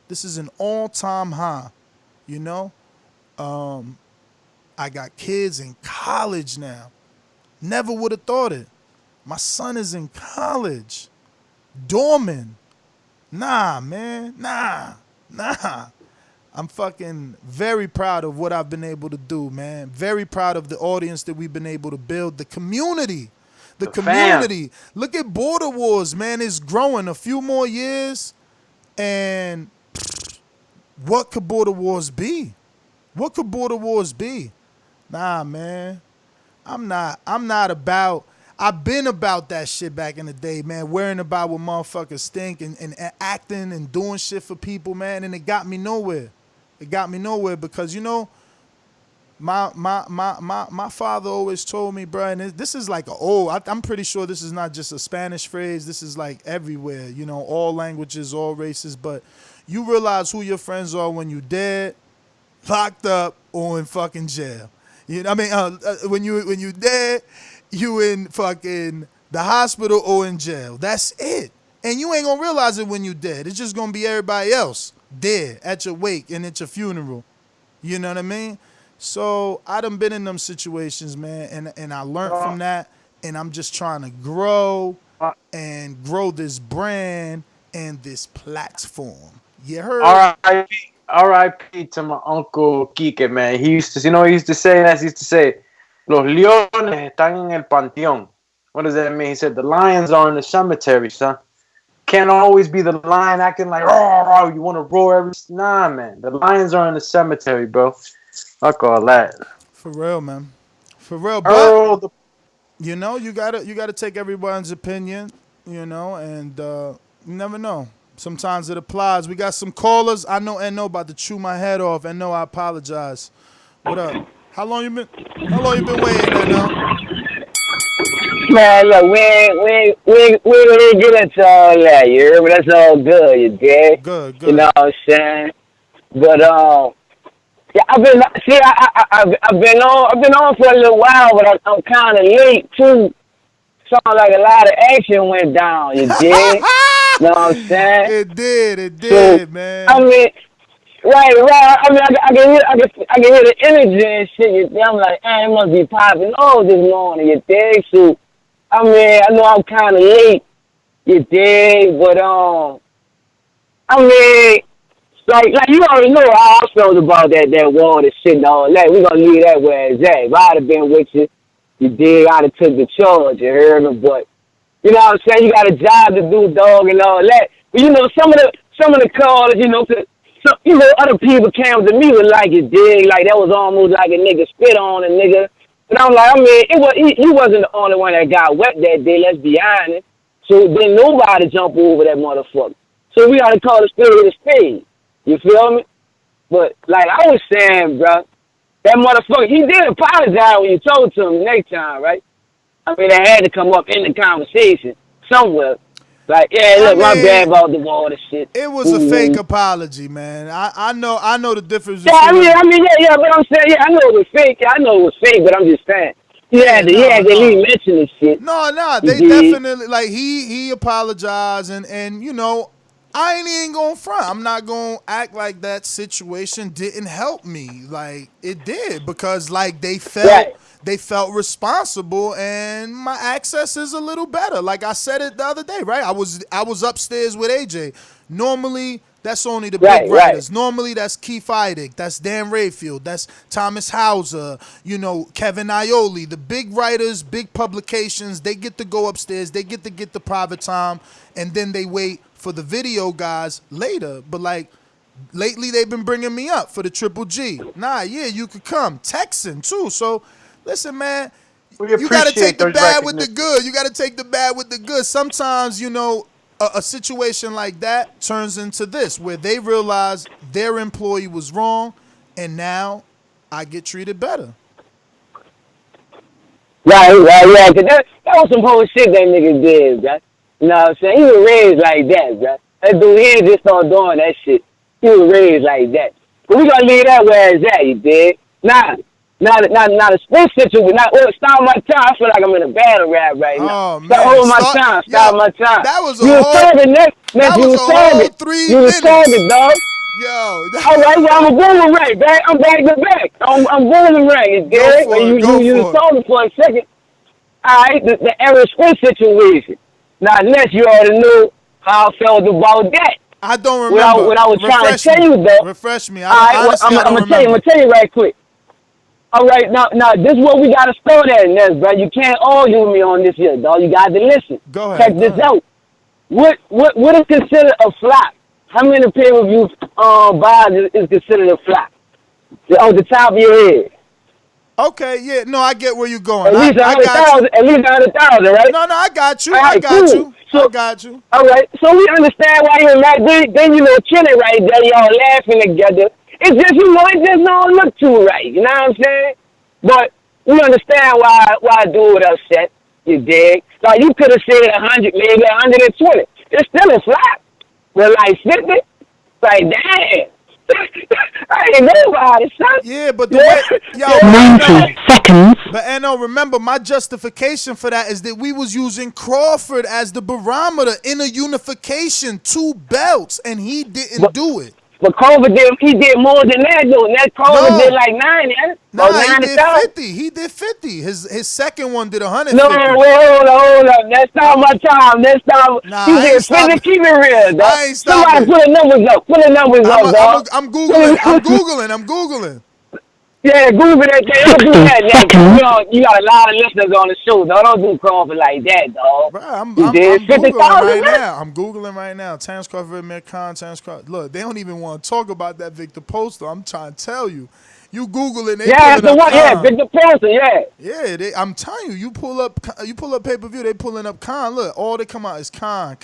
This is an all-time high, you know? I got kids in college now. Never would have thought it. My son is in college. Dormant. Nah, man. Nah. I'm fucking very proud of what I've been able to do, man. Very proud of the audience that we've been able to build. The community. The community. Fam. Look at Border Wars, man. It's growing. A few more years, and what could Border Wars be? What could Border Wars be? Nah, man. I'm not about. I've been about that shit back in the day, man. Worrying about what motherfuckers think and acting and doing shit for people, man. And it got me nowhere. It got me nowhere because, my father always told me, bro, and this is like I'm pretty sure this is not just a Spanish phrase. This is like everywhere, all languages, all races. But you realize who your friends are when you dead, locked up, or in fucking jail. When you dead, you in fucking the hospital or in jail. That's it. And you ain't gonna realize it when you dead. It's just gonna be everybody else dead at your wake and at your funeral. You know what I mean? So I done been in them situations, man, and I learned from that, and I'm just trying to grow and grow this brand and this platform. You heard? R.I.P. to my uncle Kike, man. He used to say, Los leones están en el panteón. What does that mean? He said, the lions are in the cemetery, son. Can't always be the lion acting like, oh, you want to roar every... Nah, man. The lions are in the cemetery, bro. Fuck all that. For real, man. For real, but you gotta take everyone's opinion, and you never know. Sometimes it applies. We got some callers. I know about to chew my head off. No, I apologize. What up? How long you been waiting there now? Man, look, we ain't really get into all that, you hear me? That's all good, you dig? Good. You know what I'm saying? But Yeah, I've been on for a little while, but I'm kind of late too. Sound like a lot of action went down. You dig? Know what I'm saying? It did, man. I mean, right. I mean, I can hear the energy and shit. You dig? I'm like, it must be popping off this morning. You dig? So, I mean, I know I'm kind of late. You dig? But I mean. Like you already know how I felt about that water shit and all that. We gonna leave that where it's at. If I'd have been with you, you dig, I'd have took the charge, you heard me? But you know what I'm saying? You got a job to do, dog, and all that. But you know, some of the callers, you know, other people came to me with like, you dig, like that was almost like a nigga spit on a nigga. But I'm like, I mean, he wasn't the only one that got wet that day, let's be honest. So then nobody jump over that motherfucker. So we gotta call the spade a spade. You feel me? But like I was saying, bro, that motherfucker, he did apologize when you told to him next time, right? I mean, it had to come up in the conversation somewhere. Like, yeah, look, my bad about the water shit. It was a fake apology, man. I know the difference. Yeah, I mean, yeah, but I'm saying, yeah, I know it was fake. I know it was fake, but I'm just saying. He had to at least mention this shit. No, they definitely, like, he apologized, and you know, I ain't gonna front. I'm not gonna act like that situation didn't help me. Like it did, because like they felt responsible, and my access is a little better. Like I said it the other day, right? I was upstairs with AJ. Normally that's only the big writers. Normally that's Keith Eidig, that's Dan Rayfield, that's Thomas Hauser, you know, Kevin Ioli. The big writers, big publications, they get to go upstairs, they get the private time, and then they wait for the video guys later. But like lately they've been bringing me up for the Triple G. Nah, yeah, you could come. Texting too. So listen, man, you got to take the bad with the good. You got to take the bad with the good. Sometimes, you know, a situation like that turns into this, where they realize their employee was wrong, and now I get treated better. Right, yeah. Cause that was some whole shit that nigga did, bro. You know what I'm saying? He was raised like that, bro. That dude, he ain't just start doing that shit. He was raised like that. But we gonna leave that where it's at, you dig? Not a split situation. Stop my time. I feel like I'm in a battle rap right now. Oh, man. Stop my time. Stop my time. That was a whole 3 minutes. You was talking, dog. Yo. All right, well, I'm a boomerang, man. I'm back to back. I'm boomerang, you dig? You was talking for a second. All right, the Errol Spence situation. Now, unless you already knew how I felt about that. I don't remember. What I was trying to tell you, though. Refresh me. I'm gonna tell you right quick. All right, now this is what we gotta start at, Ness, bro. You can't argue with me on this here, dog. You got to listen. Go ahead. Check this out. What is considered a flop? How many pay-per-view buys is considered a flop? On the top of your head. Okay, yeah, no, I get where you're going. At least 100,000, right? No, I got you. All right, cool. I got you. All right, so we understand why you're mad. Then you know, chilling right there, y'all laughing together. It's just, you know, it just don't look too right. You know what I'm saying? But we understand why dude was upset. You dig? Like, you could have said 100, maybe 120. It's still a flop. But like 50, like damn. I ain't nobody, son. Yeah, but the way, 90 seconds. But no, remember, my justification for that is that we was using Crawford as the barometer in a unification, 2 belts, and he didn't do it. But Crawford did more than that, though. That Crawford did like 90. No, he did 50. He did 50. His second one did 150. No, wait, hold on. That's not my time. That's not. Nah, he did 50. Keep it real, dog. I ain't stopping. Somebody put the numbers up. Put the numbers up, dog. I'm Googling. Yeah, Google that. Don't do that. You got a lot of listeners on the show, dog. Don't do Crawford like that, dog. Bro, I'm Googling right now. I'm Googling right now. Terrence Crawford, Amir Khan, Terrence Crawford. Look, they don't even want to talk about that Victor Poster. I'm trying to tell you. You Googling, they that's the one. Khan. Yeah, Victor Poster. Yeah. Yeah, I'm telling you. You pull up pay-per-view. They pulling up Khan. Look, all they come out is Khan.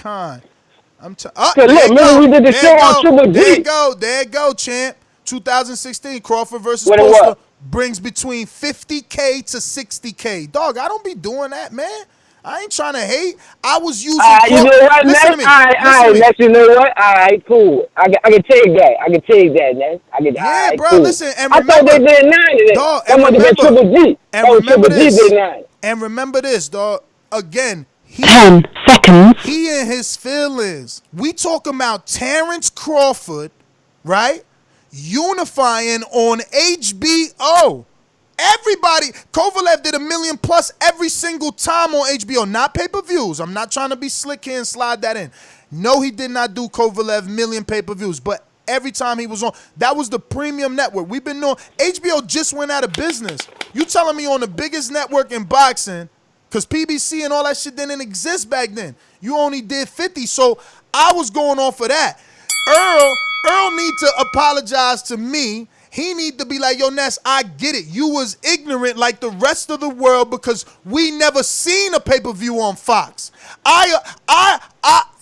I'm look, remember we did the show on Triple G. There you go, champ. 2016 Crawford versus Poster brings between 50K to 60K. Dog, I don't be doing that, man. I ain't trying to hate. I was using. You know what, listen man? to me. All right, Ness, you know what? All right, cool. I can take that. Ness. Yeah, bro. Cool. Listen, and I thought remember, they did 9 today. dog. That And must have been remember, Triple G. and That was remember Triple G this. did 9. And remember this, dog. Again, 10 seconds. He in his feelings. We talking about Terrence Crawford, right? Unifying on HBO. Everybody, Kovalev did $1 million plus every single time on HBO, not pay-per-views. I'm not trying to be slick here and slide that in. No, he did not do Kovalev million pay-per-views, but every time he was on, that was the premium network. We've been on, HBO just went out of business. You telling me on the biggest network in boxing, because PBC and all that shit didn't exist back then. You only did 50, so I was going off of that. Earl need to apologize to me. He need to be like, yo, Ness, I get it. You was ignorant like the rest of the world because we never seen a pay-per-view on Fox.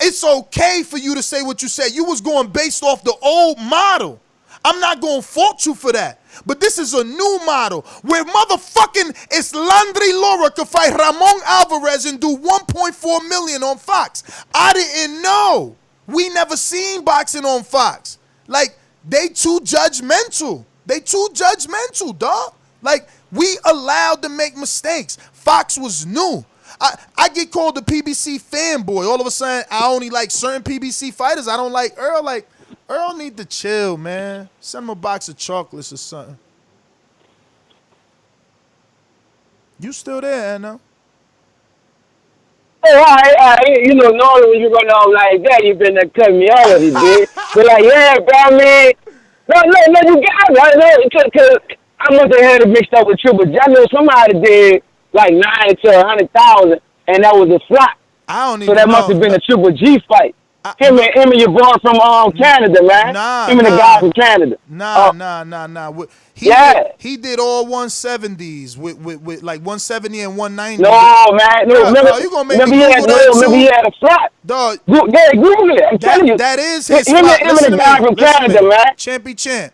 It's okay for you to say what you said. You was going based off the old model. I'm not going to fault you for that. But this is a new model where motherfucking Islandri Lara could fight Ramon Alvarez and do 1.4 million on Fox. I didn't know. We never seen boxing on Fox. Like, they too judgmental. Dog. Like, we allowed to make mistakes. Fox was new. I get called the PBC fanboy. All of a sudden, I only like certain PBC fighters. I don't like Earl. Like, Earl need to chill, man. Send him a box of chocolates or something. You still there, Anno? Oh, all right. You know, normally when you run on like that, you been cutting me already, dude. But like, yeah, bro, I mean, no, you got it. I know, because I must have had it mixed up with Triple G. I know somebody did like 9 to 100,000, and that was a flop. I don't even So that know. must have been a Triple G fight. Him and your boy from Canada, man. Him and the guy from Canada. Nah. He did all 170s with like 170 and 190. No, man. No, remember, you gonna make remember me Google that too? he had a flop. Dog. Yeah, Google it. I'm telling you. That is his him flop. and the guy from Canada, man. Champ.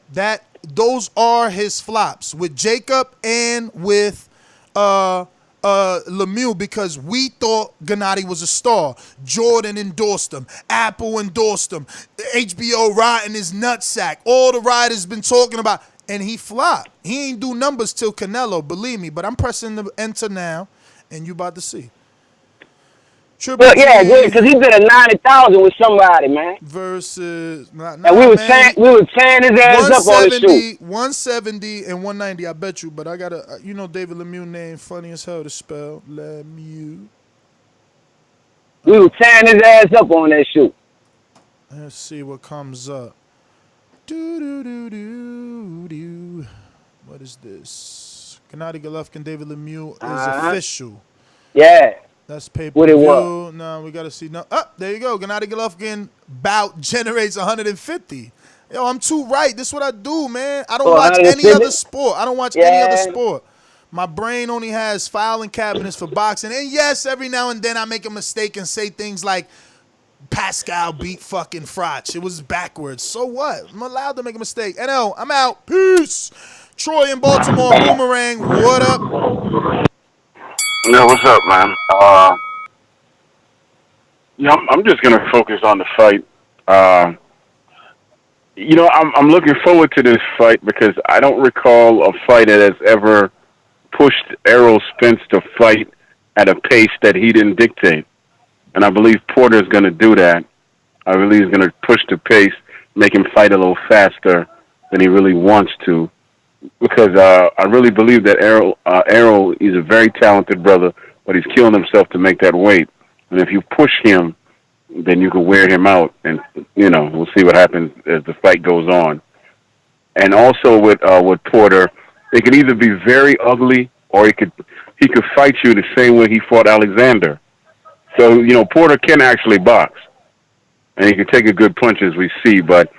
Those are his flops with Jacob and with Lemieux, because we thought Gennady was a star. Jordan endorsed him. Apple endorsed him. HBO riding his nutsack. All the riders been talking about, and he flopped. He ain't do numbers till Canelo, believe me. But I'm pressing the enter now, and you about to see. Well, yeah, good, because he did a 90,000 with somebody, man. Versus, and we was tearing his ass up on the shoot. 170 and 190, I bet you. But I gotta, you know, David Lemieux name funny as hell to spell. Lemieux. We was tearing his ass up on that shoot. Let's see what comes up. What is this? Gennady Golovkin, David Lemieux is official. Yeah. That's pay-per-view. What it was. No, we got to see. No, there you go. Gennady Golovkin bout generates 150. Yo, I'm too right. This is what I do, man. I don't watch any other sport. Any other sport. My brain only has filing cabinets for boxing. And yes, every now and then I make a mistake and say things like Pascal beat fucking Frotch. It was backwards. So what? I'm allowed to make a mistake. NL, I'm out. Peace. Troy in Baltimore. Boomerang. What up? Yo, what's up, man? I'm just gonna focus on the fight. I'm looking forward to this fight because I don't recall a fight that has ever pushed Errol Spence to fight at a pace that he didn't dictate, and I believe Porter's gonna do that. I believe he's gonna push the pace, make him fight a little faster than he really wants to. Because I really believe that Errol is a very talented brother, but he's killing himself to make that weight. And if you push him, then you can wear him out, and we'll see what happens as the fight goes on. And also with Porter, it could either be very ugly, or he could fight you the same way he fought Alexander. So Porter can actually box, and he can take a good punch, as we see, but.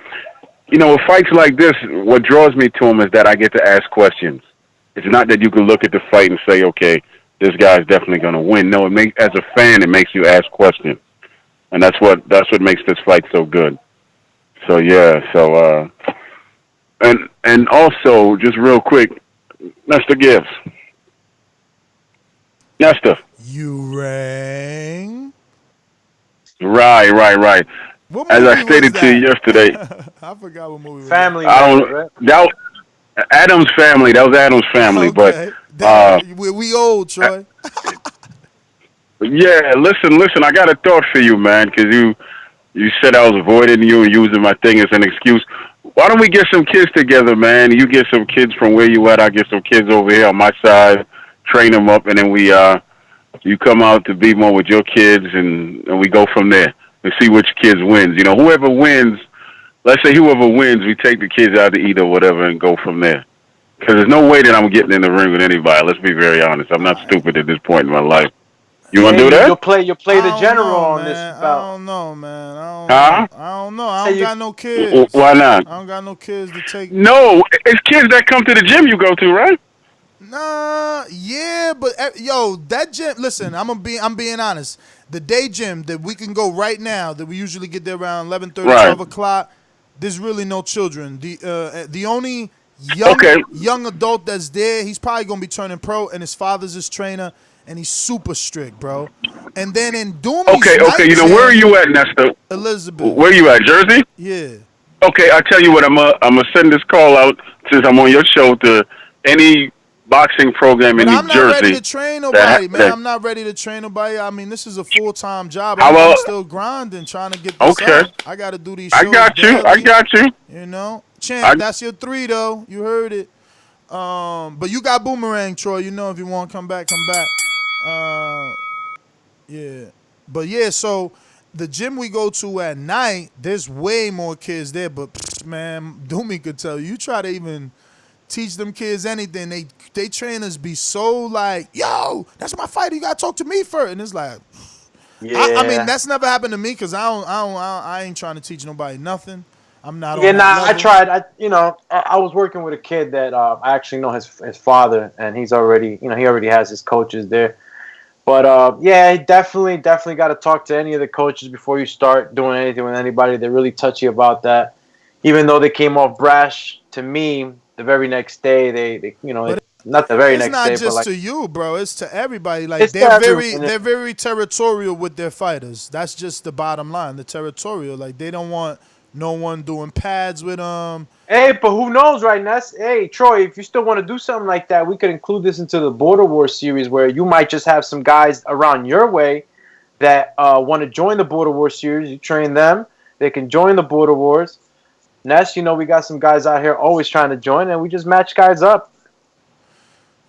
With fights like this, what draws me to him is that I get to ask questions. It's not that you can look at the fight and say, okay, this guy's definitely going to win. No, as a fan, it makes you ask questions. And that's what makes this fight so good. So, yeah. So, and also, just real quick, Nesta Gibbs. Nesta. You rang. Right. What As I movie was stated to you that? yesterday, I forgot what movie was Family that. I Matters, don't. right? That Adam's Family. That was Adam's Family. Okay. But We old, Troy. yeah, listen. I got a thought for you, man, because you said I was avoiding you and using my thing as an excuse. Why don't we get some kids together, man? You get some kids from where you at. I get some kids over here on my side, train them up, and then you come out to be more with your kids, and we go from there and see which kids wins. You know, whoever wins, let's say whoever wins, we take the kids out to eat or whatever and go from there. Because there's no way that I'm getting in the ring with anybody. Let's be very honest. I'm not stupid at this point in my life. You want to do that? You'll play the general on this bout. I don't know, man. Huh? I don't know. I don't got no kids. Why not? I don't got no kids to take. No, it's kids that come to the gym you go to, right? Nah, yeah, but yo, that gym. Listen, I'm being honest. The day gym that we can go right now, that we usually get there around 11:30, 12 o'clock. There's really no children. The only young adult that's there, he's probably gonna be turning pro, and his father's his trainer, and he's super strict, bro. And then in Doomy's Okay. You know, where are you at, Nestor? Elizabeth. Where are you at, Jersey? Yeah. Okay, I tell you what, I'm gonna send this call out since I'm on your show to any boxing program in New Jersey. I'm not ready to train nobody, man. I'm not ready to train nobody. I mean, this is a full-time job. I'm still grinding, trying to get this up. I got to do these shows I got you. You know? Champ, that's your 3, though. You heard it. But you got Boomerang, Troy. You know, if you want to come back, come back. Yeah. But, yeah, so the gym we go to at night, there's way more kids there. But, man, Doomy could tell you. You try to even teach them kids anything, they trainers be so like, yo, that's my fighter. You gotta talk to me first, and it's like, yeah. I mean, that's never happened to me because I ain't trying to teach nobody nothing. I'm not. Yeah, I tried. I was working with a kid that I actually know his father, and he's already, he already has his coaches there. But yeah, definitely got to talk to any of the coaches before you start doing anything with anybody. They're really touchy about that, even though they came off brash to me. The very next day, they not the very next day, it's not just but to you, bro. It's to everybody. Like they're very territorial with their fighters. That's just the bottom line. The territorial, like they don't want no one doing pads with them. Hey, but who knows, right, Ness? Hey, Troy, if you still want to do something like that, we could include this into the Border Wars series, where you might just have some guys around your way that want to join the Border Wars series. You train them; they can join the Border Wars. Ness, we got some guys out here always trying to join, and we just match guys up.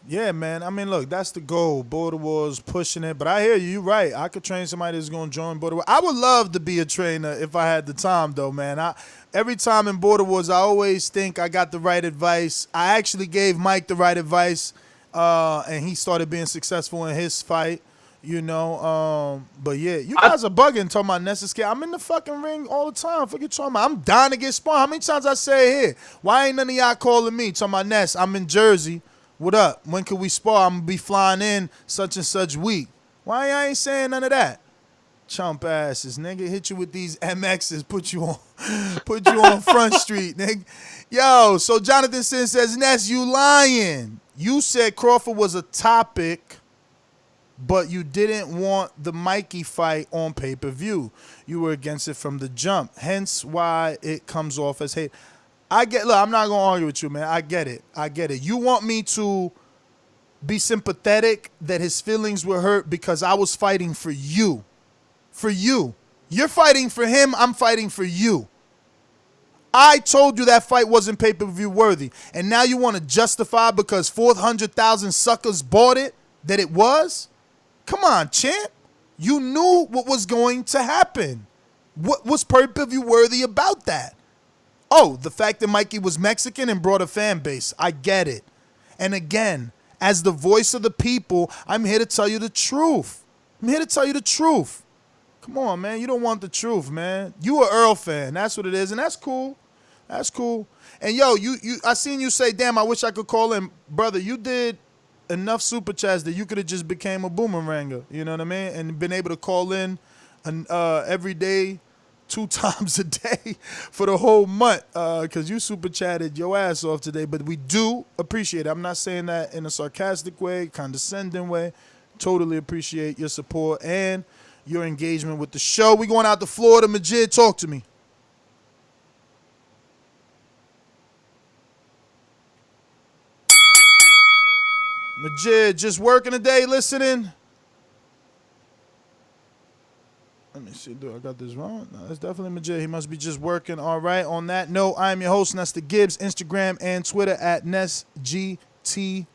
Yeah, man. I mean, look, that's the goal. Border Wars pushing it. But I hear you. You're right. I could train somebody that's going to join Border Wars. I would love to be a trainer if I had the time, though, man. Every time in Border Wars, I always think I got the right advice. I actually gave Mike the right advice, and he started being successful in his fight. But yeah, you guys are bugging talking about necessary. I'm in the fucking ring all the time. Forget talking about. I'm dying to get spawned. How many times I say here? Why ain't none of y'all calling me? Talking about Ness. I'm in Jersey. What up? When could we spar? I'm gonna be flying in such and such week. Why y'all ain't saying none of that? Chump asses, nigga. Hit you with these MXs. Put you on Front Street, nigga. Yo, so Jonathan Sin says, Ness, you lying. You said Crawford was a topic, but you didn't want the Mikey fight on pay-per-view. You were against it from the jump, hence why it comes off as hate. Look, I'm not going to argue with you, man. I get it. You want me to be sympathetic that his feelings were hurt because I was fighting for you. For you. You're fighting for him. I'm fighting for you. I told you that fight wasn't pay-per-view worthy, and now you want to justify because 400,000 suckers bought it that it was? Come on, champ. You knew what was going to happen. What was pay-per-view worthy about that? Oh, the fact that Mikey was Mexican and brought a fan base. I get it. And again, as the voice of the people, I'm here to tell you the truth. Come on, man. You don't want the truth, man. You an Earl fan. That's what it is, and that's cool. And yo, I seen you say, damn, I wish I could call in. Brother, you did enough super chats that you could have just became a boomeranger, you know what I mean? And been able to call in every day, 2 times a day for the whole month because you super chatted your ass off today. But we do appreciate it. I'm not saying that in a sarcastic way, condescending way. Totally appreciate your support and your engagement with the show. We going out to Florida. Majid, talk to me. Majid, just working today, listening? Let me see, do I got this wrong? No, that's definitely Majid. He must be just working. All right, on that note, I am your host, Nesta Gibbs, Instagram and Twitter at NestGTO.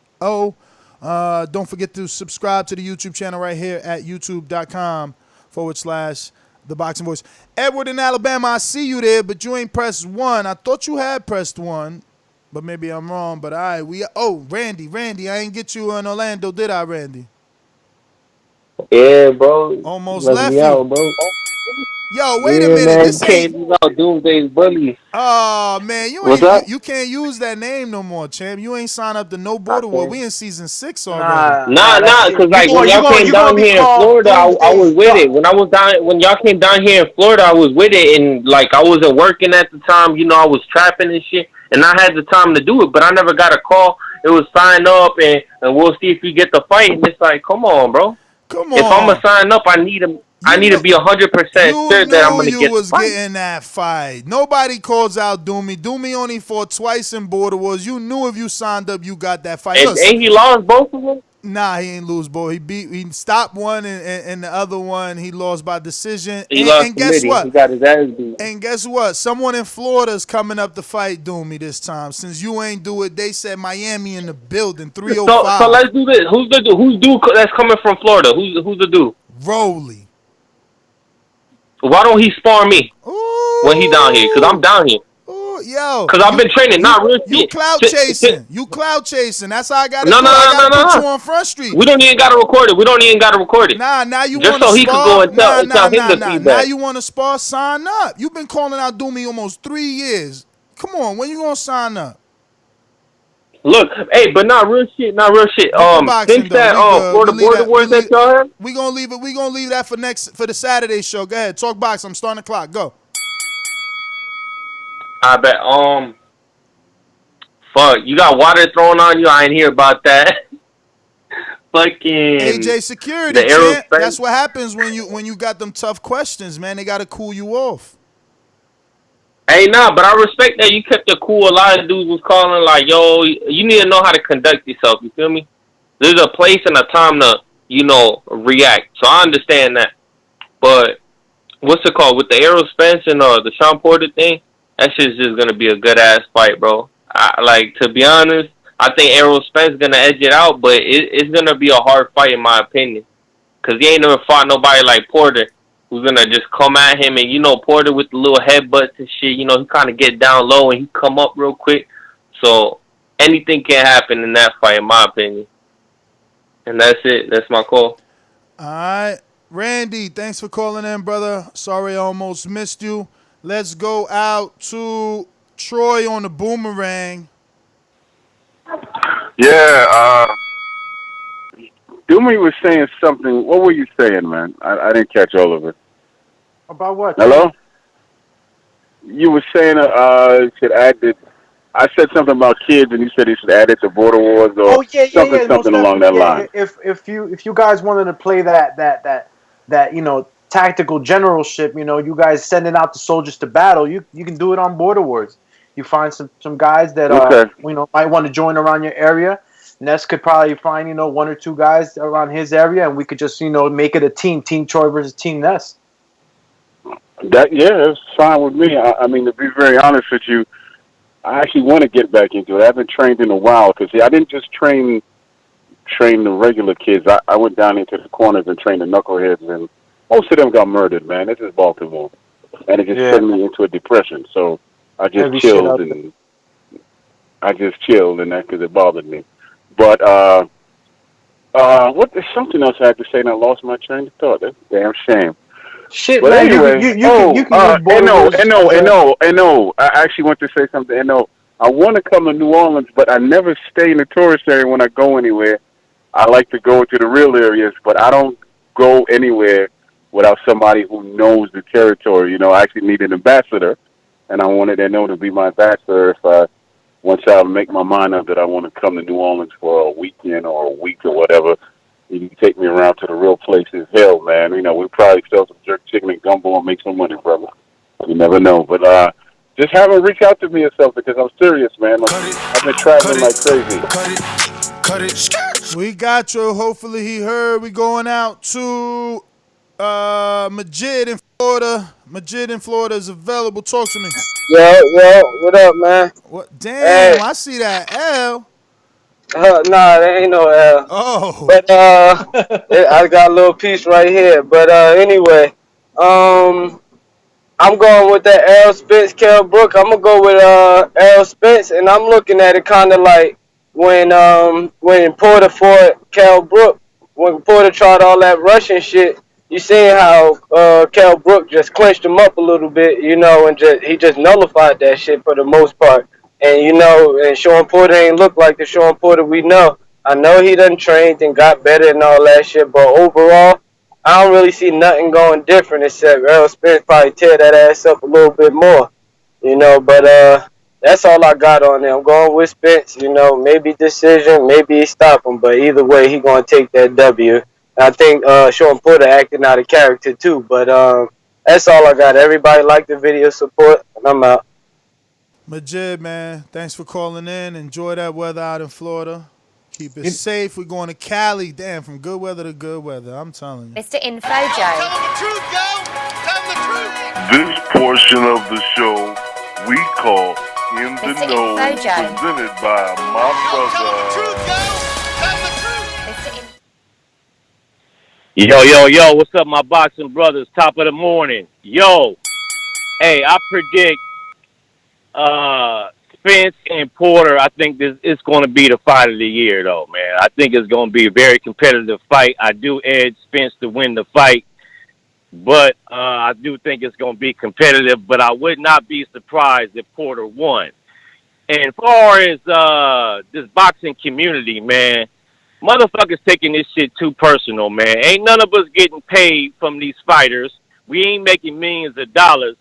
Don't forget to subscribe to the YouTube channel right here at youtube.com/The Boxing Voice. Edward in Alabama, I see you there, but you ain't pressed 1. I thought you had pressed 1. But maybe I'm wrong. But all right, Randy, I ain't get you in Orlando, did I, Randy? Yeah, bro. Almost left me you. out, bro. Yo, wait a minute. Man, This ain't. can't out Doomsday's bully. Oh man, What's up? you can't use that name no more, champ. You ain't signed up to no border war. We in season 6 already. Nah, because like when y'all came down here in Florida, I was with it. When y'all came down here in Florida, I was with it, and like I wasn't working at the time. You know, I was trapping and shit, and I had the time to do it, but I never got a call. It was sign up, and we'll see if you get the fight. And it's like, come on, bro. Come on. If I'm gonna sign up, I need to be 100% sure that I'm gonna get you was the fight. getting that fight. Nobody calls out Doomy. Doomy only fought twice in border wars. You knew if you signed up, you got that fight. And he lost both of them? Nah, he ain't lose both. He stopped one, and the other one he lost by decision. He lost and guess what? He got his ass beat. And guess what? Someone in Florida is coming up to fight Doomy this time. Since you ain't do it, they said Miami in the building, 305. So let's do this. Who's the dude that's coming from Florida? Who's the dude? Rolly. Why don't he spar me when he down here? Because I'm down here. Yo, because I've been training, not real You shit. clout chasing. You clout chasing. That's how I got to No. put you on Front Street. We don't even got to record it. Nah, now you just want to so he spar? could go and tell him the feedback. Now you want to spar? Sign up. You've been calling out Doomy almost 3 years. Come on, when you gonna sign up? Look, hey, but not real shit. Since that Florida border wars that y'all have, we gonna leave it. We gonna leave that for the Saturday show. Go ahead, talk box. I'm starting the clock. Go. I bet. Fuck, you got water thrown on you. I ain't hear about that. Fucking AJ Security, champ. That's what happens when you got them tough questions, man. They gotta cool you off. Hey, nah, but I respect that you kept your cool. A lot of dudes was calling like, yo, you need to know how to conduct yourself. You feel me? There's a place and a time to, react. So I understand that. But what's it called? With the Errol Spence and the Shawn Porter thing, that shit's just going to be a good-ass fight, bro. To be honest, I think Errol Spence going to edge it out, but it's going to be a hard fight in my opinion. Because he ain't never fought nobody like Porter who's going to just come at him. And, Porter with the little headbutts and shit, he kind of get down low and he come up real quick. So anything can happen in that fight, in my opinion. And that's it. That's my call. All right. Randy, thanks for calling in, brother. Sorry I almost missed you. Let's go out to Troy on the boomerang. Yeah, Doomy was saying something. What were you saying, man? I didn't catch all of it. About what? Hello? You were saying should add the. I said something about kids, and you said he should add it to border wars or something along that line. If you guys wanted to play that tactical generalship, you guys sending out the soldiers to battle, you can do it on border wars. You find some guys that might want to join around your area. Ness could probably find one or two guys around his area, and we could just make it a team Troy versus Team Ness. That's fine with me. I mean, to be very honest with you, I actually want to get back into it. I haven't trained in a while because I didn't just train the regular kids. I went down into the corners and trained the knuckleheads, and most of them got murdered, man. This is Baltimore, and it just sent me into a depression. So I just chilled and that because it bothered me. But there's something else I had to say, and I lost my train of thought. That's a damn shame. Shit, but man, anyway, you can no. I actually want to say something. I want to come to New Orleans, but I never stay in the tourist area when I go anywhere. I like to go to the real areas, but I don't go anywhere without somebody who knows the territory. I actually need an ambassador, and I wanted to to be my ambassador once I make my mind up that I want to come to New Orleans for a weekend or a week or whatever. You can take me around to the real places. Hell, man, we probably sell some jerk chicken and gumbo and make some money, brother. You never know. But just have him reach out to me or something, because I'm serious, man. I've been traveling like crazy. Cut it. We got you. Hopefully he heard. We going out to Majid in Florida. Majid in Florida is available. Talk to me. Yo, what up, man? What? Damn, I see that L. Nah, there ain't no L. Oh. But I got a little piece right here. But anyway, I'm going with that Errol Spence, Kell Brook. I'm gonna go with Errol Spence, and I'm looking at it kind of like when Porter fought Kell Brook. When Porter tried all that Russian shit, you seen how Kell Brook just clenched him up a little bit, and he just nullified that shit for the most part. And and Shawn Porter ain't look like the Shawn Porter we know. I know he done trained and got better and all that shit, but overall, I don't really see nothing going different except Errol Spence probably tear that ass up a little bit more, But that's all I got on there. I'm going with Spence, maybe decision, maybe he stop him, but either way, he gonna take that W. I think Shawn Porter acting out of character too, but that's all I got. Everybody like the video, support, and I'm out. Majid, man, thanks for calling in. Enjoy that weather out in Florida. Keep it safe. We're going to Cali. Damn, from good weather to good weather. I'm telling you. Mr. Info Joe. Tell the truth, yo. Tell the truth. This portion of the show we call In the Mr. Know, Info Joe. presented by my brother. Tell the truth, yo. Tell the truth. Yo, what's up, my boxing brothers? Top of the morning. Yo, hey, I predict Spence and Porter. I think it's going to be the fight of the year, though, man. I think it's going to be a very competitive fight. I do edge Spence to win the fight, but I do think it's going to be competitive, but I would not be surprised if Porter won. And as far as this boxing community, man, motherfuckers taking this shit too personal, man. Ain't none of us getting paid from these fighters. We ain't making millions of dollars.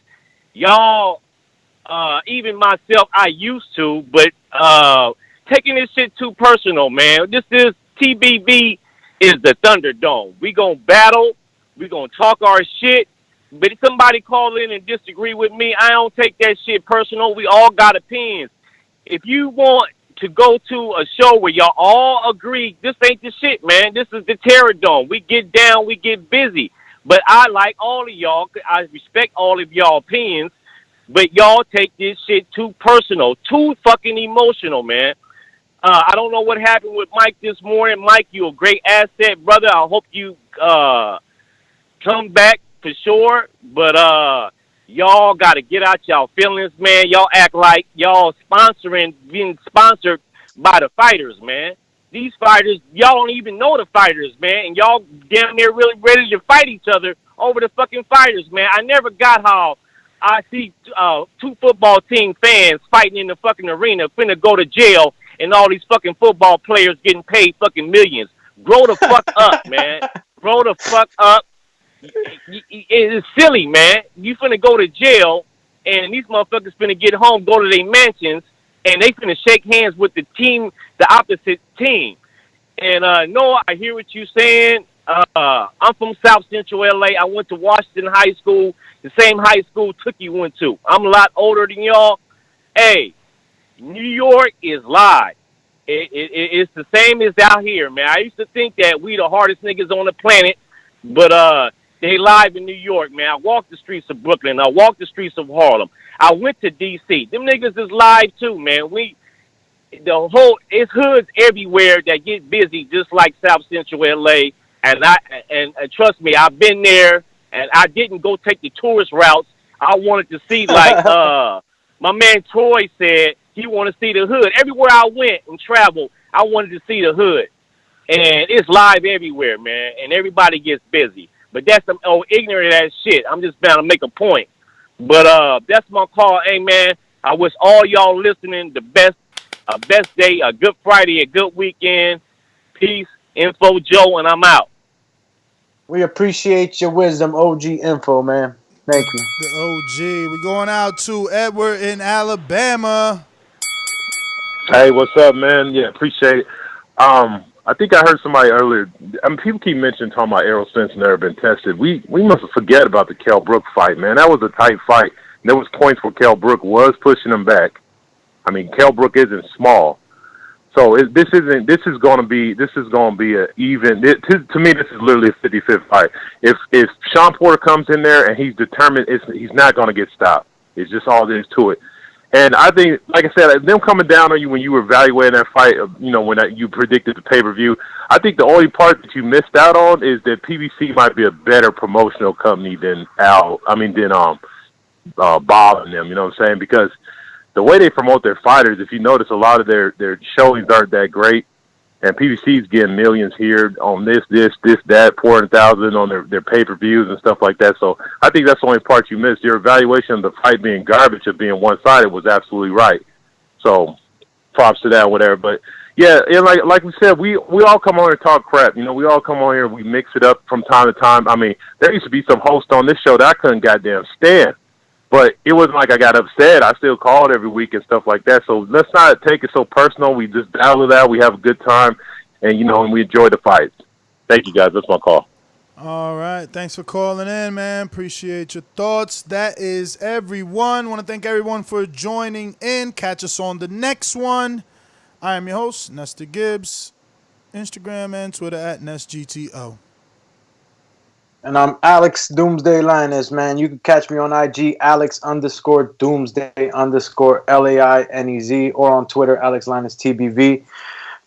Y'all, even myself, I used to, but taking this shit too personal, man. This is TBV is the Thunderdome. We gonna battle. We gonna talk our shit. But if somebody call in and disagree with me, I don't take that shit personal. We all got opinions. If you want to go to a show where y'all all agree, this ain't the shit, man. This is the Terror Dome. We get down, we get busy. But I like all of y'all. I respect all of y'all opinions. But y'all take this shit too personal, too fucking emotional, man. I don't know what happened with Mike this morning. Mike, you a great asset, brother. I hope you come back for sure. But y'all got to get out y'all feelings, man. Y'all act like y'all being sponsored by the fighters, man. These fighters, y'all don't even know the fighters, man. And y'all damn near really ready to fight each other over the fucking fighters, man. I never got how I see two football team fans fighting in the fucking arena, finna go to jail, and all these fucking football players getting paid fucking millions. Grow the fuck up, man. Grow the fuck up. It's silly, man. You finna go to jail, and these motherfuckers finna get home, go to their mansions, and they finna shake hands with the opposite team. And Noah, I hear what you're saying. I'm from South Central LA. I went to Washington High School, the same high school Tookie went to. I'm a lot older than y'all. Hey, New York is live. It's the same as out here, man. I used to think that we the hardest niggas on the planet, but they live in New York, man. I walked the streets of Brooklyn. I walked the streets of Harlem. I went to D.C. Them niggas is live too, man. It's hoods everywhere that get busy, just like South Central L.A. And trust me, I've been there, and I didn't go take the tourist routes. I wanted to see, like my man Troy said, he wanted to see the hood. Everywhere I went and traveled, I wanted to see the hood. And it's live everywhere, man, and everybody gets busy. But that's some ignorant ass shit. I'm just bound to make a point. But that's my call. Hey, man, I wish all y'all listening the best day, a good Friday, a good weekend. Peace. Info Joe, and I'm out. We appreciate your wisdom, OG Info, man. Thank you. The OG. We're going out to Edward in Alabama. Hey, what's up, man? Yeah, appreciate it. I think I heard somebody earlier. I mean, people keep mentioning talking about Errol Spence never been tested. We must forget about the Kell Brook fight, man. That was a tight fight. There was points where Kell Brook was pushing him back. I mean, Kell Brook isn't small, so this is going to be a even. To me, this is literally a 50-50 fight. If Shawn Porter comes in there and he's determined, he's not going to get stopped. It's just all there is to it. And I think, like I said, them coming down on you when you were evaluating that fight, when you predicted the pay-per-view, I think the only part that you missed out on is that PBC might be a better promotional company than Bob and them, you know what I'm saying? Because the way they promote their fighters, if you notice, a lot of their showings aren't that great. And PBC's getting millions here on this, that, pouring thousands on their pay-per-views and stuff like that. So I think that's the only part you missed. Your evaluation of the fight being garbage, of being one-sided, was absolutely right. So props to that, whatever. But yeah, and like we said, we all come on here and talk crap. We all come on here and we mix it up from time to time. I mean, there used to be some hosts on this show that I couldn't goddamn stand. But it wasn't like I got upset. I still called every week and stuff like that. So let's not take it so personal. We just battle it out. We have a good time, and and we enjoy the fights. Thank you, guys. That's my call. All right. Thanks for calling in, man. Appreciate your thoughts. That is everyone. Want to thank everyone for joining in. Catch us on the next one. I am your host, Nestor Gibbs. Instagram and Twitter at NestGTO. And I'm Alex Doomsday Linus, man. You can catch me on IG, Alex_Doomsday_LAINEZ, or on Twitter, Alex Linus TBV.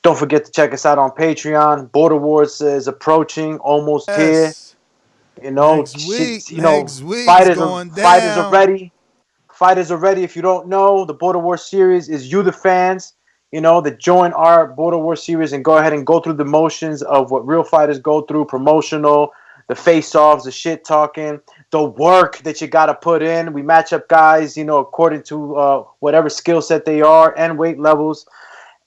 Don't forget to check us out on Patreon. Border Wars is approaching, almost here. Next week, fighters are ready. Fighters are ready. If you don't know, the Border Wars series is you, the fans, that join our Border Wars series and go ahead and go through the motions of what real fighters go through, promotional, the face-offs, the shit-talking, the work that you got to put in. We match up guys, according to whatever skill set they are and weight levels,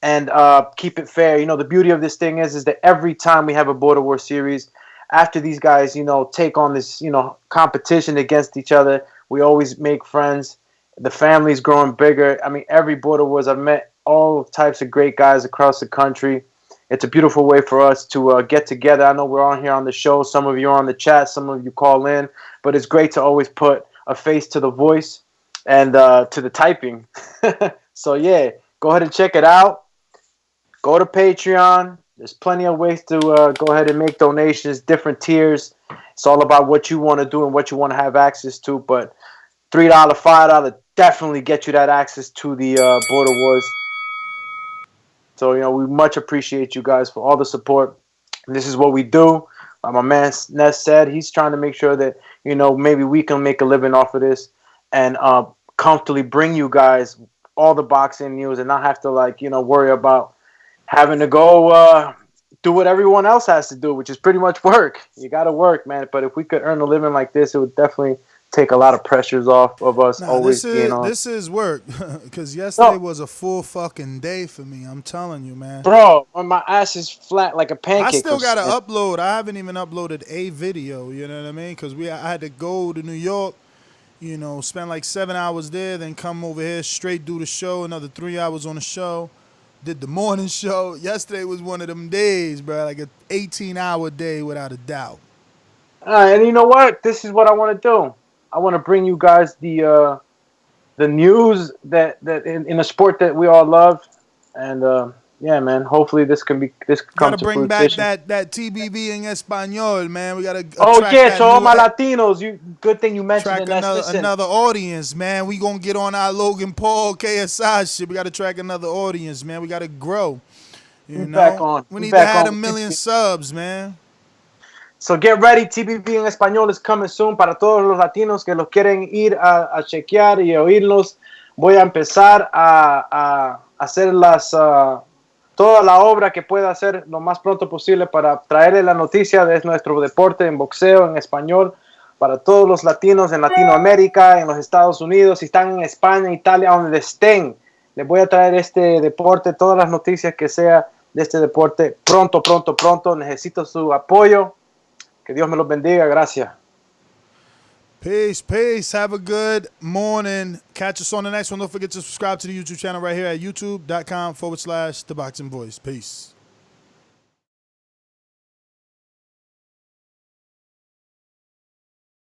and keep it fair. The beauty of this thing is that every time we have a Border War series, after these guys, take on this, competition against each other, we always make friends. The family's growing bigger. I mean, every Border Wars, I've met all types of great guys across the country. It's a beautiful way for us to get together. I know we're on here on the show. Some of you are on the chat. Some of you call in. But it's great to always put a face to the voice and to the typing. So, yeah, go ahead and check it out. Go to Patreon. There's plenty of ways to go ahead and make donations, different tiers. It's all about what you want to do and what you want to have access to. But $3, $5 definitely get you that access to the Border Wars. So, we much appreciate you guys for all the support. This is what we do. Like my man Ness said, he's trying to make sure that, maybe we can make a living off of this and comfortably bring you guys all the boxing news and not have to, worry about having to go do what everyone else has to do, which is pretty much work. You got to work, man. But if we could earn a living like this, it would definitely take a lot of pressures off of us always being on. This is work, because yesterday was a full fucking day for me. I'm telling you, man. Bro, my ass is flat like a pancake. I still got to upload. I haven't even uploaded a video, you know what I mean? Because I had to go to New York, spend like 7 hours there, then come over here, straight do the show, another 3 hours on the show. Did the morning show. Yesterday was one of them days, bro, like an 18-hour day without a doubt. And you know what? This is what I want to do. I want to bring you guys the news that in a sport that we all love, and yeah, man. Hopefully this come to fruition. Gotta bring back that TBV in Espanol, man. We gotta. Oh yeah, so all my Latinos. Good thing you mentioned another audience, man. We gonna get on our Logan Paul KSI shit. We gotta track another audience, man. We gotta grow. We need to have 1 million subs, man. So get ready, TBV en español is coming soon para todos los latinos que los quieren ir a chequear y oírlos. Voy a empezar a hacer toda la obra que pueda hacer lo más pronto posible para traerle la noticia de nuestro deporte en boxeo en español para todos los latinos en Latinoamérica, en los Estados Unidos, si están en España, Italia, donde estén. Les voy a traer este deporte, todas las noticias que sea de este deporte pronto. Necesito su apoyo. Que Dios me los bendiga. Gracias. Peace. Have a good morning. Catch us on the next one. Don't forget to subscribe to the YouTube channel right here at youtube.com/The Boxing Voice. Peace.